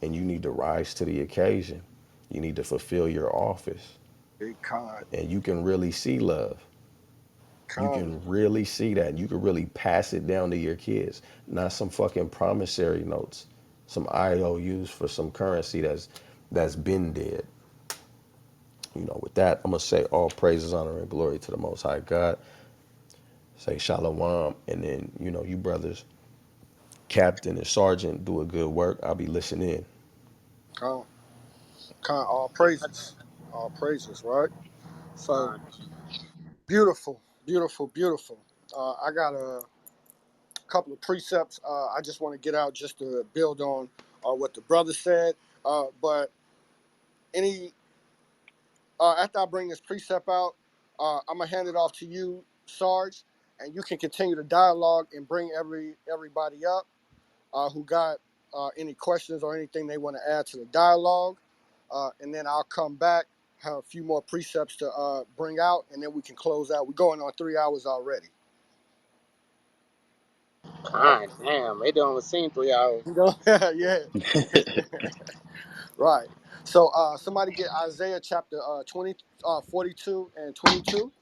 and you need to rise to the occasion. You need to fulfill your office Big con. and you can really see love. You Con. can really see that. You can really pass it down to your kids, not some fucking promissory notes, some IOUs for some currency that's been dead. You know, with that, I'm gonna say all praises, honor, and glory to the Most High God. Say shalom, and then you brothers, captain and sergeant, do a good work. I'll be listening in. Con. Con. All praises. All praises, right? So Con. beautiful, beautiful, beautiful. I got a couple of precepts I just want to get out just to build on what the brother said. But any after I bring this precept out, I'm gonna hand it off to you, Sarge, and you can continue the dialogue and bring everybody up who got any questions or anything they want to add to the dialogue, and then I'll come back, have a few more precepts to bring out, and then we can close out. We're going on 3 hours already. All right. Con. Damn, it don't seem 3 hours. You know, yeah, right. So somebody get Isaiah chapter 20, 42 and 22.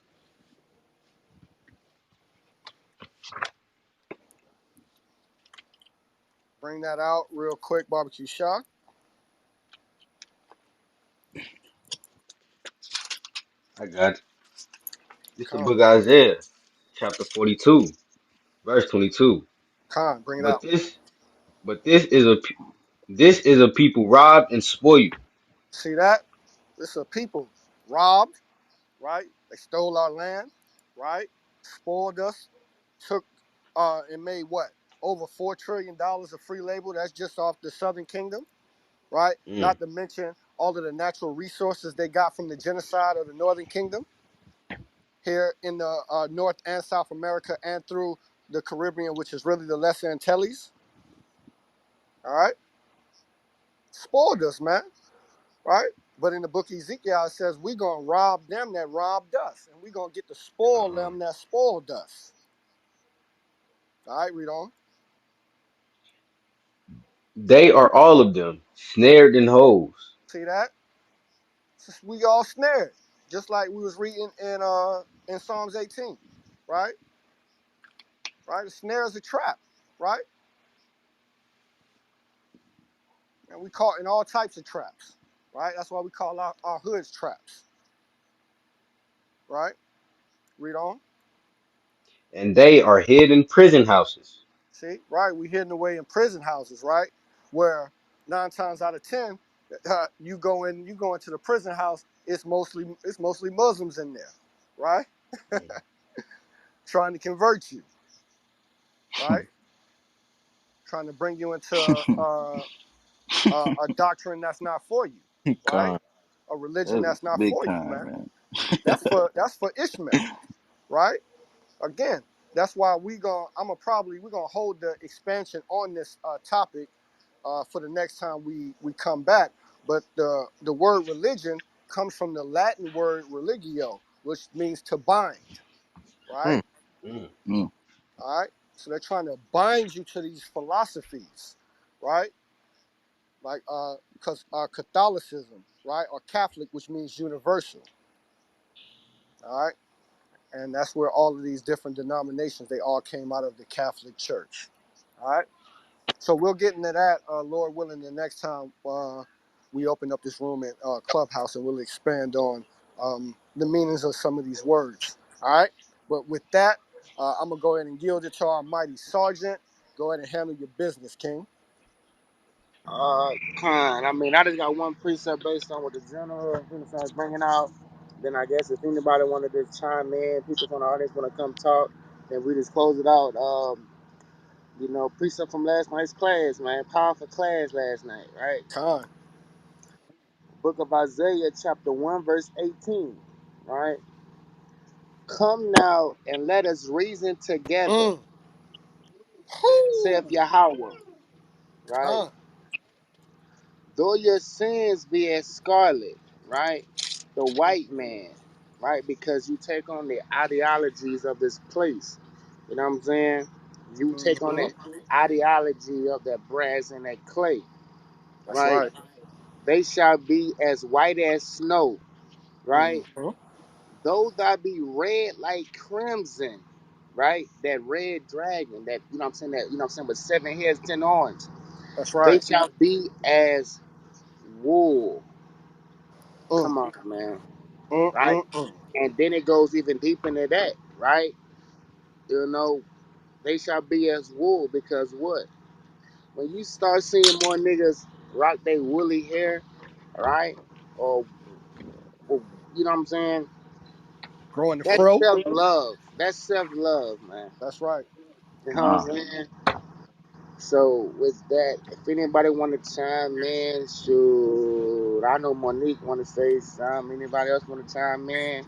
Bring that out real quick, barbecue shop. I got you. This the Con, book of Isaiah, chapter 42, verse 22. bring it But out. this, but this is a people robbed and spoiled. See that? This is a people robbed, right? They stole our land, right? Spoiled us, took and made what? Over $4 trillion of free labor. That's just off the Southern Kingdom, right? Mm, Not to mention all of the natural resources they got from the genocide of the Northern Kingdom here in the North and South America and through the Caribbean, which is really the Lesser Antilles. All right, spoiled us, man. Right? But in the book of Ezekiel, it says we're gonna rob them that robbed us, and we're gonna get to spoil uh-huh. them that spoiled us. All right, read on. They are all of them snared in holes. See that? We all snared, just like we was reading in Psalms 18, right? Right? A snare is a trap, right? And we caught in all types of traps, right? That's why we call our hoods traps, right? Read on. And they are hid in prison houses. See, right? We hidden away in prison houses, right? Where 9 times out of 10, you go into the prison house, it's mostly Muslims in there, right? Trying to convert you, right? Trying to bring you into a doctrine that's not for you, right? Con. A religion That's that's not big for you, time, man. man. That's for Ishmael, right? Again, that's why we're gonna hold the expansion on this topic for the next time we come back. But the word religion comes from the Latin word religio, which means to bind, right? Mm. Mm. Mm. All right. So they're trying to bind you to these philosophies, right? Like because Catholicism, right, or Catholic, which means universal, all right. And that's where all of these different denominations they all came out of the Catholic Church, all right. So we'll get into that, Lord willing, the next time we open up this room at Clubhouse, and we'll expand on the meanings of some of these words. All right. But with that, I'm gonna go ahead and yield it to our mighty sergeant. Go ahead and handle your business, King. Con. I mean, I just got one precept based on what the general was bringing out. Then I guess if anybody wanted to chime in, people from the audience want to come talk, then we just close it out. Precept from last night's class, man. Powerful class last night, right? Khan. Book of Isaiah, chapter 1, verse 18, right? Come now and let us reason together, Mm. saith Whoo. Yahweh, right? Khan. Though your sins be as scarlet, right? The white man, right? Because you take on the ideologies of this place. You know what I'm saying? You take on Mm-hmm. that ideology of that brass and that clay, That's right? right. They shall be as white as snow, right? Mm-hmm. Though thou be red like crimson, right? That red dragon, that with 7 heads, 10 horns. That's They right. shall be as wool. Mm. Come on, man. Right? Mm-mm-mm. And then it goes even deeper into that, right? You know, they shall be as wool because what? When you start seeing more niggas rock their woolly hair, right? Or, or you know what I'm saying? Growing the That's fro. self love. That's self love, man. That's right. You know what I'm Wow. saying? So with that, if anybody want to chime in, shoot, I know Monique want to say something. Anybody else want to chime in?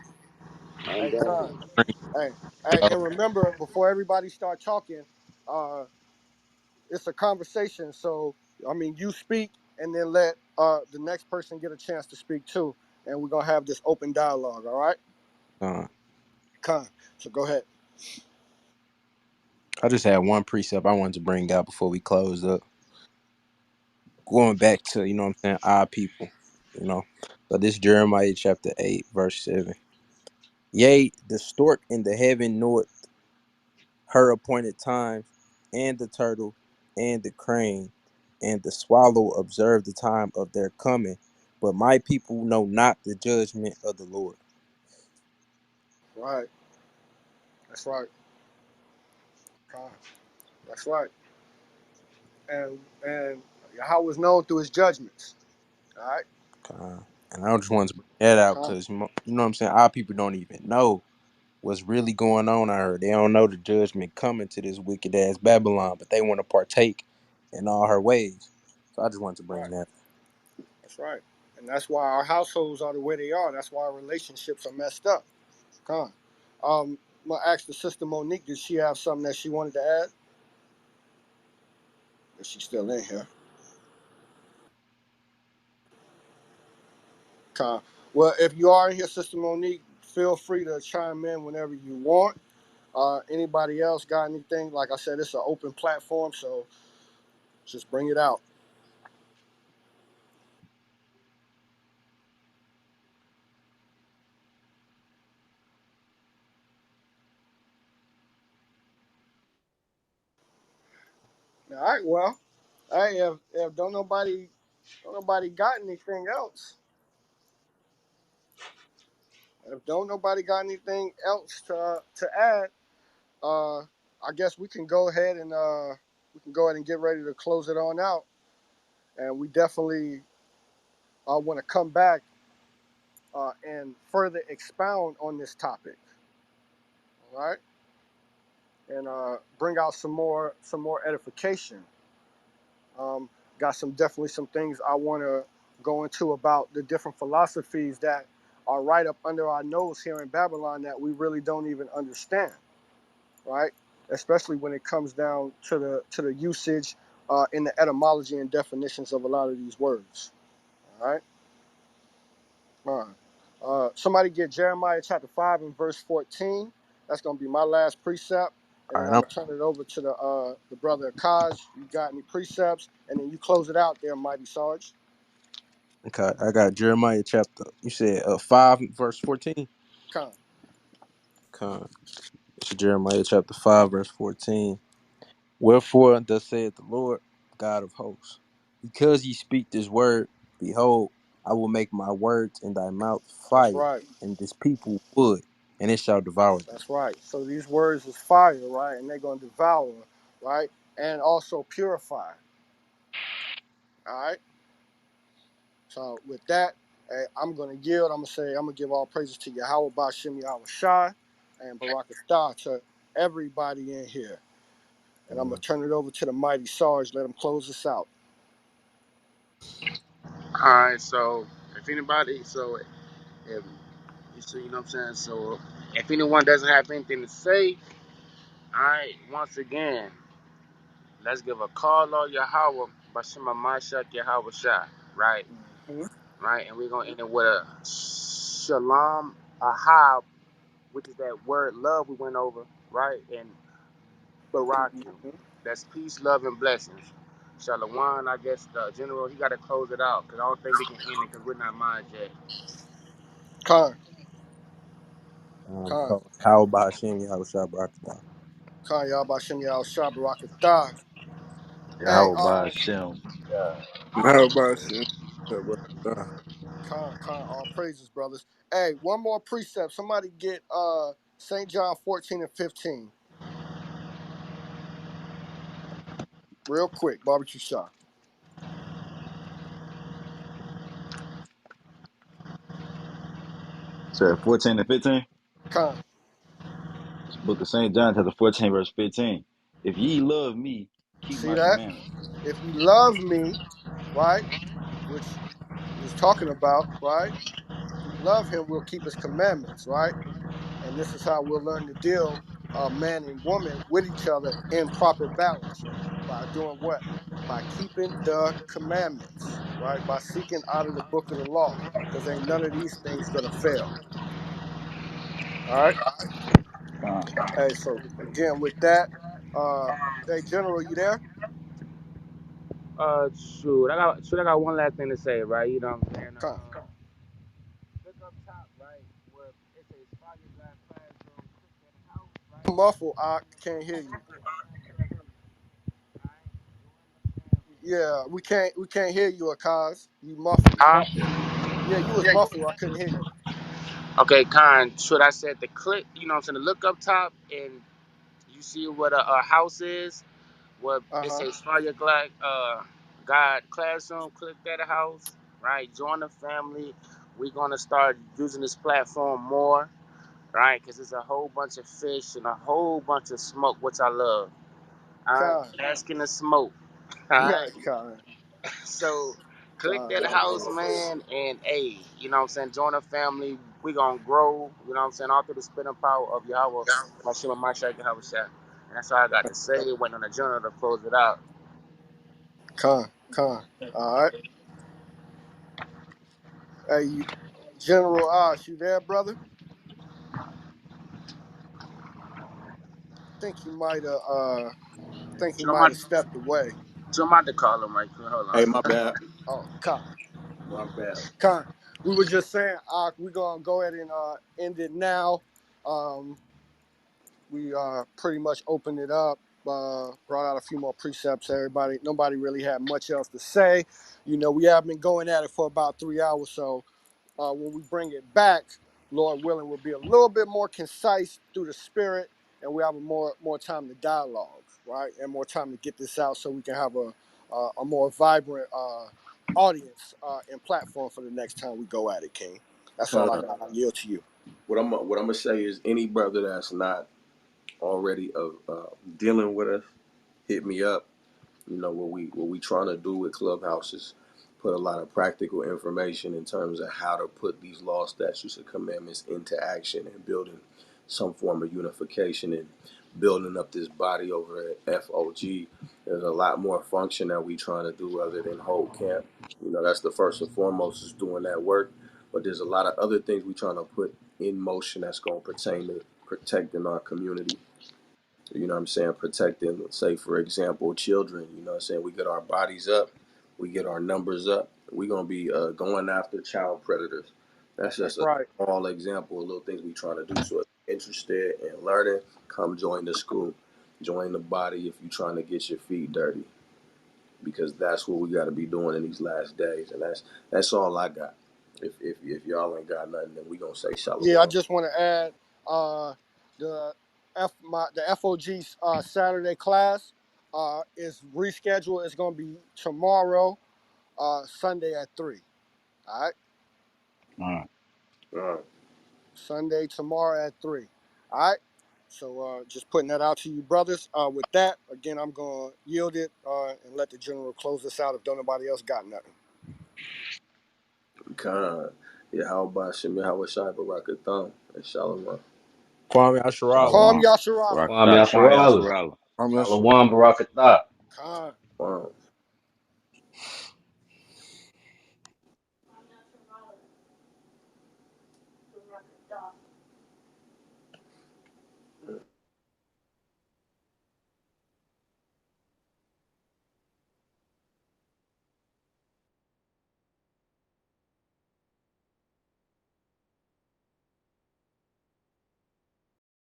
Hey, And Khan. Hey, hey, and remember, before everybody start talking, uh, it's a conversation. So, I mean, you speak, and then let the next person get a chance to speak too, and we're gonna have this open dialogue. All right, Con. Con. So go ahead. I just had one precept I wanted to bring out before we close up. Going back to, what I'm saying, our people, you know. So this Jeremiah chapter 8, verse 7. Yea, the stork in the heaven knoweth her appointed times, and the turtle, and the crane, and the swallow observe the time of their coming. But my people know not the judgment of the Lord. Right. That's right. Con. That's right. And Yahweh is known through his judgments. All right. And I just wanted to bring that out Con. because, what I'm saying, our people don't even know what's really going on out here. They don't know the judgment coming to this wicked ass Babylon, but they want to partake in all her ways. So I just wanted to bring Right. that. That's right. And that's why our households are the way they are. That's why our relationships are messed up. Con. I'm gonna ask the sister Monique. Did she have something that she wanted to add? Is she still in here? Con. Well, if you are in here, sister Monique, feel free to chime in whenever you want. Anybody else got anything? Like I said, it's an open platform, so just bring it out. All right. Well, hey, if don't nobody Don't nobody got anything else. If don't nobody got anything else to add, uh, I guess we can go ahead and get ready to close it on out. And we definitely want to come back and further expound on this topic, all right? And bring out some more edification. Um, got definitely some things I want to go into about the different philosophies that are right up under our nose here in Babylon that we really don't even understand, right? Especially when it comes down to the usage in the etymology and definitions of a lot of these words. All right. All right. Somebody get Jeremiah chapter 5 and verse 14. That's gonna be my last precept, and All then right, I'm gonna turn it over to the brother Akaj. You got any precepts, and then you close it out there, Mighty Sarge. okay. I got Jeremiah chapter. You said 5 verse 14. Con. Con. It's Jeremiah chapter 5 verse 14. Wherefore thus saith the Lord God of hosts, because ye speak this word, behold, I will make my words in thy mouth That's fire, right. and this people wood, and it shall devour them. That's right. So these words is fire, right? And they're gonna devour, right? And also purify. All right. So with that, hey, I'm gonna yield. I'm gonna give all praises to Yahweh Bashem Yahweh Shai and Barakatah to everybody in here. And I'm gonna turn it over to the mighty Sarge. Let him close us out. All right, so if anybody, so if you see, you know what I'm saying. So if anyone doesn't have anything to say, all right, once again, let's give a call on Yahweh Bashima Mashak Yahweh Shai, right? Mhm. Right, and we're gonna end it with a Shalom Ahab, which is that word love we went over, right? And Barakim, that's peace, love, and blessings. Shalom, I guess the general he got to close it out because I don't think we can end it because we're not minds yet. Khan, Khan, How about Hashem Yahushua Barakatah? Khan, Yahweh Bashem Yahweh Shai Barakatah. Hey, Yahweh by Hashem. all How about Hashem? Khan, all praises, brothers. Hey, one more precept. Somebody get St. John 14 and 15 real quick. Barbecue shop. So 14 to 15. Khan. This book of St. John, chapter 14, verse 15. If ye love me, keep See my that? commandments. If you love me, right, which he's talking about, right? If we love him, we'll keep his commandments, right? And this is how we'll learn to deal, man and woman, with each other in proper balance. By doing what? By keeping the commandments, right? By seeking out of the book of the law, because ain't none of these things gonna fail. All right. Uh, Hey, so again with that, uh, hey General, you there? I got one last thing to say, right? You know what I'm saying? Come. Look up top, right, where it says Fire Glass Classroom, click that house, right? Muffle, I can't hear you. Yeah, we can't hear you, Akaz. You muffled. Huh? Yeah, you was muffled. I couldn't hear you. Okay, Con, should I said the click, you know what I'm saying, to look up top and you see what a house is, where Uh it huh. says Fire Glass God Classroom, click that house, right? Join the family. We're going to start using this platform more, right? Because there's a whole bunch of fish and a whole bunch of smoke, which I love. All right, Con. basking the smoke. All right, Con. so click Con. that All house, praises. man, and hey, you know what I'm saying? Join a family. We gonna grow. You know what I'm saying? All through the spinning power of Yahweh, Mashima Mashak Yahweh Shah. And that's all I got to say. Waiting on the journal to close it out. Con. Con. All right. Hey, General Osh, you there, brother? Think he might have. Think he So I'm might about, have stepped away. so I'm about to call him right quick. Hold Hey, on. my bad. Oh, Con. My bad. Con. We were just saying, we're gonna go ahead and end it now. We pretty much opened it up. brought out a few more precepts. Everybody, nobody really had much else to say. You know, we have been going at it for about 3 hours, so when we bring it back, Lord willing, we'll be a little bit more concise through the spirit, and we have more time to dialogue, right, and more time to get this out, so we can have a more vibrant audience and platform for the next time we go at it, King. That's all I Con. got. I yield to you. What I'm gonna say is any brother that's not already dealing with us, hit me up. You know what we trying to do with Clubhouse is put a lot of practical information in terms of how to put these law, statutes, and commandments into action and building some form of unification and building up this body over at F.O.G. There's a lot more function that we trying to do other than hold camp. You know, that's the first and foremost is doing that work. But there's a lot of other things we trying to put in motion that's going to pertain to protecting our community, you know what I'm saying, protecting, say, for example, children. You know what I'm saying, we get our bodies up, we get our numbers up, we're going to be going after child predators. That's That's just a right. small example of little things we trying to do. So if you're interested in learning, come join the school, join the body if you're trying to get your feet dirty, because that's what we got to be doing in these last days. And that's all I got. If y'all ain't got nothing, then we going to say Yeah, I shalom. just want to add the the FOG Saturday class is rescheduled. It's going to be tomorrow, Sunday at 3. All right, Uh, Sunday tomorrow at 3. All right. So just putting that out to you, brothers. With that, again, I'm going to yield it and let the general close this out if don't nobody else got nothing. Khan. Yeah, how about Shemir Hawashai Barakatham and Shalom. Kwame Asharala. Kwam Shalom. Yasharala. Kwame Barak Kwame Yasharala. Yasharala. Shalom Barakatah. Khan.